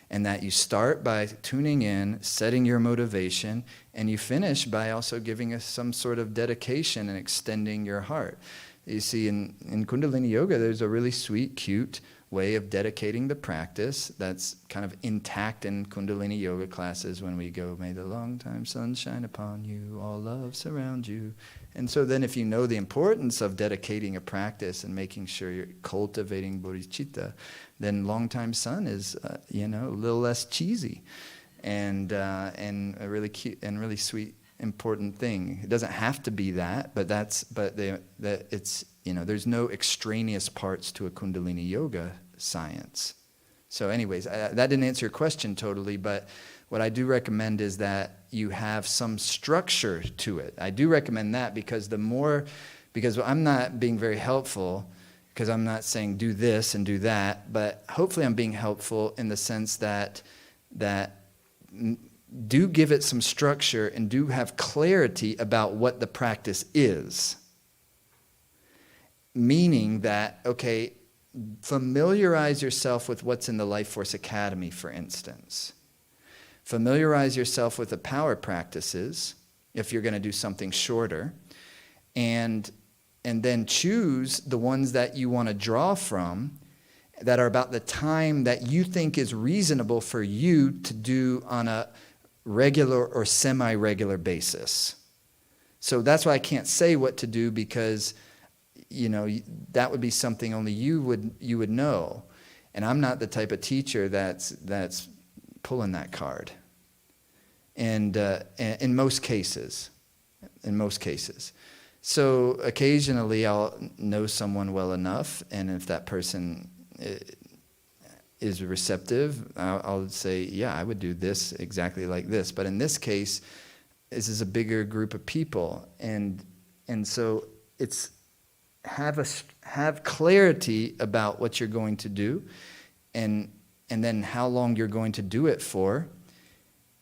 And that you start by tuning in, setting your motivation, and you finish by also giving us some sort of dedication and extending your heart. You see, in Kundalini Yoga, there's a really sweet, cute way of dedicating the practice that's kind of intact in Kundalini Yoga classes when we go, may the long time sun shine upon you, all love surround you. And so then if you know the importance of dedicating a practice and making sure you're cultivating bodhicitta, then long time sun is, a little less cheesy and a really cute and really sweet, important thing. It doesn't have to be that, but it's, there's no extraneous parts to a Kundalini Yoga science. So anyways, that didn't answer your question totally, but what I do recommend is that you have some structure to it. I do recommend that because because I'm not being very helpful, because I'm not saying do this and do that, but hopefully I'm being helpful in the sense that do give it some structure and do have clarity about what the practice is. Meaning that, okay, familiarize yourself with what's in the Life Force Academy, for instance. Familiarize yourself with the power practices, if you're going to do something shorter, and then choose the ones that you want to draw from that are about the time that you think is reasonable for you to do on a regular or semi-regular basis. So that's why I can't say what to do, because that would be something only you would know. And I'm not the type of teacher that's pulling that card. And in most cases. So occasionally I'll know someone well enough, and if that person is receptive, I'll say, yeah, I would do this exactly like this. But in this case, this is a bigger group of people, and so it's have clarity about what you're going to do, and then how long you're going to do it for,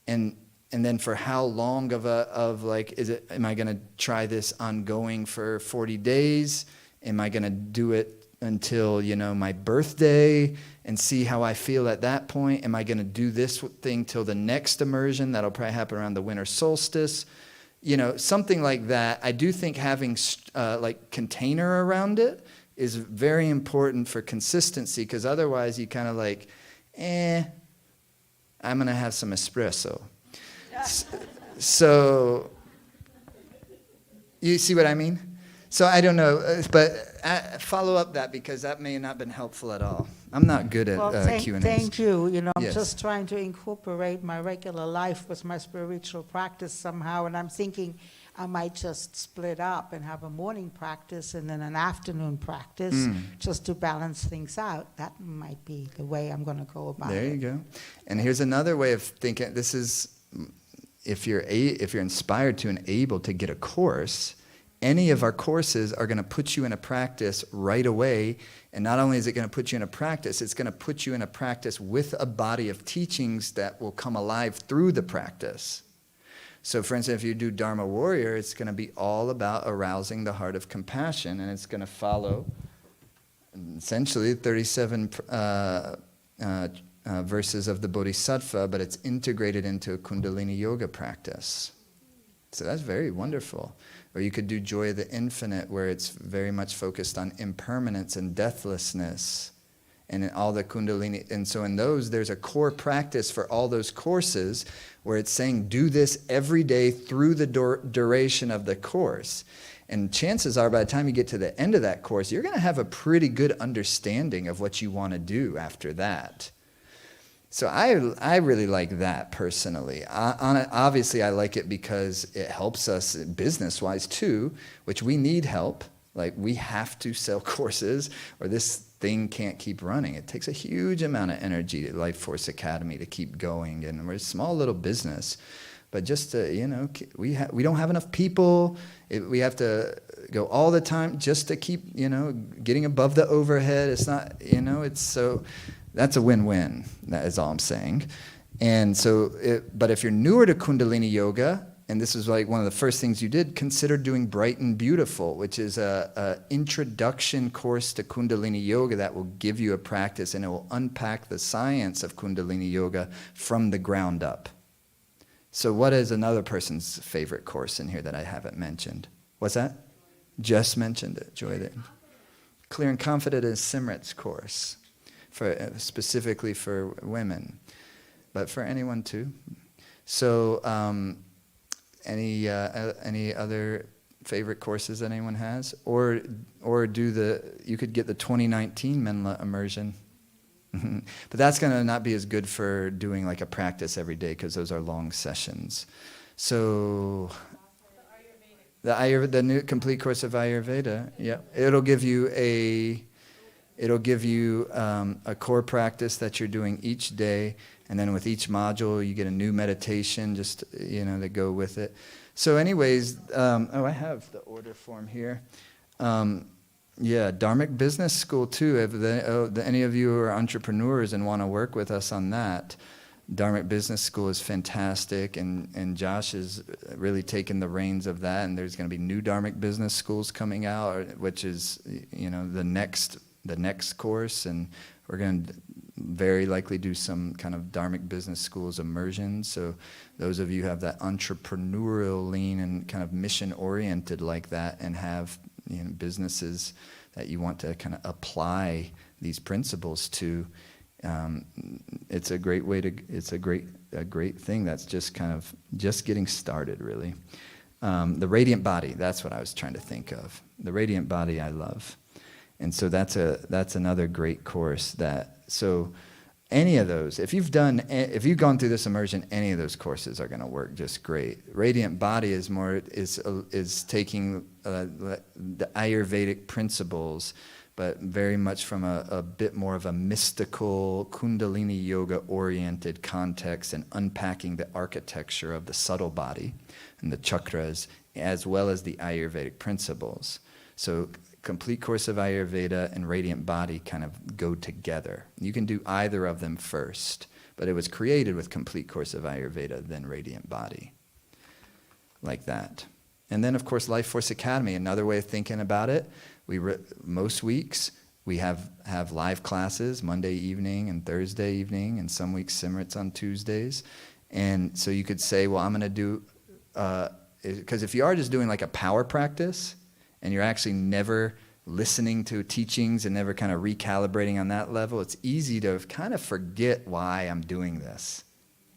and then for how long am I going to try this ongoing for 40 days? Am I going to do it until, my birthday and see how I feel at that point? Am I going to do this thing till the next immersion? That'll probably happen around the winter solstice. Something like that. I do think having container around it is very important for consistency, because otherwise you kind of I'm going to have some espresso. So, you see what I mean? So I don't know, but follow up that, because that may not have been helpful at all. I'm not good at Q&As. Thank you. I'm Yes. just trying to incorporate my regular life with my spiritual practice somehow, and I'm thinking I might just split up and have a morning practice and then an afternoon practice just to balance things out. That might be the way I'm going to go about it. There you go. And here's another way of thinking. This is, if you're inspired to and able to get a course, any of our courses are going to put you in a practice right away. And not only is it going to put you in a practice, it's going to put you in a practice with a body of teachings that will come alive through the practice. So for instance, if you do Dharma Warrior, it's going to be all about arousing the heart of compassion, and it's going to follow essentially 37 verses of the Bodhisattva, but it's integrated into a Kundalini Yoga practice. So that's very wonderful. Or you could do Joy of the Infinite, where it's very much focused on impermanence and deathlessness, and in all the Kundalini. And so in those, there's a core practice for all those courses where it's saying do this every day through the duration of the course. And chances are, by the time you get to the end of that course, you're going to have a pretty good understanding of what you want to do after that. So I really like that personally. Obviously, I like it because it helps us business-wise too, which we need help. Like, we have to sell courses or this thing can't keep running. It takes a huge amount of energy at Life Force Academy to keep going, and we're a small little business. But just to, we don't have enough people. We have to go all the time just to keep, getting above the overhead. It's not, it's so, that's a win-win. That is all I'm saying. And so, but if you're newer to Kundalini Yoga, and this is like one of the first things you did, consider doing Bright and Beautiful, which is a introduction course to Kundalini Yoga that will give you a practice, and it will unpack the science of Kundalini Yoga from the ground up. So what is another person's favorite course in here that I haven't mentioned? What's that? Just mentioned it, Joy. Clear and Confident is Simrat's course, specifically for women, but for anyone too. So any other favorite courses that anyone has? Or you could get the 2019 Menla immersion. But that's going to not be as good for doing like a practice every day because those are long sessions. So the new complete course of Ayurveda, yeah, it'll give you a core practice that you're doing each day, and then with each module you get a new meditation just to go with it. So anyways, I have the order form here. Yeah, Dharmic Business School too. If any of you are entrepreneurs and want to work with us on that, Dharmic Business School is fantastic, and Josh is really taking the reins of that. And there's going to be new Dharmic Business Schools coming out, which is the next course, and we're going to very likely do some kind of Dharmic Business Schools immersion. So those of you who have that entrepreneurial lean and kind of mission oriented like that, and have businesses that you want to kind of apply these principles to, it's a great way to. It's a great thing that's just kind of just getting started, really. The Radiant Body, that's what I was trying to think of. The Radiant Body I love. And so that's another great course so any of those, if you've gone through this immersion, any of those courses are going to work just great. Radiant Body is taking the Ayurvedic principles, but very much from a bit more of a mystical Kundalini Yoga oriented context, and unpacking the architecture of the subtle body and the chakras, as well as the Ayurvedic principles. So Complete Course of Ayurveda and Radiant Body kind of go together. You can do either of them first, but it was created with Complete Course of Ayurveda, then Radiant Body, like that. And then, of course, Life Force Academy, another way of thinking about it. Most weeks we have live classes Monday evening and Thursday evening, and some weeks Simrats on Tuesdays. And so you could say, well, I'm going to do, because if you are just doing like a power practice, and you're actually never listening to teachings and never kind of recalibrating on that level, it's easy to kind of forget why I'm doing this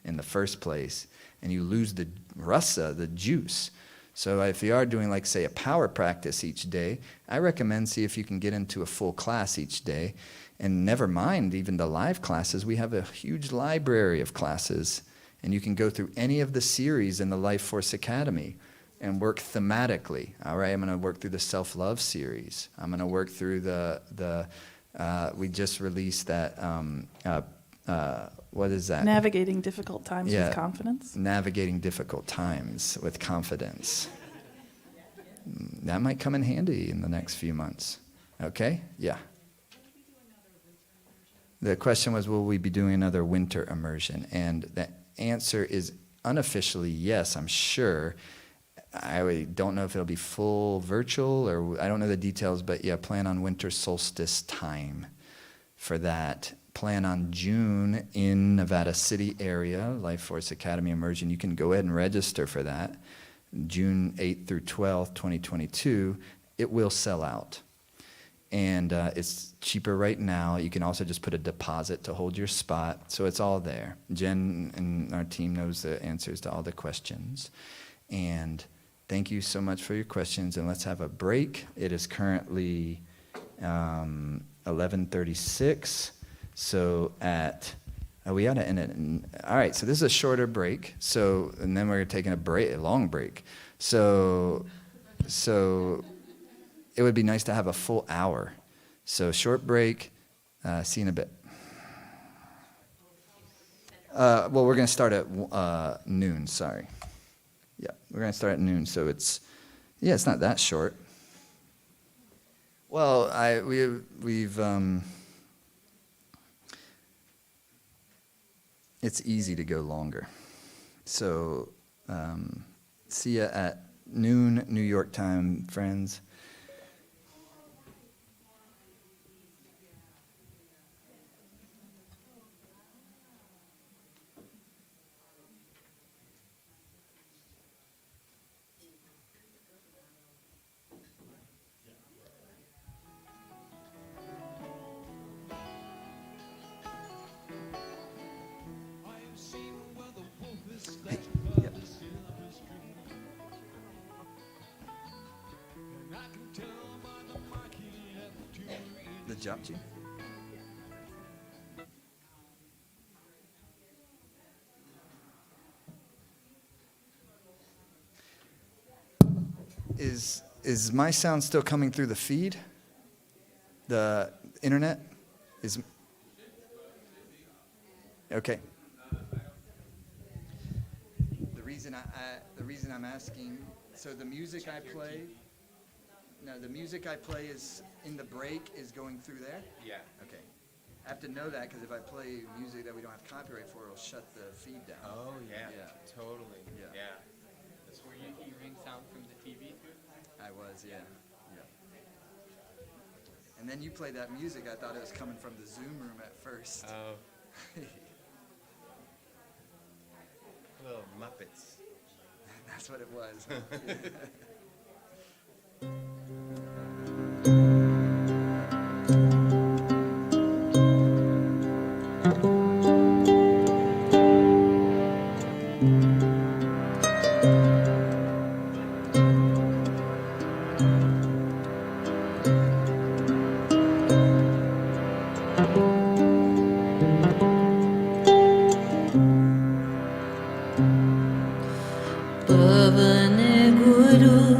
in the first place, and you lose the rasa, the juice. So if you are doing, like, say, a power practice each day, I recommend see if you can get into a full class each day, and never mind even the live classes. We have a huge library of classes, and you can go through any of the series in the Life Force Academy and work thematically. All right, I'm going to work through the self-love series. I'm going to work through we just released that, what is that? Navigating difficult times with confidence. Navigating difficult times with confidence. That might come in handy in the next few months. Okay? Yeah. The question was, will we be doing another winter immersion? And the answer is unofficially yes, I'm sure. I don't know if it'll be full virtual, or I don't know the details, but yeah, plan on winter solstice time for that. Plan on June in Nevada City area, Life Force Academy Immersion. You can go ahead and register for that. June 8th through 12th, 2022. It will sell out. And it's cheaper right now. You can also just put a deposit to hold your spot. So it's all there. Jen and our team knows the answers to all the questions. And Thank you so much for your questions, and let's have a break. It is currently 11:36, so we ought to end it. All right, so this is a shorter break, and then we're taking a long break. So it would be nice to have a full hour. So short break, see you in a bit. Well, we're going to start at noon, sorry. Yeah, we're going to start at noon, so it's not that short. Well, it's easy to go longer. So, see ya at noon, New York time, friends. Hey, yep. The japji. Is my sound still coming through the feed? The internet? Okay. The reason I'm asking, so the music I play is in the break is going through there? Yeah. Okay. I have to know that because if I play music that we don't have copyright for, it'll shut the feed down. Oh, yeah. Yeah. Totally. Yeah. That's where you hearing sound from the TV too? I was, yeah. And then you play that music, I thought it was coming from the Zoom room at first. Oh. Little Muppets. That's what it was. Pavane Guru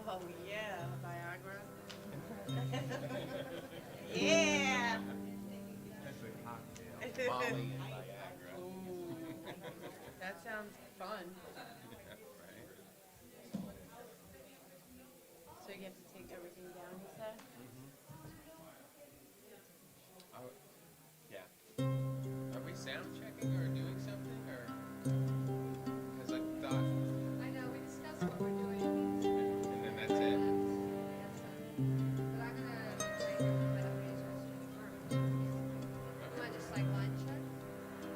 Oh, yeah, Viagra. Yeah. That sounds fun. So you have to take everything down, you said? Yeah. Are we sound checking or doing something, or? Because I thought, I know, we discussed what we're doing. and then that's it. But I'm gonna try and get my appraisers tomorrow. You wanna just like line check?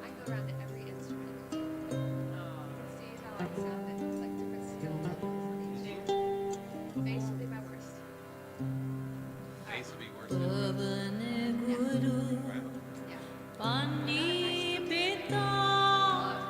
I can go around to every instrument. See how I sound it, like different skill levels on each. Bass will be my worst. Bass would be worse than Yeah. Maybe that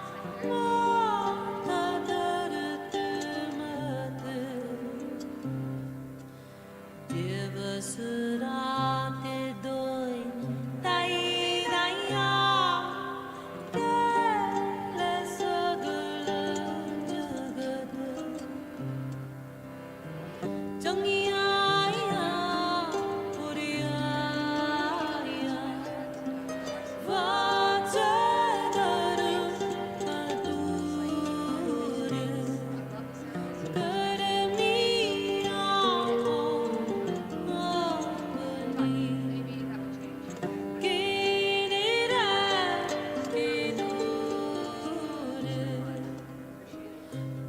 would change.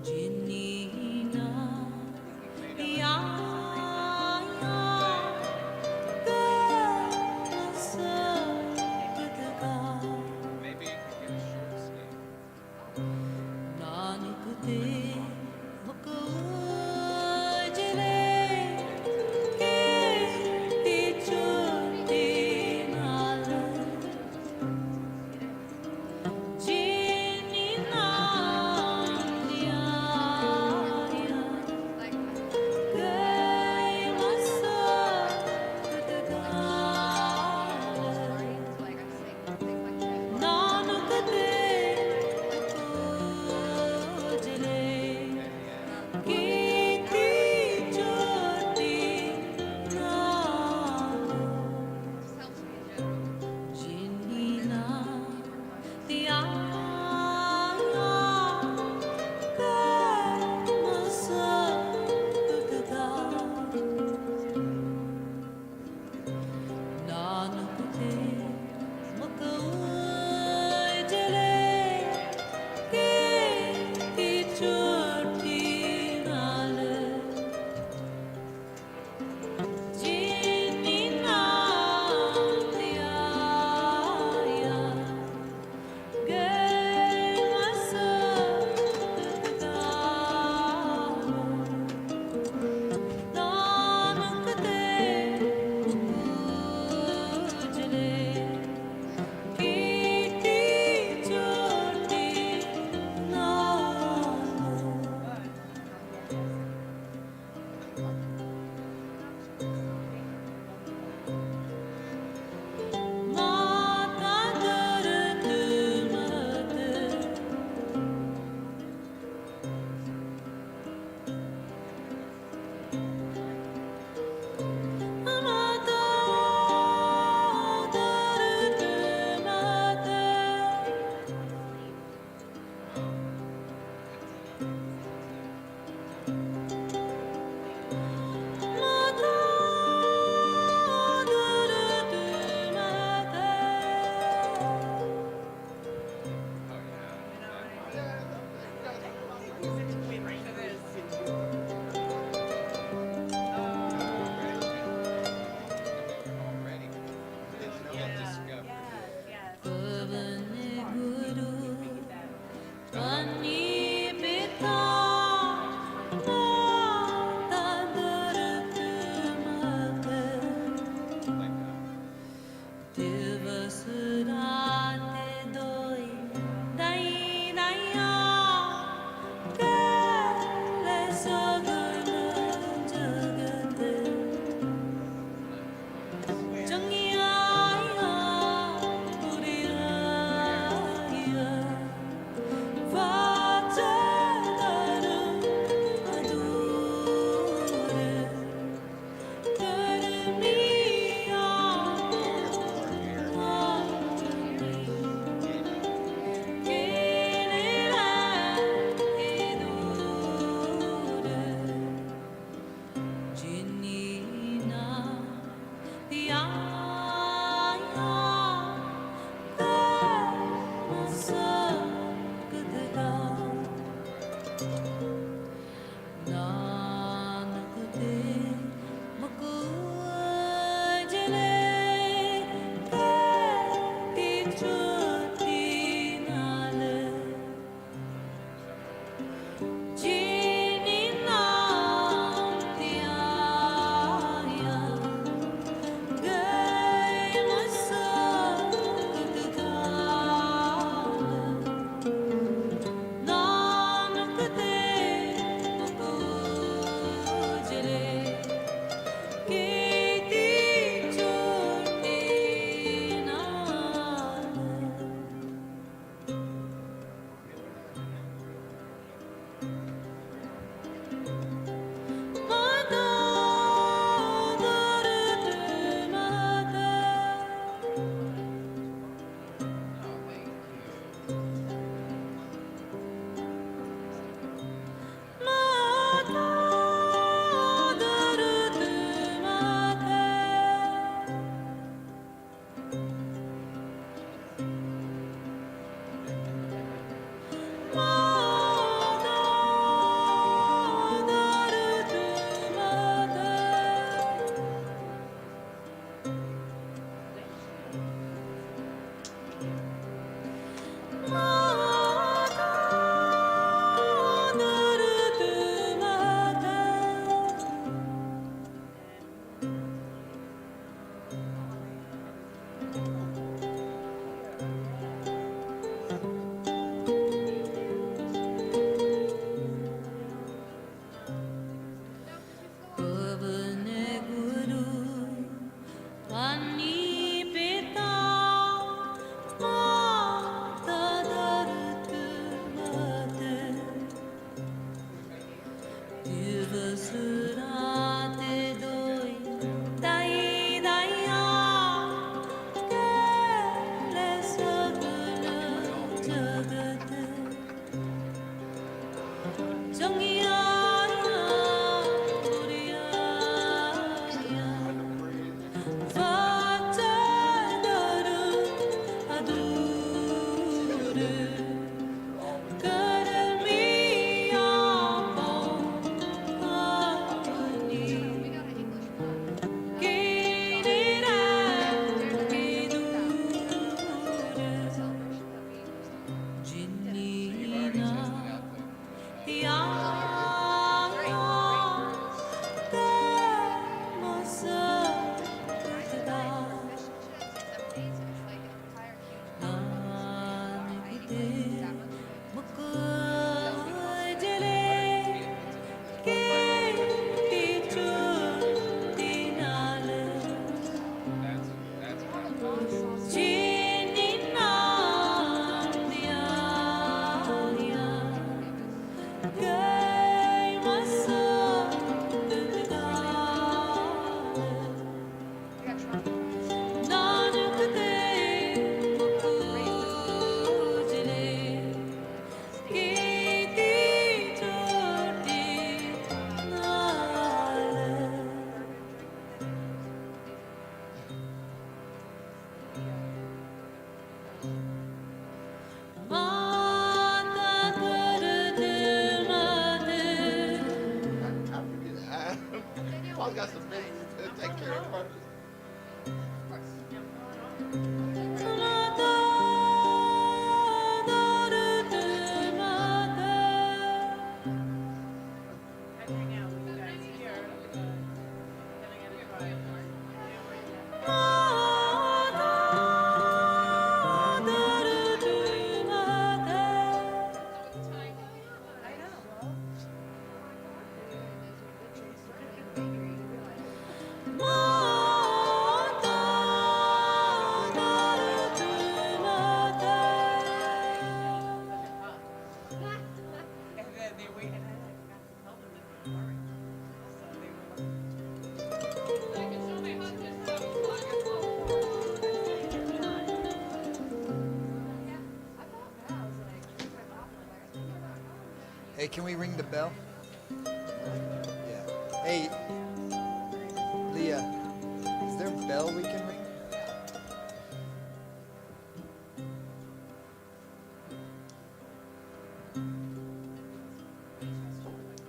Jinina, ya Paul's got some business to take care of first. I'd hang out with you guys here. Then I gotta drive. I know. And then they wait, and I got to tell them that they were worried. So they were like, Hey, can we ring the bell? Yeah. Hey, Leah, is there a bell we can ring?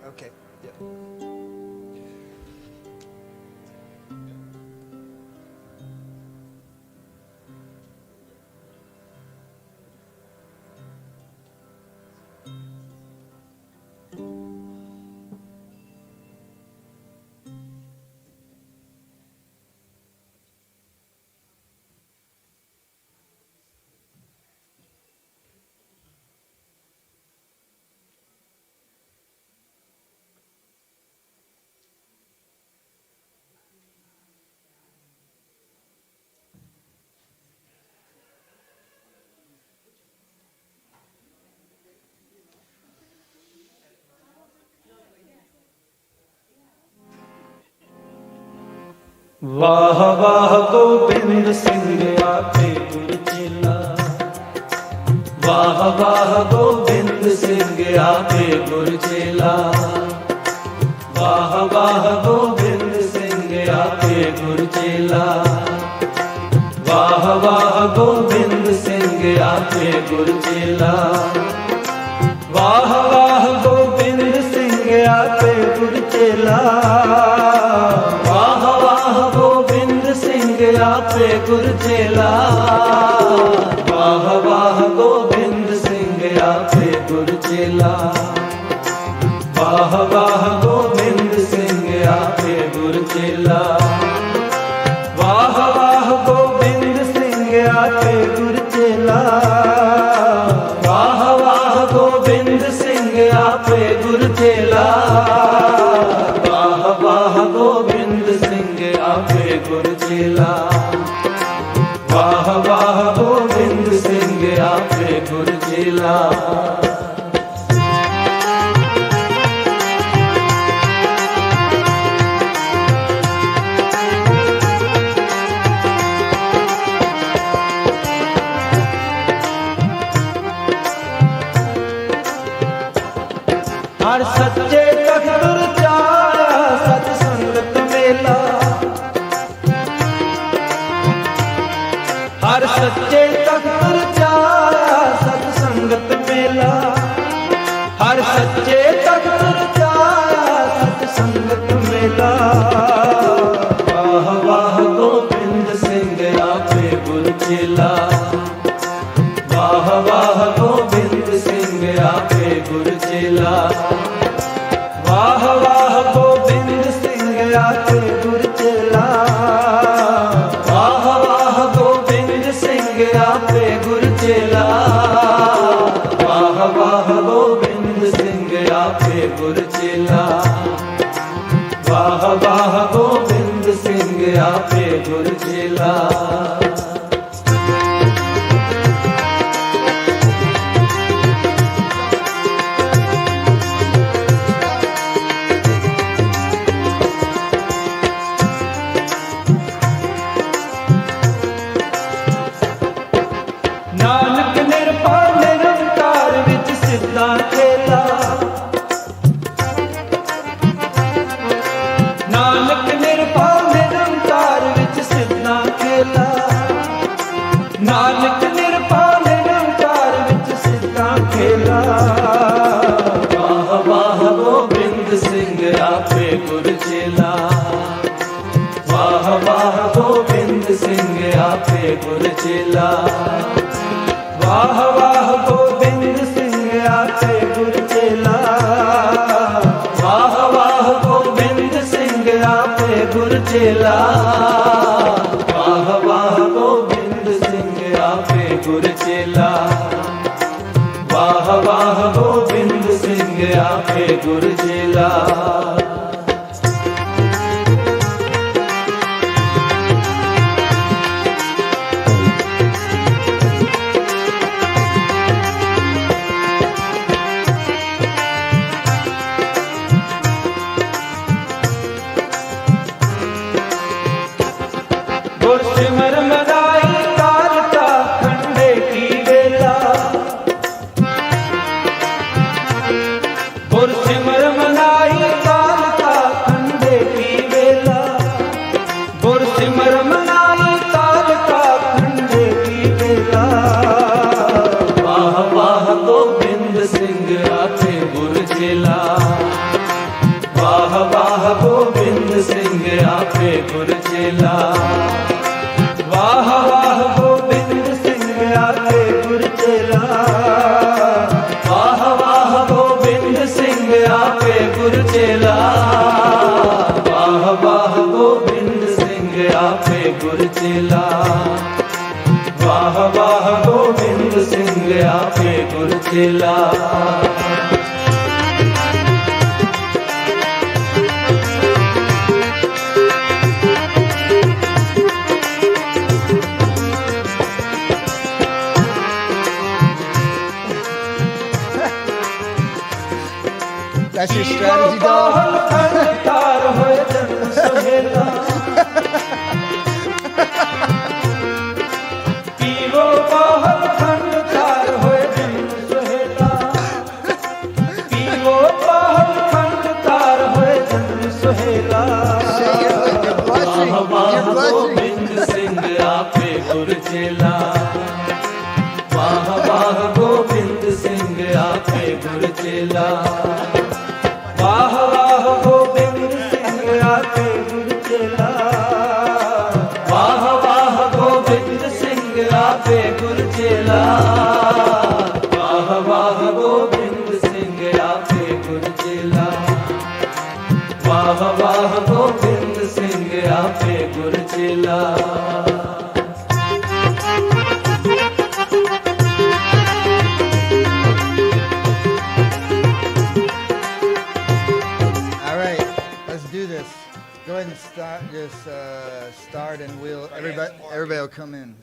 Okay. Yep. ਵਾਹ ਵਾਹ ਗੋਬਿੰਦ ਸਿੰਘ ਆਪੇ ਗੁਰ ਚੇਲਾ ਵਾਹ ਵਾਹ ਗੋਬਿੰਦ ਸਿੰਘ ਆਪੇ ਗੁਰ ਚੇਲਾ ਵਾਹ ਵਾਹ ਗੋਬਿੰਦ ਸਿੰਘ ਆਪੇ ਗੁਰ ਚੇਲਾ ਵਾਹ ਵਾਹ ਗੋਬਿੰਦ ਸਿੰਘ ਆਪੇ ਗੁਰ ਚੇਲਾ ਵਾਹ ਵਾਹ ਗੋਬਿੰਦ ਸਿੰਘ ਆਪੇ ਗੁਰ ਚੇਲਾ ਵਾਹ ਵਾਹ ਗੋਬਿੰਦ ਸਿੰਘ ਆਪੇ ਗੁਰ ਚੇਲਾ ਵਾਹ ਵਾਹ ਗੋਬਿੰਦ ਸਿੰਘ ਆਪੇ ਗੁਰ ਚੇਲਾ ਵਾਹ ਵਾਹ ਗੋਬਿੰਦ ਸਿੰਘ ਆਪੇ ਗੁਰ ਚੇਲਾ ਵਾਹ ਵਾਹ ਗੋਬਿੰਦ ਸਿੰਘ ਆਪੇ ਗੁਰ ਚੇਲਾ ਵਾਹ ਵਾਹ ਗੋਬਿੰਦ ਸਿੰਘ ਆਪੇ ਗੁਰ ਚੇਲਾ ਵਾਹ ਵਾਹ ਗੋਬਿੰਦ ਸਿੰਘ ਆਪੇ ਗੁਰ ਚੇਲਾ ਵਾਹ ਵਾਹ ਗੋਬਿੰਦ ਸਿੰਘ ਆਪੇ ਗੁਰ ਚੇਲਾ ਹਰ ਸੱਚੇ ਤਖਤ ਚਾਇਆ ਸਤ ਸੰਗਤ ਮੇਲਾ ਹਰ ਸੱਚੇ ਤਖਤ ਚਾਇਆ ਸਤ ਸੰਗਤ ਮੇਲਾ ਹਰ ਸੱਚੇ ਤਖਤ ਚਾਇਆ ਸਤ ਸੰਗਤ ਮੇਲਾ ਵਾਹ ਵਾਹ ਗੋਬਿੰਦ ਸਿੰਘ ਆਪੇ ਗੁਰ ਚੇਲਾ ਵਾਹ ਵਾਹ ਗੋਬਿੰਦ ਸਿੰਘ ਆਪੇ ਗੁਰ ਚੇਲਾ ਵਾਹ ਵਾਹ ਗੋਬਿੰਦ ਸਿੰਘ ਆਪੇ ਗੁਰ ਚੇਲਾ ਵਾਹ ਵਾਹ ਗੋਬਿੰਦ ਸਿੰਘ ਆਪੇ ਗੁਰ ਚੇਲਾ ਵਾਹ ਵਾਹ ਗੋਬਿੰਦ ਸਿੰਘ ਆਪੇ ਗੁਰ ਚੇਲਾ ਵਾਹ ਵਾਹ ਗੋਬਿੰਦ ਸਿੰਘ ਆਪੇ ਗੁਰ ਚੇਲਾ ਨਾਨਕ ਨਿਰਭਉ ਨਿਰੰਕਾਰ ਵਿੱਚ ਸਿੱਧਾ ਖੇਲਾ ਨਾਨਕ ਨਿਰਭਉ ਨਿਰੰਕਾਰ ਵਿੱਚ ਸਿੱਧਾ ਖੇਲਾ वाह वाह गोविंद सिंह आपे गुरचेला वाह वाह गोविंद सिंह आपे गुरचेला वाह वाह गोविंद सिंह आपे गुरचेला वाह वाह गोविंद सिंह आपे गुरचेला वाह वाह गोविंद सिंह आपे गुरचेला गुरसिमर मदाई काल का खंडे की बेला गुरसिमर मदाई काल का खंडे की बेला गुरसिमर मदाई काल का खंडे की बेला वाह वाह गोविंद सिंह आपे गुरचेला वाह वाह गोविंद सिंह आपे गुरचेला वाह वाह गोविंद सिंह आपे गुरचेला वाह वाह गोविंद सिंह आपे गुरचेला वाह वाह गोविंद सिंह आपे गुरचेला वाह वाह गोविंद सिंह आपे गुरचेला That's your strategy, dog. Govind Singh आपे गुरचेला वाह वाह गोविंद सिंह आपे गुरचेला वाह वाह गोविंद सिंह आपे गुरचेला वाह वाह गोविंद सिंह आपे गुरचेला वाह वाह गोविंद सिंह आपे गुरचेला वाह वाह गोविंद सिंह आपे गुरचेला All right, let's do this. Go ahead and start. Just start, and everybody will come in.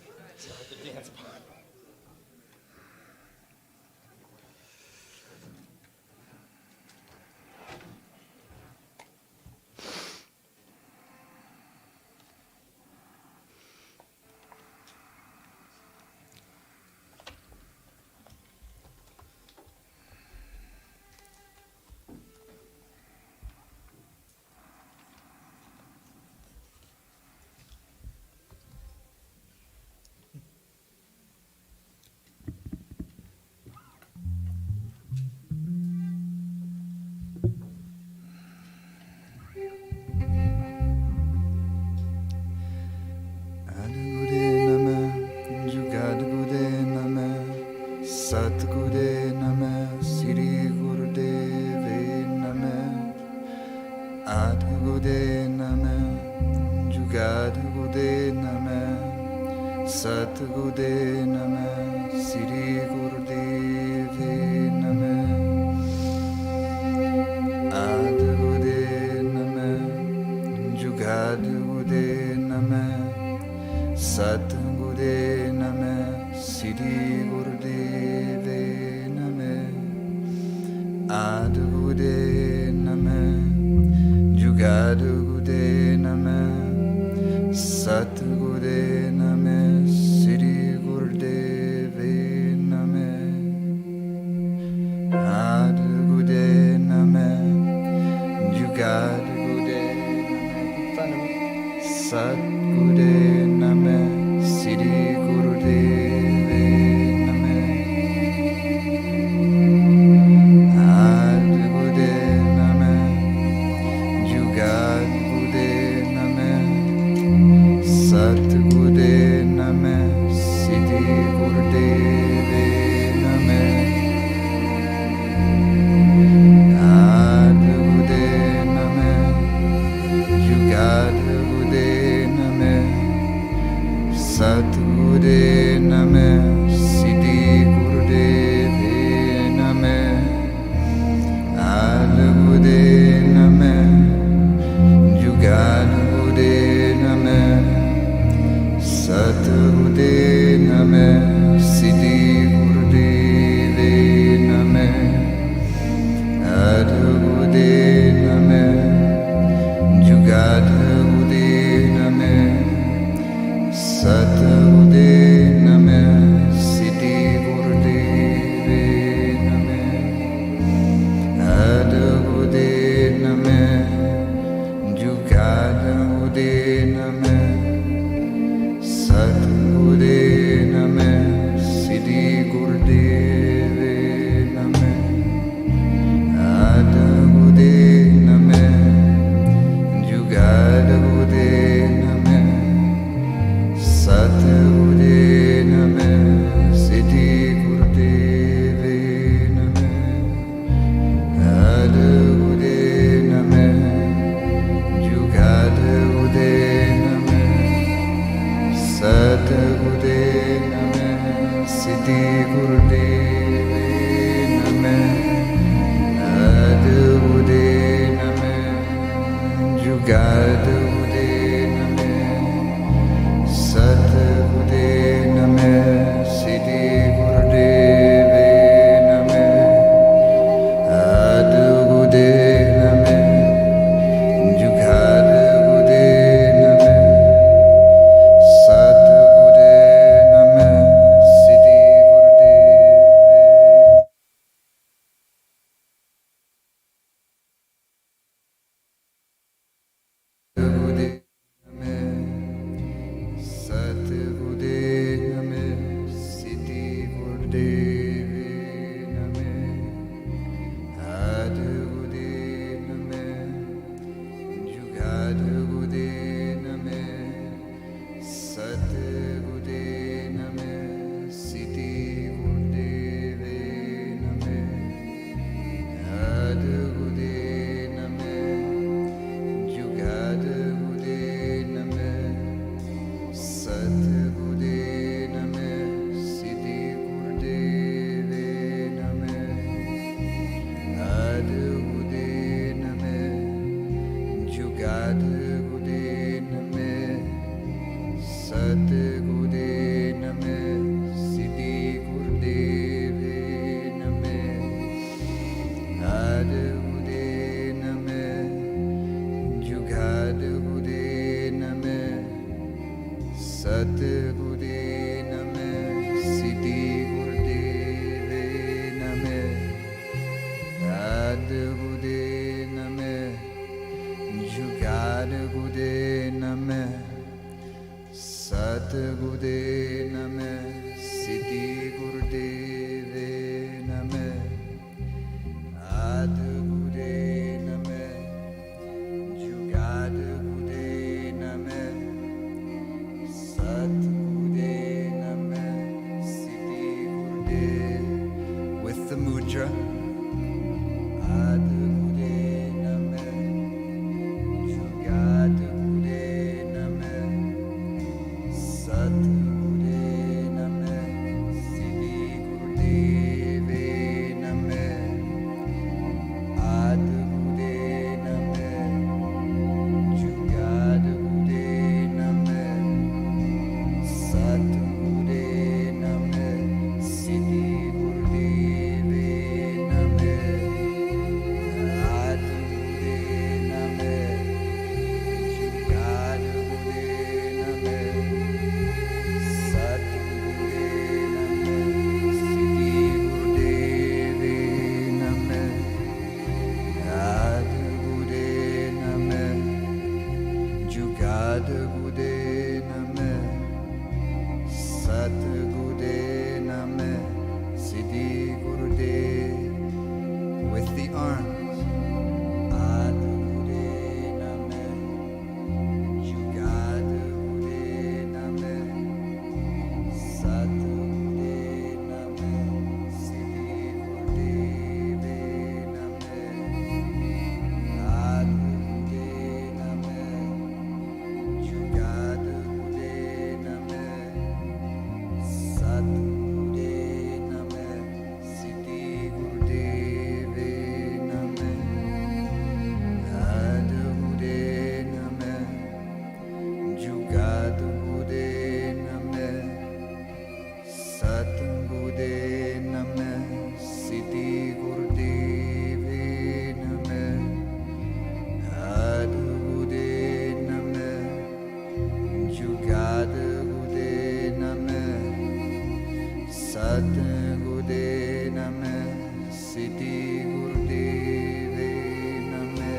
Satguru Namah Sri Gurudeve Namah Adgude Namah Jugadgude Namah Satgude Namah Sri Gurudeve Namah Adgude Namah Jugadgude Namah Satgude Namah Sri Gurudeve Namah Adgude Namah Jugadgude Namah Satgude Namah Sri Gurudeve Namah Adgude Namah Jugadgude Namah Satgude Namah Sri Gurudeve Namah Adgude Namah Jugadgude Namah Adhude Name, Satgude Name, Siddhi Gurudeve Name, Adhude Name, Jugadhude Name, Satgude Name, Siddhi Gurudeve Name, Adhude Name, Jugadhude Name, Satgude Name, Siddhi Gurudeve Name, Adhude Name, Jugadhude Name, Satgude Name, Siddhi Gurudeve Name, Adhude Name, Jugadhude Name, Satgude Name, Siddhi Gurudeve Name, Adhude Name, Jugadhude Name, Satgude Name, Siddhi Gurudeve Name, Adhude Name, Jugadhude Name, Satgude Name, Siddhi Gurudeve Name, Adhude Name, Jugadhude Name, Satgude Name, Siddhi Gurudeve. Satgude Name, Satgude Name, Siddhi Gurudeve Name, Adhude Name, Jugadhude Name, Satgude Name, Siddhi Gurudeve Name, Adhude Name, Jugadhude Name, Satgude Name, Siddhi Gurudeve Name, Adhude Name, Jugadhude Name, Satgude Name, Siddhi Gurudeve Name, Adhude Name, Jugadhude Name, Satgude Name, Siddhi Gurudeve Name, Adhude Name, Jugadhude Name, Satgude Name, Siddhi Gurudeve Name, Adhude Name, Jugadhude Name, Satgude Name, Siddhi Gurudeve. With the mudra, Adhude Name, Jugadhude Name, Satgude Name, Siddhi Gurudeve Name, Adhude Name, Jugadhude Name, Satgude Name, Siddhi Gurudeve Name, Adhude Name, Jugadhude Name, Satgude Name, Siddhi Gurudeve Name, Adhude Name, Jugadhude Name, Satgude Name, Siddhi Gurudeve. With the arms, Adhude Name, Jugadhude Name, Satgude Name, Siddhi Gurudeve Name, Adhude Name, Adgude Name Satgude Name Siddhi Gurudeve Name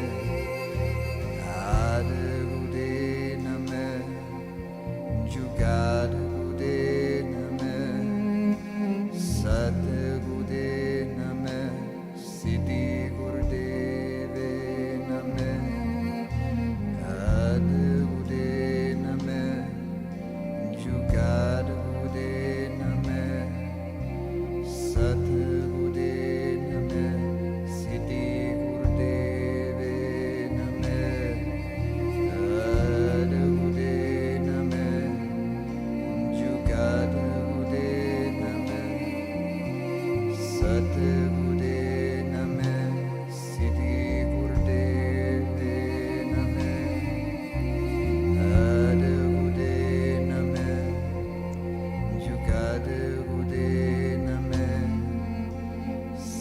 Adgude Name Jugadgude Name Satgude Name Siddhi Gurudeve Name Adgude Name Jugadgude Name Satgude Name Siddhi Gurudeve Name Adgude Name Jugadgude Name Satgude Name Siddhi Gurudeve Name Adgude Name Jugadgude Name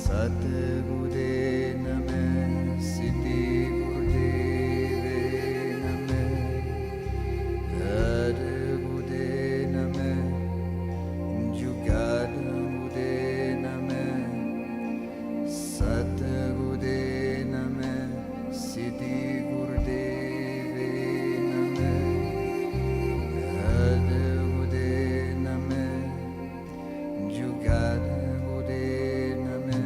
Satgude Name Siddhi Gurudeve Name Adgude Name Jugadgude Name Satgude Name Siddhi Gurudeve Name Adgude Name Jugadgude Name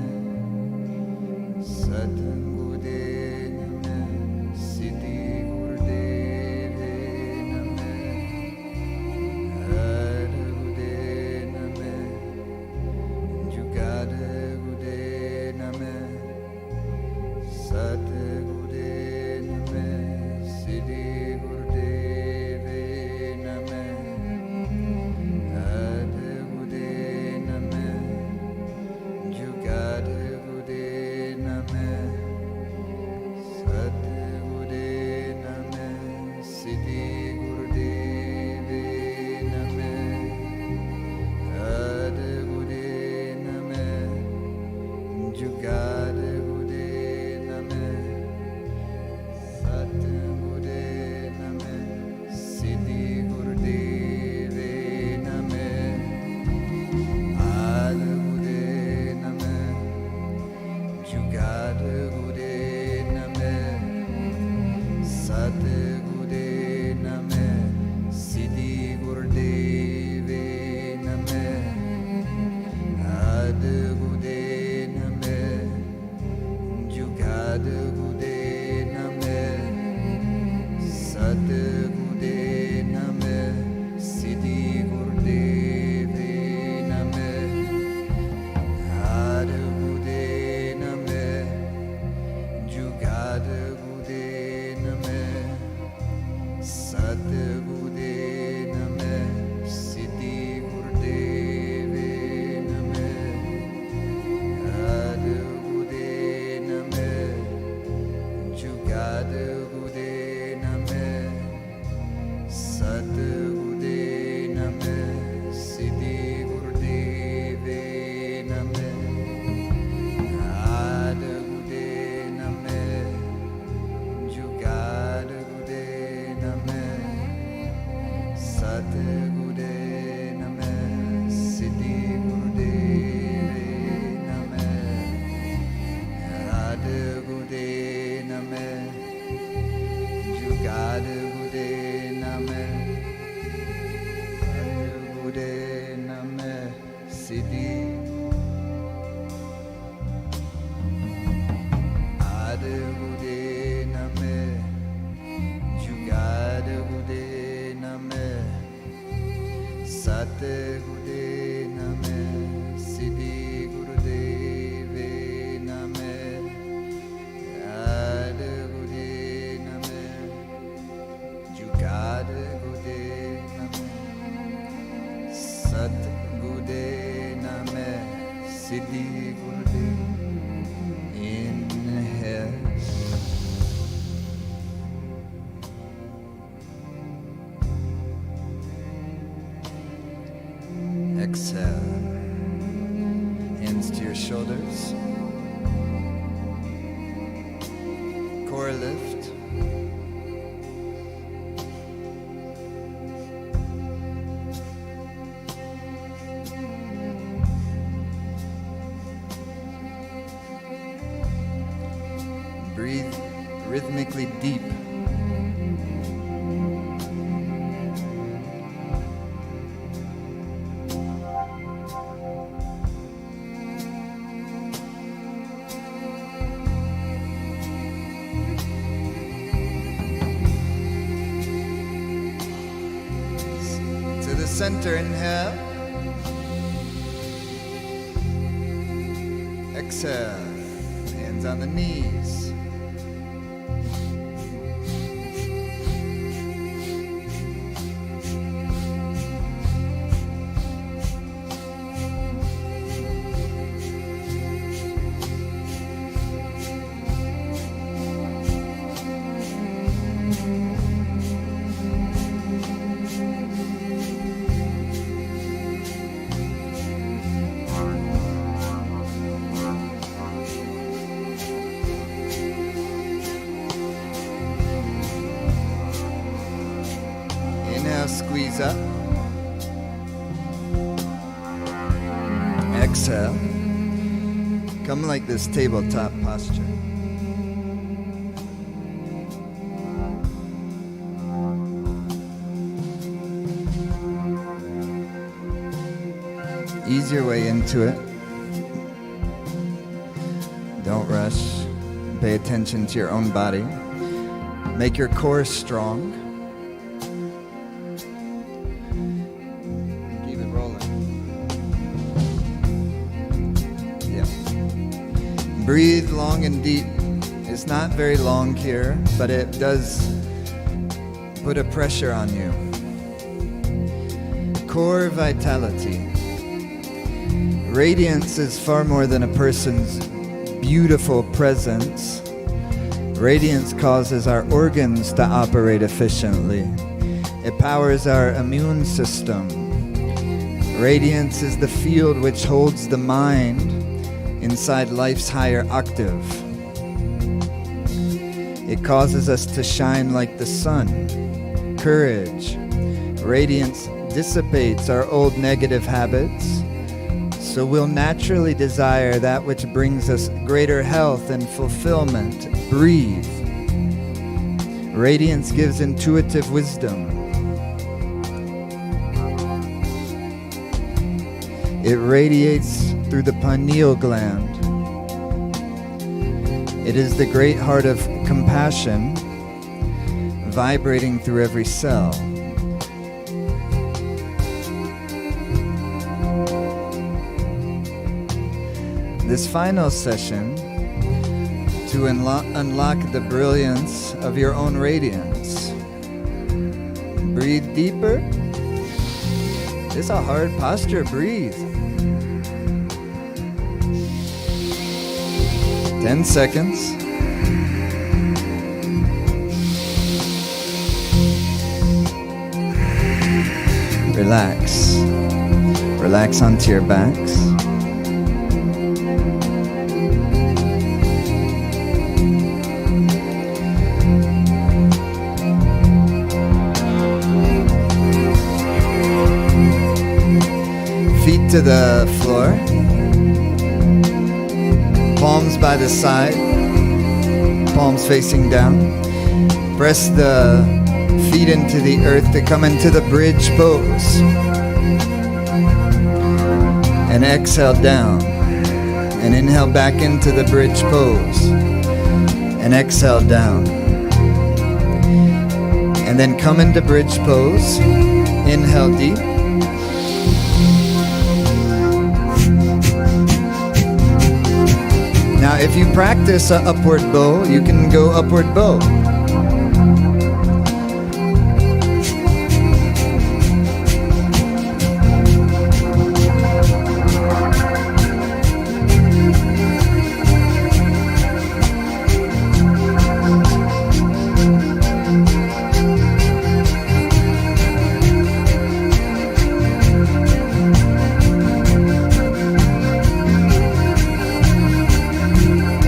Satgude Name Siddhi Gurudeve Name Adgude Name Jugadgude Name Satgude Name Siddhi Gurudeve Name Adgude Name Jugadgude Name Satgude Name Siddhi Gurudeve Name Adgude Name Jugadgude Name Satgude Name Siddhi Gurudeve Name Adgude Name Jugadgude Name Satgude Name Siddhi Gurudeve Name Adgude Name Jugadgude Name Satgude Name Siddhi Gurudeve Name Adgude Name Jugadgude Name Satgude Name Siddhi Gurudeve Name Adgude Name Jugadgude Name Satgude Name Siddhi Gurudeve Name Adgude Name Jugadgude Name Satgude Name Siddhi Gurudeve Name Adgude Name Jugadgude Name Adgude Name Siddhi Adgude Name Jugadgude Name Satgude Name Siddhi Gurudeve Name Adgude Name Jugadgude Name Satgude Name Siddhi Gurudeve. Inhale. Exhale. Hands to your shoulders. Core lift. rhythmically deep. To the center, inhale. Exhale. Hands on the knees. Inhale, squeeze up. Exhale. Come like this tabletop posture. Ease your way into it. Don't rush. Pay attention to your own body. Make your core strong. Keep it rolling. Yeah. Breathe long and deep. It's not very long here, but it does put a pressure on you. Core vitality. Radiance is far more than a person's beautiful presence. Radiance causes our organs to operate efficiently. It powers our immune system. Radiance is the field which holds the mind inside life's higher octave. It causes us to shine like the sun. Courage. Radiance dissipates our old negative habits, so we'll naturally desire that which brings us greater health and fulfillment. Breathe. Radiance gives intuitive wisdom. It radiates through the pineal gland. It is the great heart of compassion, vibrating through every cell. This final session to unlock the brilliance of your own radiance. Breathe deeper. It's a hard posture. Breathe. 10 seconds. Relax. Relax onto your backs. Feet to the floor. Palms by the side. Palms facing down. Press the feet into the earth to come into the bridge pose. And exhale down. And inhale back into the bridge pose. And exhale down. And then come into bridge pose. Inhale deep. Now, if you practice an upward bow, you can go upward bow.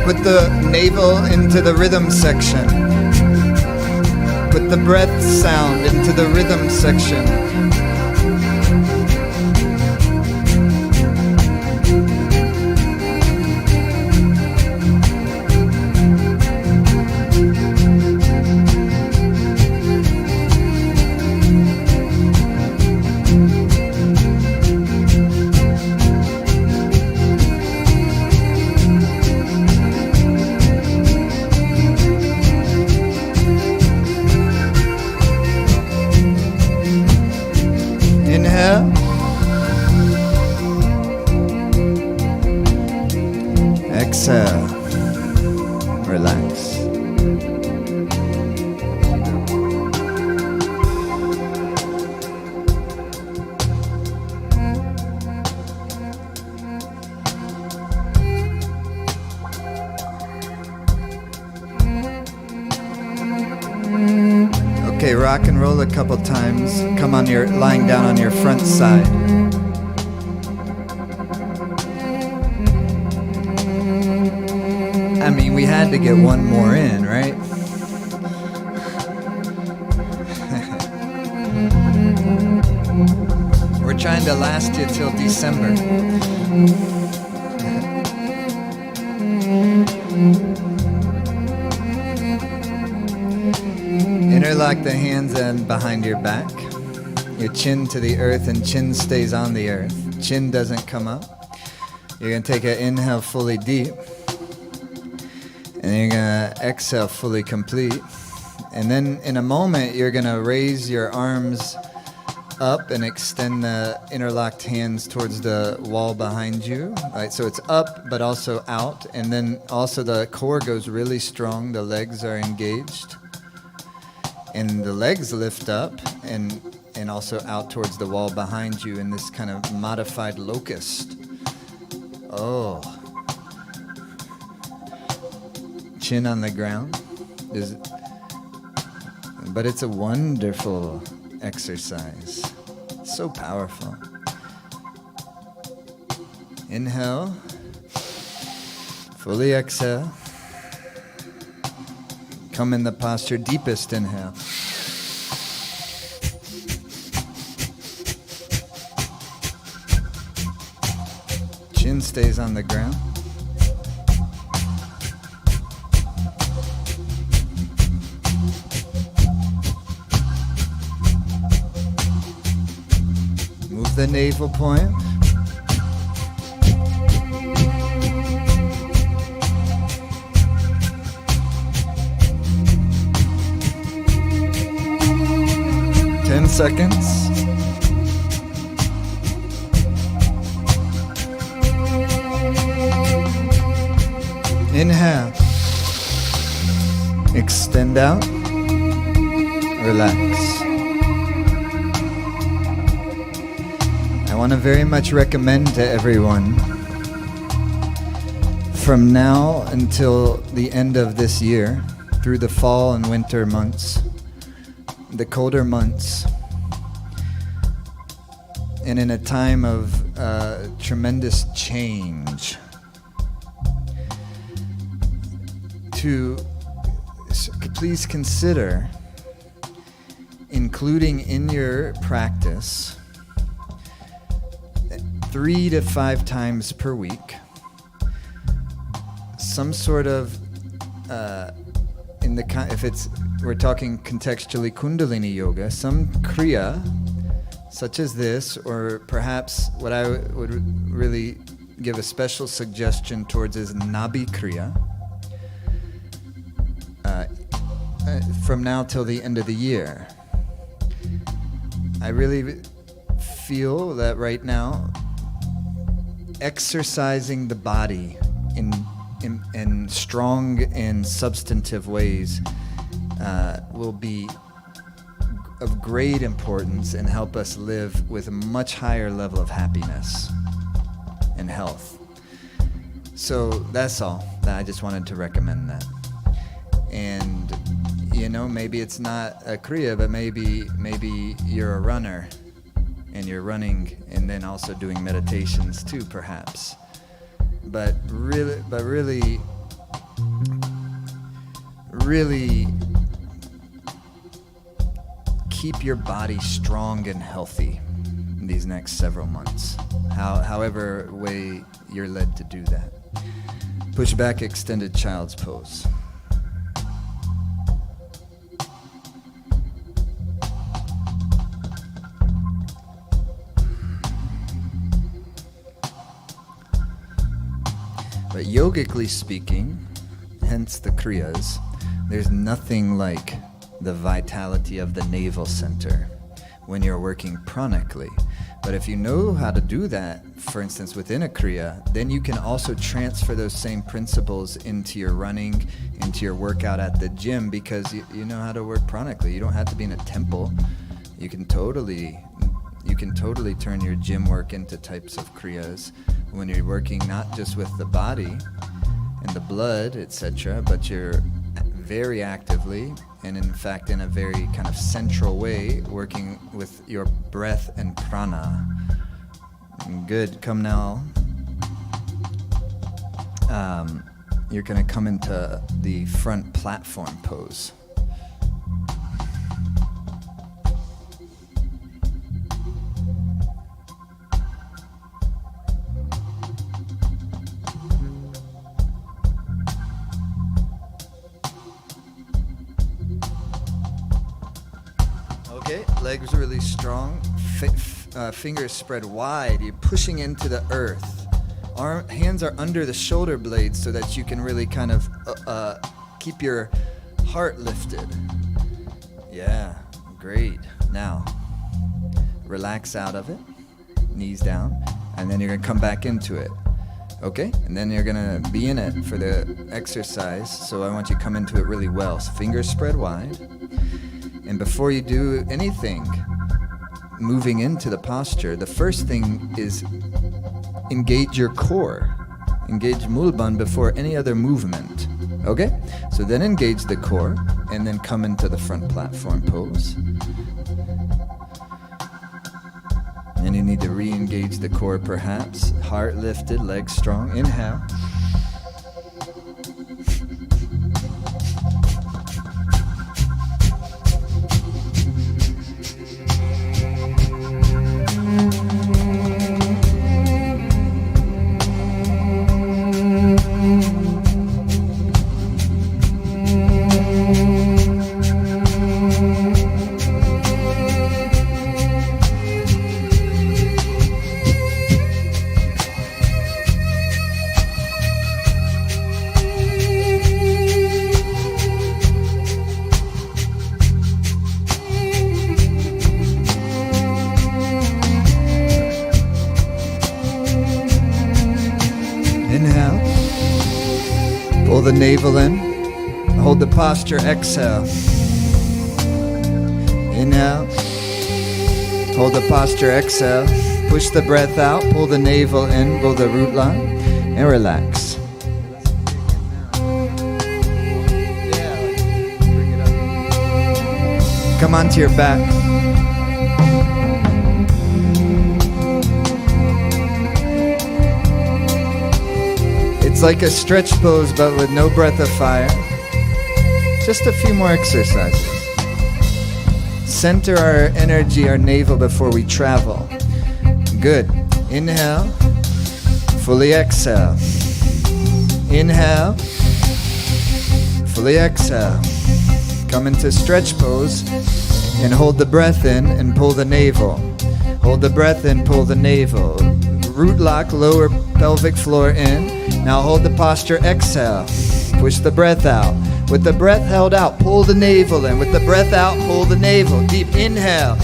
Put the navel into the rhythm section. Put the breath sound into the rhythm section. rock and roll a couple times, come on your lying down on your front side. I mean, we had to get one more in, right? We're trying to last you till December. Interlock the hands and behind your back. Your chin to the earth and chin stays on the earth. Chin doesn't come up. You're going to take an inhale fully deep. And then you're going to exhale fully complete. And then in a moment, you're going to raise your arms up and extend the interlocked hands towards the wall behind you. Right, so it's up, but also out. And then also the core goes really strong. The legs are engaged. And the legs lift up and also out towards the wall behind you in this kind of modified locust. Oh. Chin on the ground. But it's a wonderful exercise. So powerful. Inhale. Fully exhale. Come in the posture, deepest inhale. Chin stays on the ground. Move the navel point. Seconds. Inhale. Extend out. Relax. I want to very much recommend to everyone from now until the end of this year, through the fall and winter months, the colder months, and in a time of tremendous change, to please consider including in your practice 3 to 5 times per week some sort of we're talking contextually Kundalini yoga, some kriya such as this, or perhaps what I would really give a special suggestion towards is Nabi Kriya, from now till the end of the year. I really feel that right now, exercising the body in strong and substantive ways will be of great importance and help us live with a much higher level of happiness and health. So that's all. I just wanted to recommend that. And maybe it's not a kriya, but maybe you're a runner and you're running and then also doing meditations too, perhaps. But really keep your body strong and healthy in these next several months, however way you're led to do that. Push back, extended child's pose. But yogically speaking, hence the kriyas, there's nothing like the vitality of the navel center when you're working pranically. But if you know how to do that, for instance, within a kriya, then you can also transfer those same principles into your running, into your workout at the gym, because you know how to work pranically. You don't have to be in a temple. You can totally turn your gym work into types of kriyas when you're working not just with the body and the blood, etc., but you're very actively, and in fact in a very kind of central way, working with your breath and prana. Good, come now. You're gonna come into the front platform pose. Okay, legs really strong, fingers spread wide. You're pushing into the earth. Hands are under the shoulder blades so that you can really kind of keep your heart lifted. Yeah, great. Now, relax out of it, knees down, and then you're gonna come back into it. Okay, and then you're gonna be in it for the exercise, so I want you to come into it really well. So fingers spread wide. And before you do anything, moving into the posture, the first thing is engage your core. Engage Mulban before any other movement. Okay? So then engage the core, and then come into the front platform pose. And you need to re-engage the core perhaps. Heart lifted, legs strong. Inhale. Pull the navel in. Hold the posture. Exhale. Inhale. Hold the posture. Exhale. Push the breath out. Pull the navel in. Go the root line. And relax. Come onto your back. It's like a stretch pose, but with no breath of fire. Just a few more exercises. Center our energy, our navel, before we travel. Good. Inhale. Fully exhale. Inhale. Fully exhale. Come into stretch pose and hold the breath in and pull the navel. Hold the breath in, pull the navel. Root lock, lower pelvic floor in. Now hold the posture, exhale. Push the breath out. With the breath held out, pull the navel in. With the breath out, pull the navel. Deep inhale.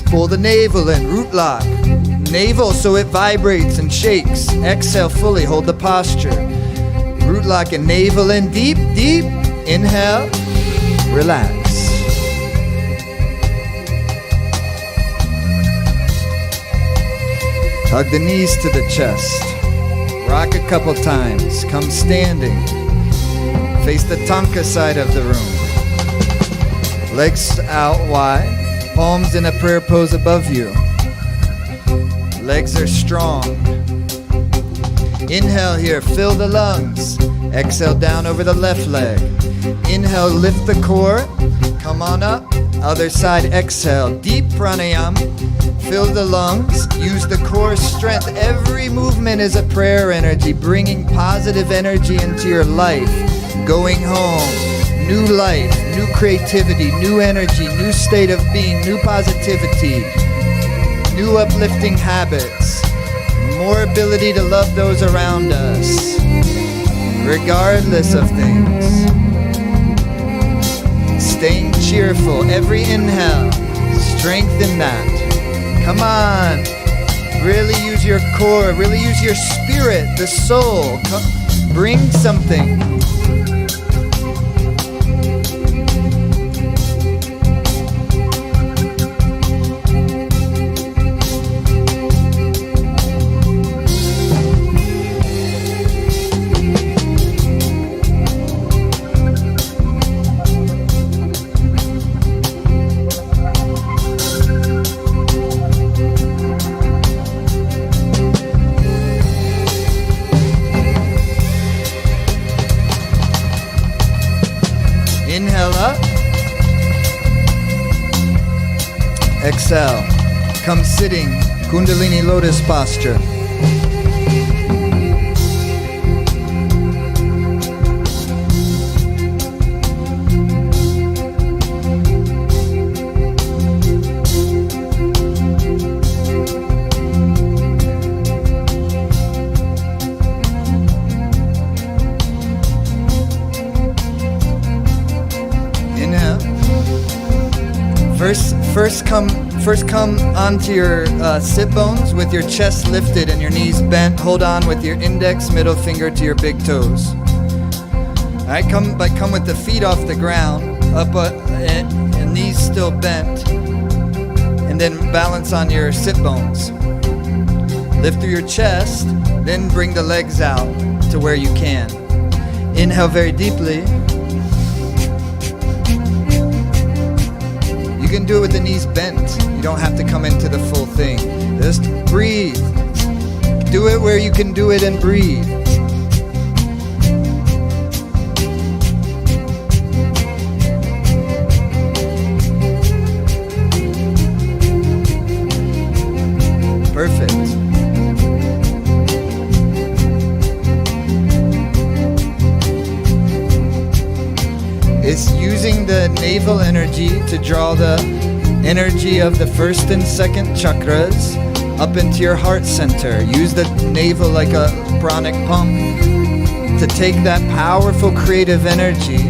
Pull the navel in, root lock. Navel so it vibrates and shakes. Exhale fully, hold the posture. Root lock and navel in, deep, deep. Inhale, relax. Hug the knees to the chest. Rock a couple times. Come standing. Face the Tanka side of the room. Legs out wide. Palms in a prayer pose above you. Legs are strong. Inhale here. Fill the lungs. Exhale down over the left leg. Inhale, lift the core. Come on up. Other side, exhale. Deep pranayama. Fill the lungs, use the core strength. Every movement is a prayer energy, bringing positive energy into your life. Going home, new life, new creativity, new energy, new state of being, new positivity, new uplifting habits, more ability to love those around us, regardless of things. Staying cheerful, every inhale, strengthen that. Come on, really use your core, really use your spirit, the soul. Bring something. Exhale. Come sitting, Kundalini lotus posture. Inhale. First come onto your sit bones with your chest lifted and your knees bent. Hold on with your index, middle finger to your big toes. All right, come with the feet off the ground, up and knees still bent, and then balance on your sit bones. Lift through your chest, then bring the legs out to where you can. Inhale very deeply. You can do it with the knees bent. You don't have to come into the full thing. Just breathe. Do it where you can do it and breathe. Perfect. It's using the navel energy to draw the energy of the first and second chakras up into your heart center. Use the navel like a pranic pump to take that powerful creative energy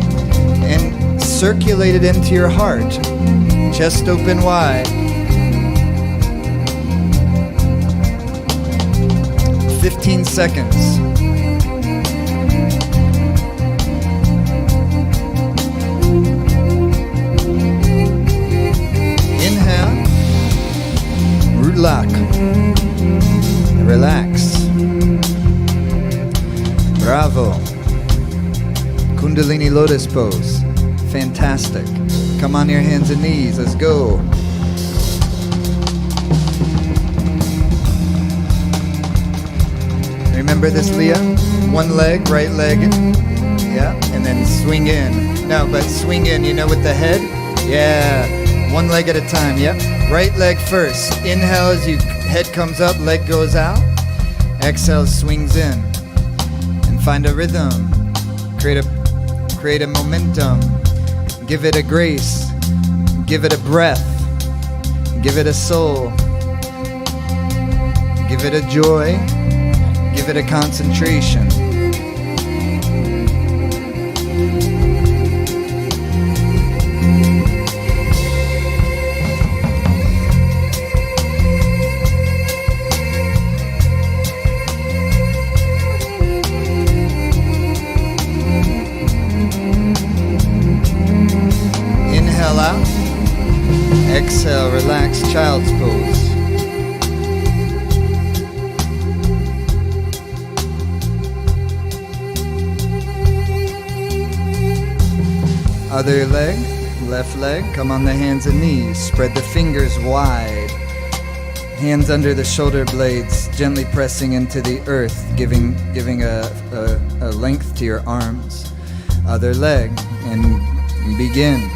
and circulate it into your heart. Chest open wide. 15 seconds. Inhale. Root lock. Relax. Bravo. Kundalini lotus pose. Fantastic. Come on your hands and knees. Let's go. Remember this, Leah? One leg, right leg. Yeah, and then swing in. No, but swing in, you know, with the head? Yeah, one leg at a time, yep. Right leg first. Inhale as you head comes up, leg goes out. Exhale, swings in. And find a rhythm. Create a momentum. Give it a grace. Give it a breath. Give it a soul. Give it a joy. Give it a concentration. Inhale out. Exhale, relax, child's pose. Other leg, left leg, come on the hands and knees. Spread the fingers wide. Hands under the shoulder blades, gently pressing into the earth, giving a length to your arms. Other leg, and begin.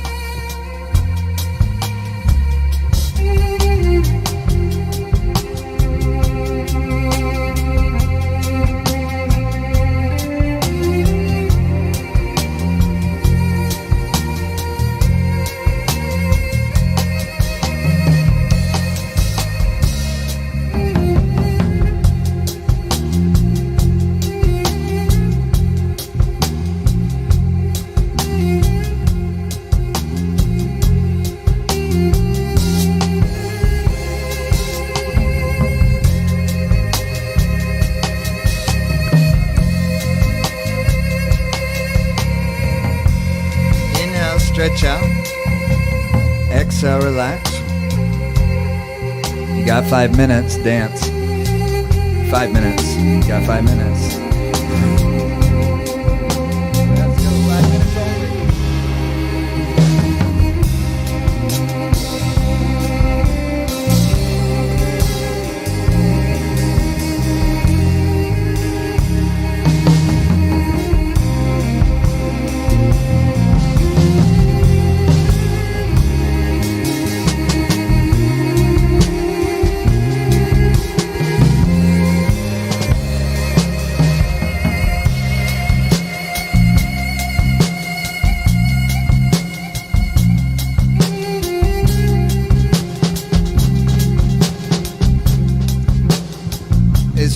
Stretch out. Exhale, relax. You got 5 minutes, dance. 5 minutes. You got 5 minutes. Let's go, 5 minutes only.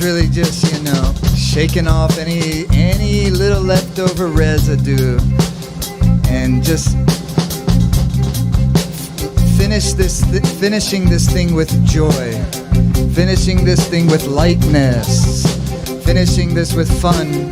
is really just, shaking off any little leftover residue and just finishing this thing with joy, finishing this thing with lightness, finishing this with fun.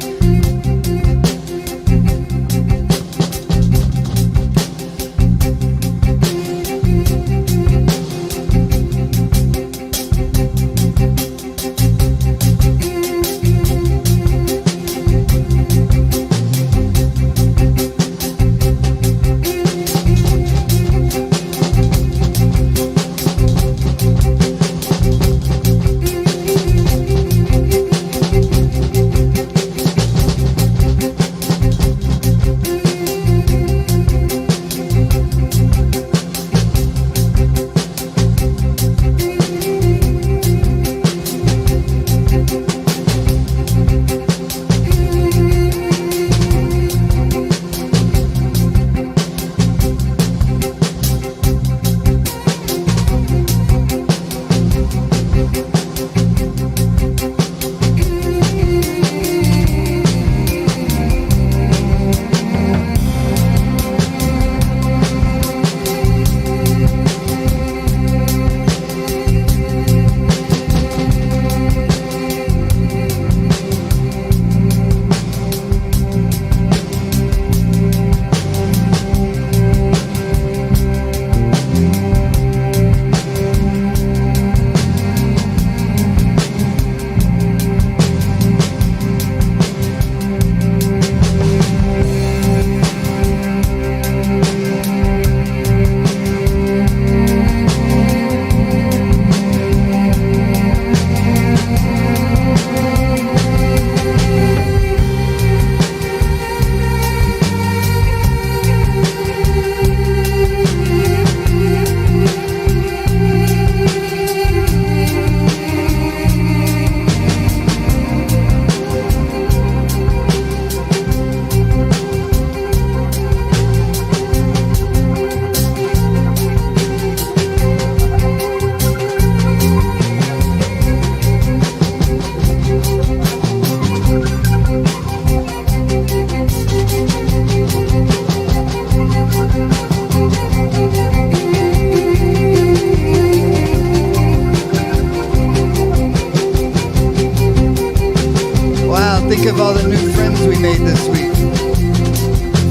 Think of all the new friends we made this week.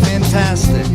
Fantastic.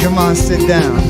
Come on, sit down.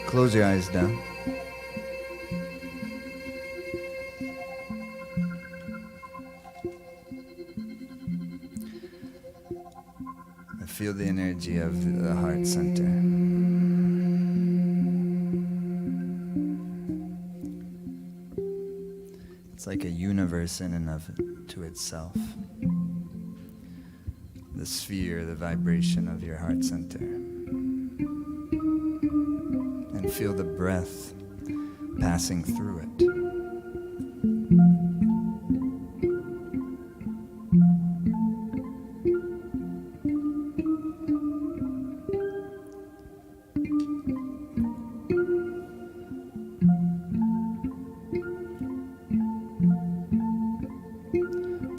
Close your eyes down. Feel the energy of the heart center. It's like a universe in and of it, to itself. The sphere, the vibration of your heart center. And feel the breath passing through it.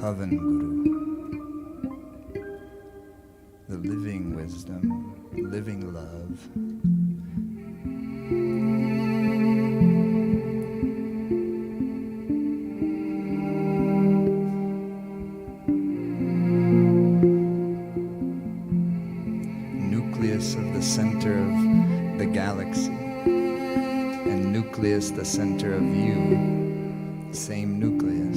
Pavan Guru, the living wisdom, living love. Nucleus of the center of the galaxy, and nucleus the center of you, same nucleus.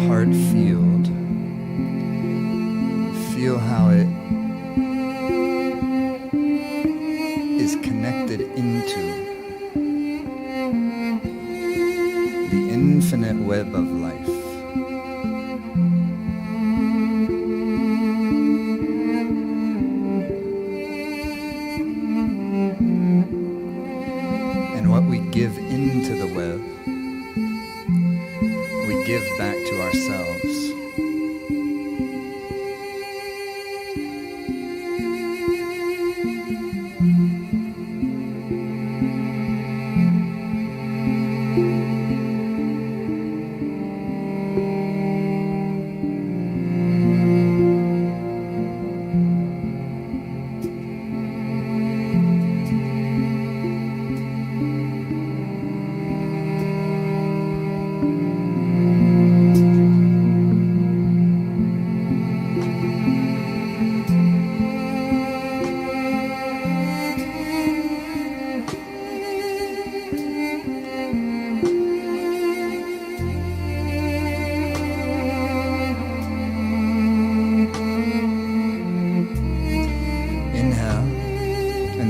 Heart field, feel how it is connected into the infinite web of life. And what we give into the web, we give back to ourselves.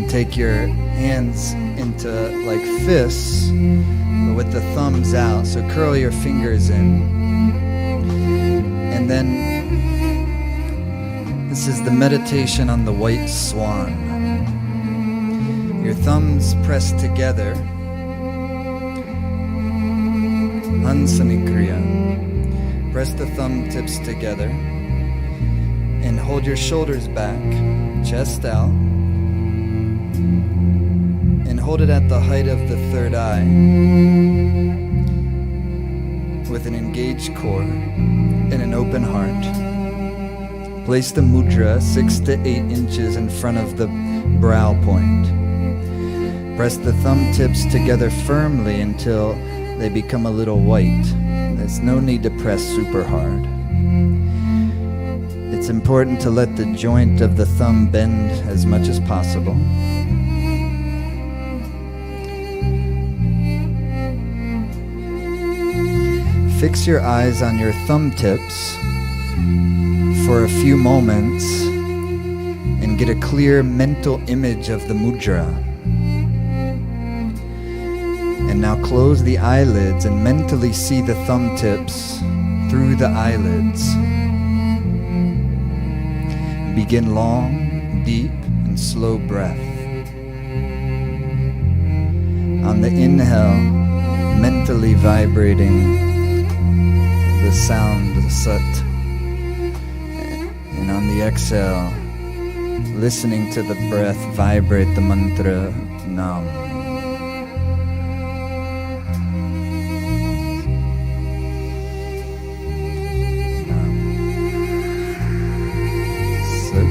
Take your hands into like fists, but with the thumbs out. So curl your fingers in. And then this is the meditation on the white swan. Your thumbs pressed together. Hansanikriya. Press the thumb tips together and hold your shoulders back, chest out. Hold it at the height of the third eye with an engaged core and an open heart. Place the mudra 6 to 8 inches in front of the brow point. Press the thumb tips together firmly until they become a little white. There's no need to press super hard. It's important to let the joint of the thumb bend as much as possible. Fix your eyes on your thumb tips for a few moments and get a clear mental image of the mudra. And now close the eyelids and mentally see the thumb tips through the eyelids. Begin long, deep, and slow breath. On the inhale, mentally vibrating the sound of Sat, and on the exhale, listening to the breath vibrate the mantra Nam. Nam. Sat.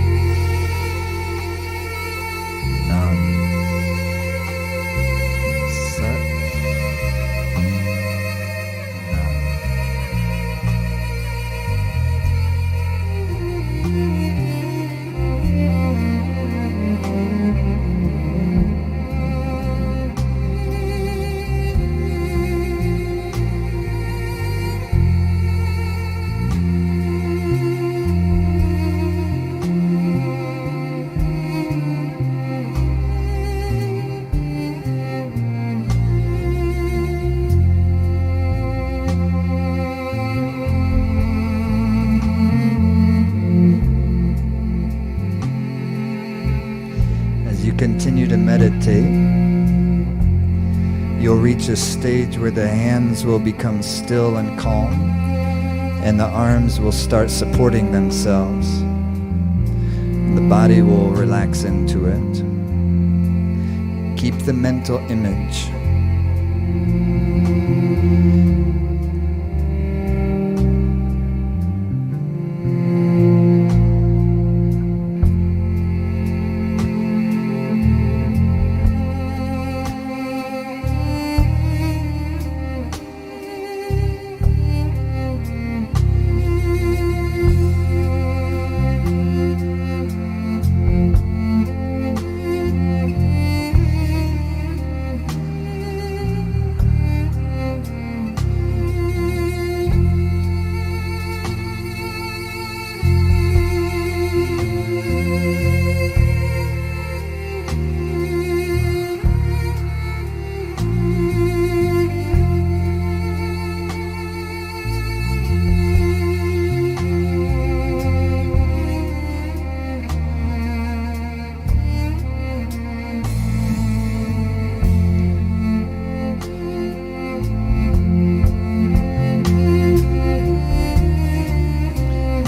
Nam. Sat. Nam. continue to meditate, you'll reach a stage where the hands will become still and calm, and the arms will start supporting themselves. And the body will relax into it. Keep the mental image.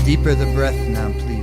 Deeper the breath now, please.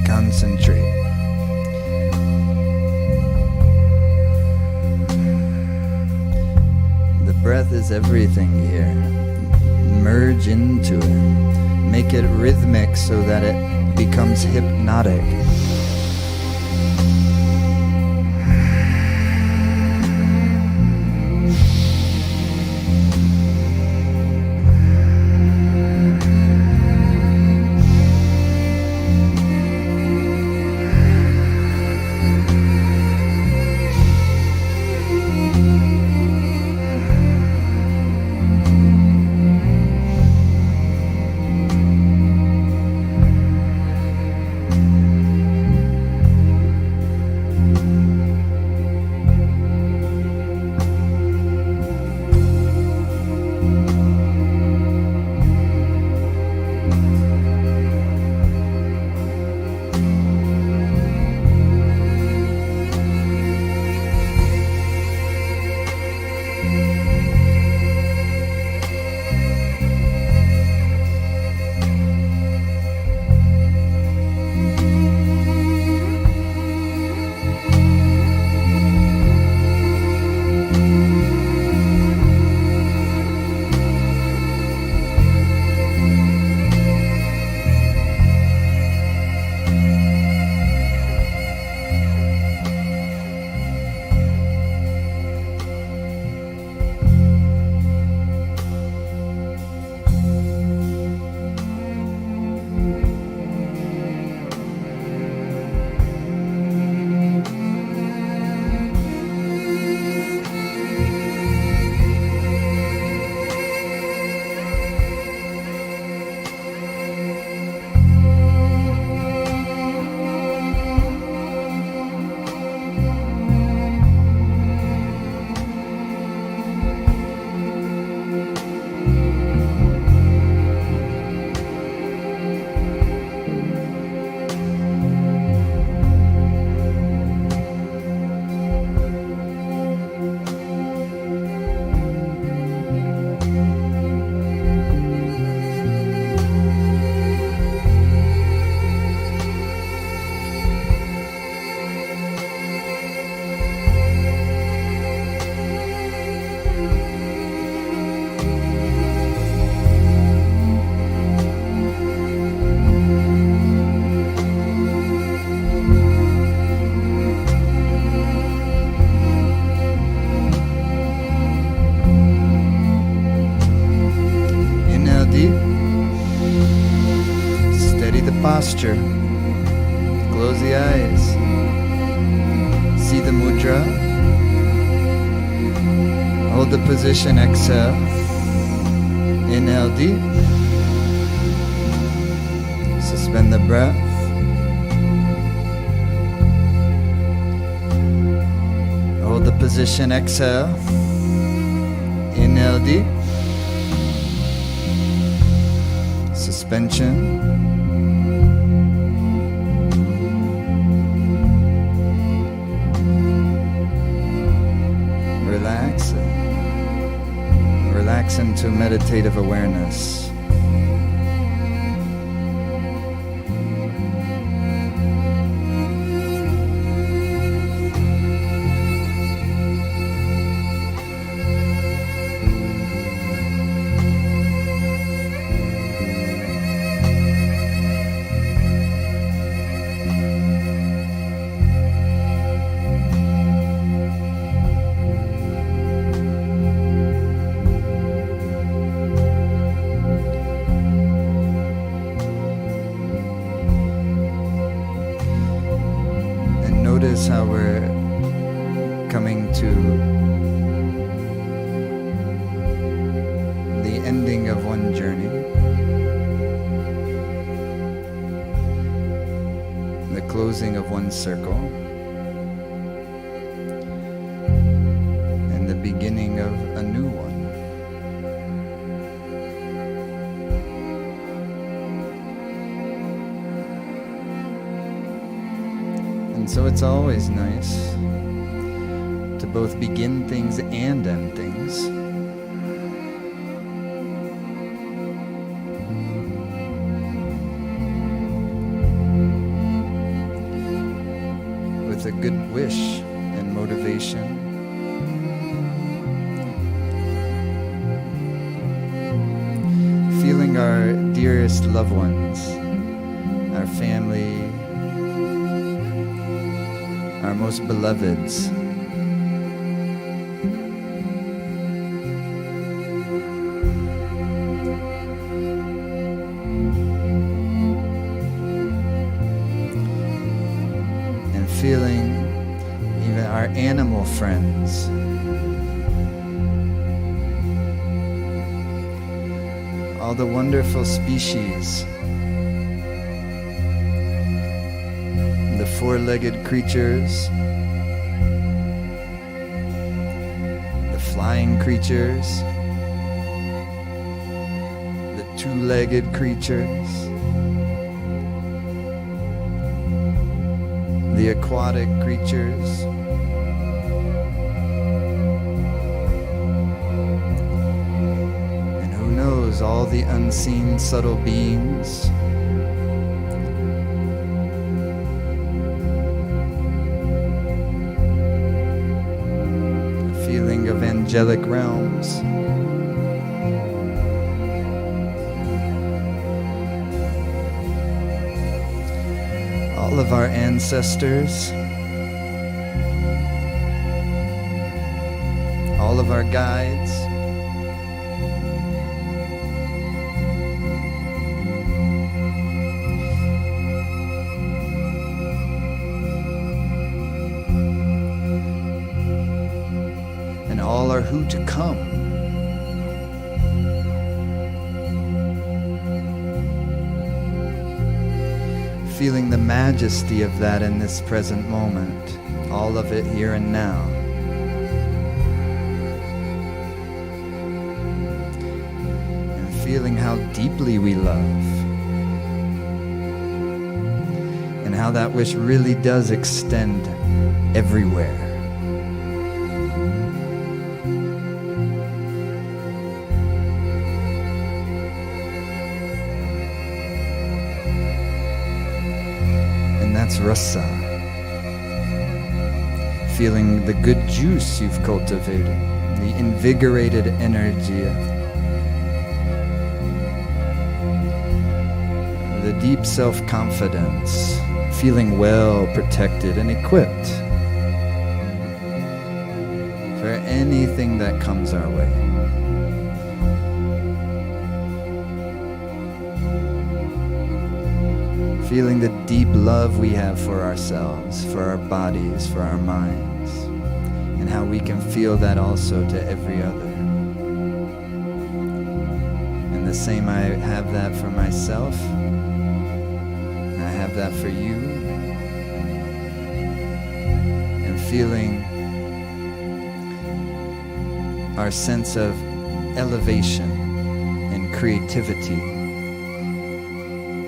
Concentrate. The breath is everything here. Merge into it. Make it rhythmic so that it becomes hypnotic. posture. Close the eyes. See the mudra. Hold the position, exhale. Inhale deep. Suspend the breath. Hold the position, exhale. Inhale deep. Suspension. Relax. Relax into meditative awareness. Notice how we're coming to the ending of one journey, the closing of one circle, and the beginning of a new one. And so it's always nice to both begin things and end things. With a good wish and motivation. Feeling our dearest loved ones, our family, our most beloveds. And feeling even our animal friends. All the wonderful species. The four-legged creatures, the flying creatures, the two-legged creatures, the aquatic creatures, and who knows, all the unseen subtle beings. Of angelic realms. All of our ancestors, all of our guides, all are who to come. Feeling the majesty of that in this present moment, all of it here and now. And feeling how deeply we love. And how that wish really does extend everywhere. That's rasa. Feeling the good juice you've cultivated, the invigorated energy, the deep self-confidence, feeling well protected and equipped for anything that comes our way. Feeling the deep love we have for ourselves, for our bodies, for our minds, and how we can feel that also to every other. And the same, I have that for myself, I have that for you, and feeling our sense of elevation and creativity.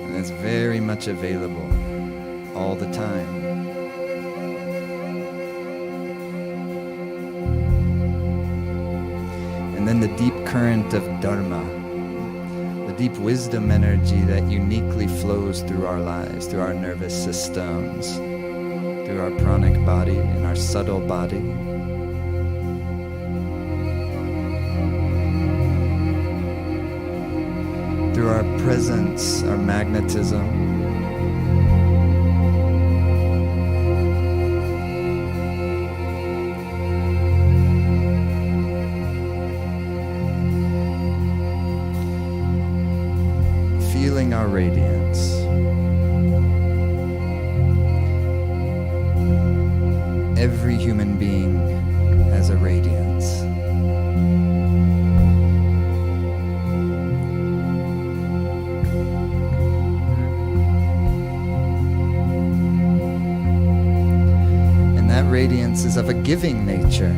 And it's very much available all the time. And then the deep current of Dharma, the deep wisdom energy that uniquely flows through our lives, through our nervous systems, through our pranic body and our subtle body. Through our presence, our magnetism. Feeling our radiance. Every human being has a radiance. Radiance is of a giving nature,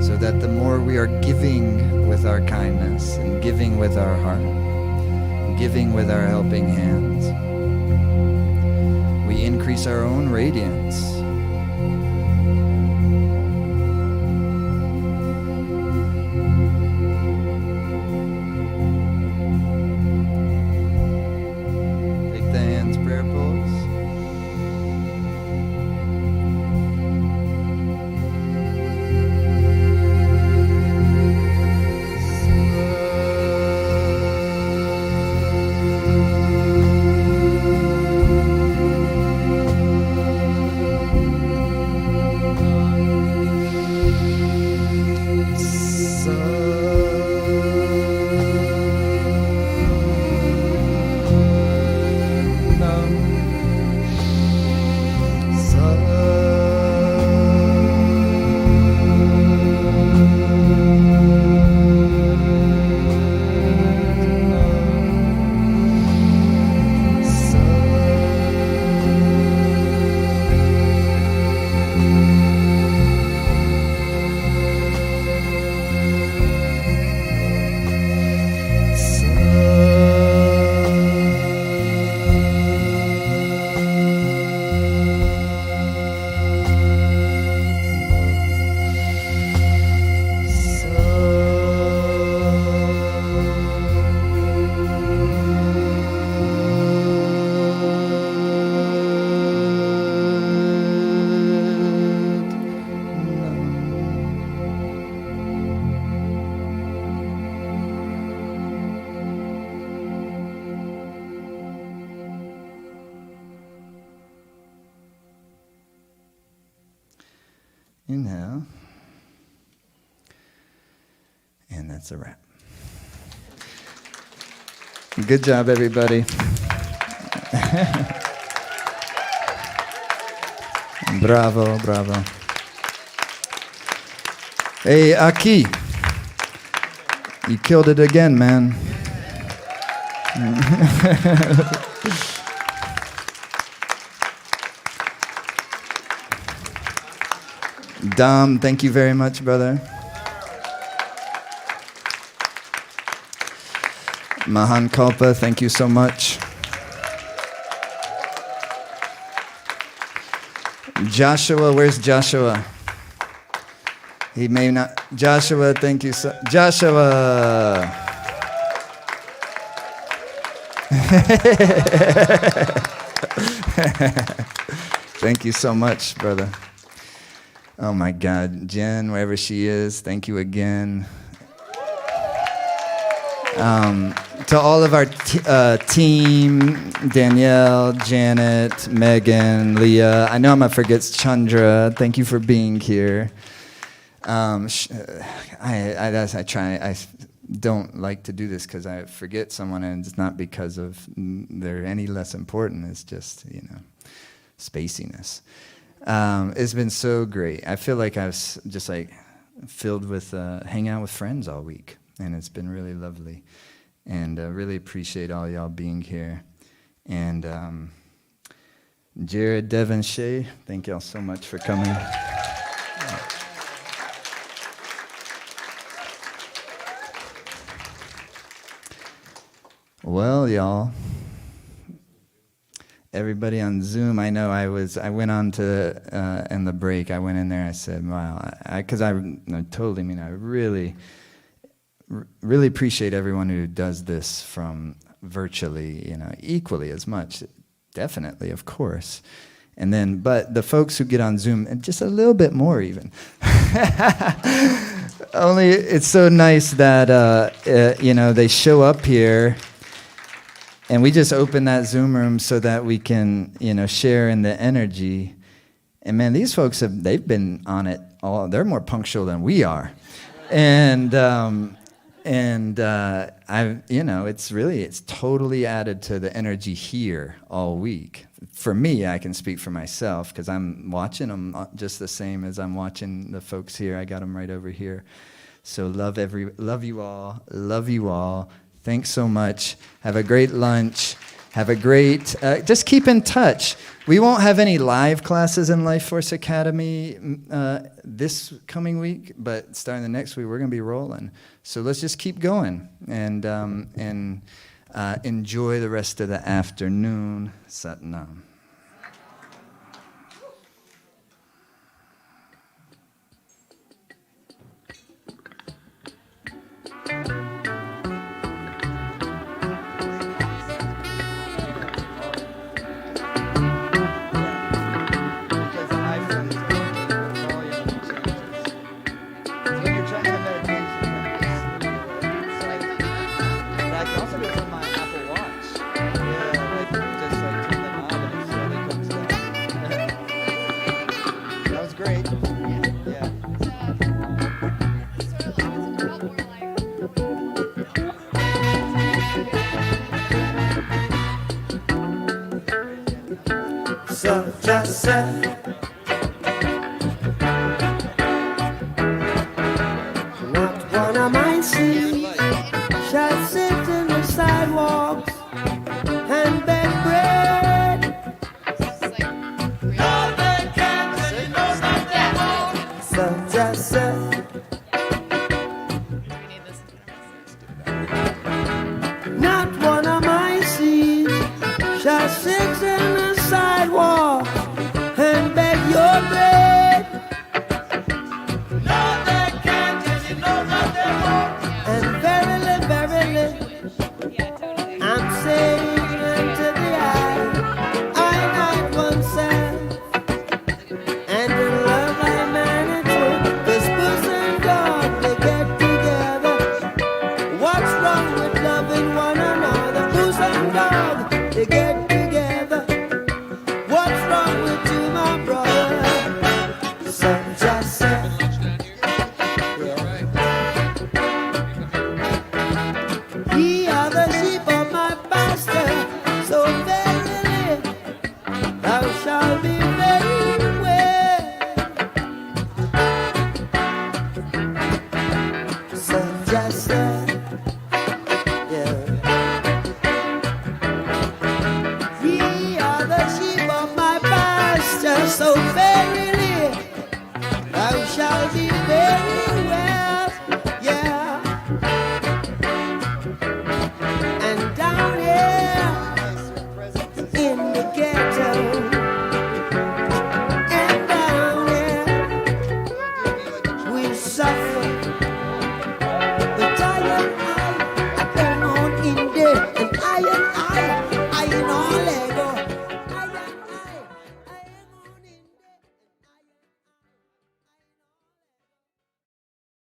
so that the more we are giving with our kindness and giving with our heart, and giving with our helping hands, we increase our own radiance. Take the hands, prayer pose. Inhale. And that's a wrap. Good job, everybody. Bravo, bravo. Hey, Aki. You killed it again, man. Dom, thank you very much, brother. Mahan Kalpa, thank you so much. Joshua, where's Joshua? He may not. Joshua, thank you so. Joshua. Thank you so much, brother. Oh my God, Jen, wherever she is, thank you again. To all of our team, Danielle, Janet, Megan, Leah. I know I'm gonna forget Chandra. Thank you for being here. I don't like to do this because I forget someone, and it's not because of they're any less important. It's just, spaciness. It's been so great. I feel like I was just like filled with hanging out with friends all week, and it's been really lovely. And really appreciate all y'all being here. And Jared, Devin, Shay, thank y'all so much for coming. Well, y'all, everybody on Zoom, I know I went on to, in the break, I went in there, I said, wow, because I totally mean, I really appreciate everyone who does this from virtually, equally as much, definitely, of course. And then, but the folks who get on Zoom, and just a little bit more even. Only, it's so nice that, they show up here, and we just open that Zoom room so that we can, share in the energy. And man, these folks they've been on it all. They're more punctual than we are. And it's totally added to the energy here all week. For me, I can speak for myself because I'm watching them just the same as I'm watching the folks here. I got them right over here. So love you all. Thanks so much. Have a great lunch. Have a great, just keep in touch. We won't have any live classes in Life Force Academy this coming week, but starting the next week, we're going to be rolling. So let's just keep going and enjoy the rest of the afternoon. Satnam. So just say, not one of my seeds shall sit in the sidewalks and beg bread. No, they can't, 'cause you know that they won't. So just say, not one of my seeds shall sit in the sidewalk and beg your bread. No, they can't, 'cause you know that they won't. And verily, I'm saying unto the I oneself, and in love like managing this puss and dog, they get together. What's wrong with loving one another? Puss and dog, they get together. What's wrong with you, my brother? So just say, ye are the sheep of my pasture, so verily thou shalt be very well. So just say, ye are the sheep of my pasture, so verily thou shalt be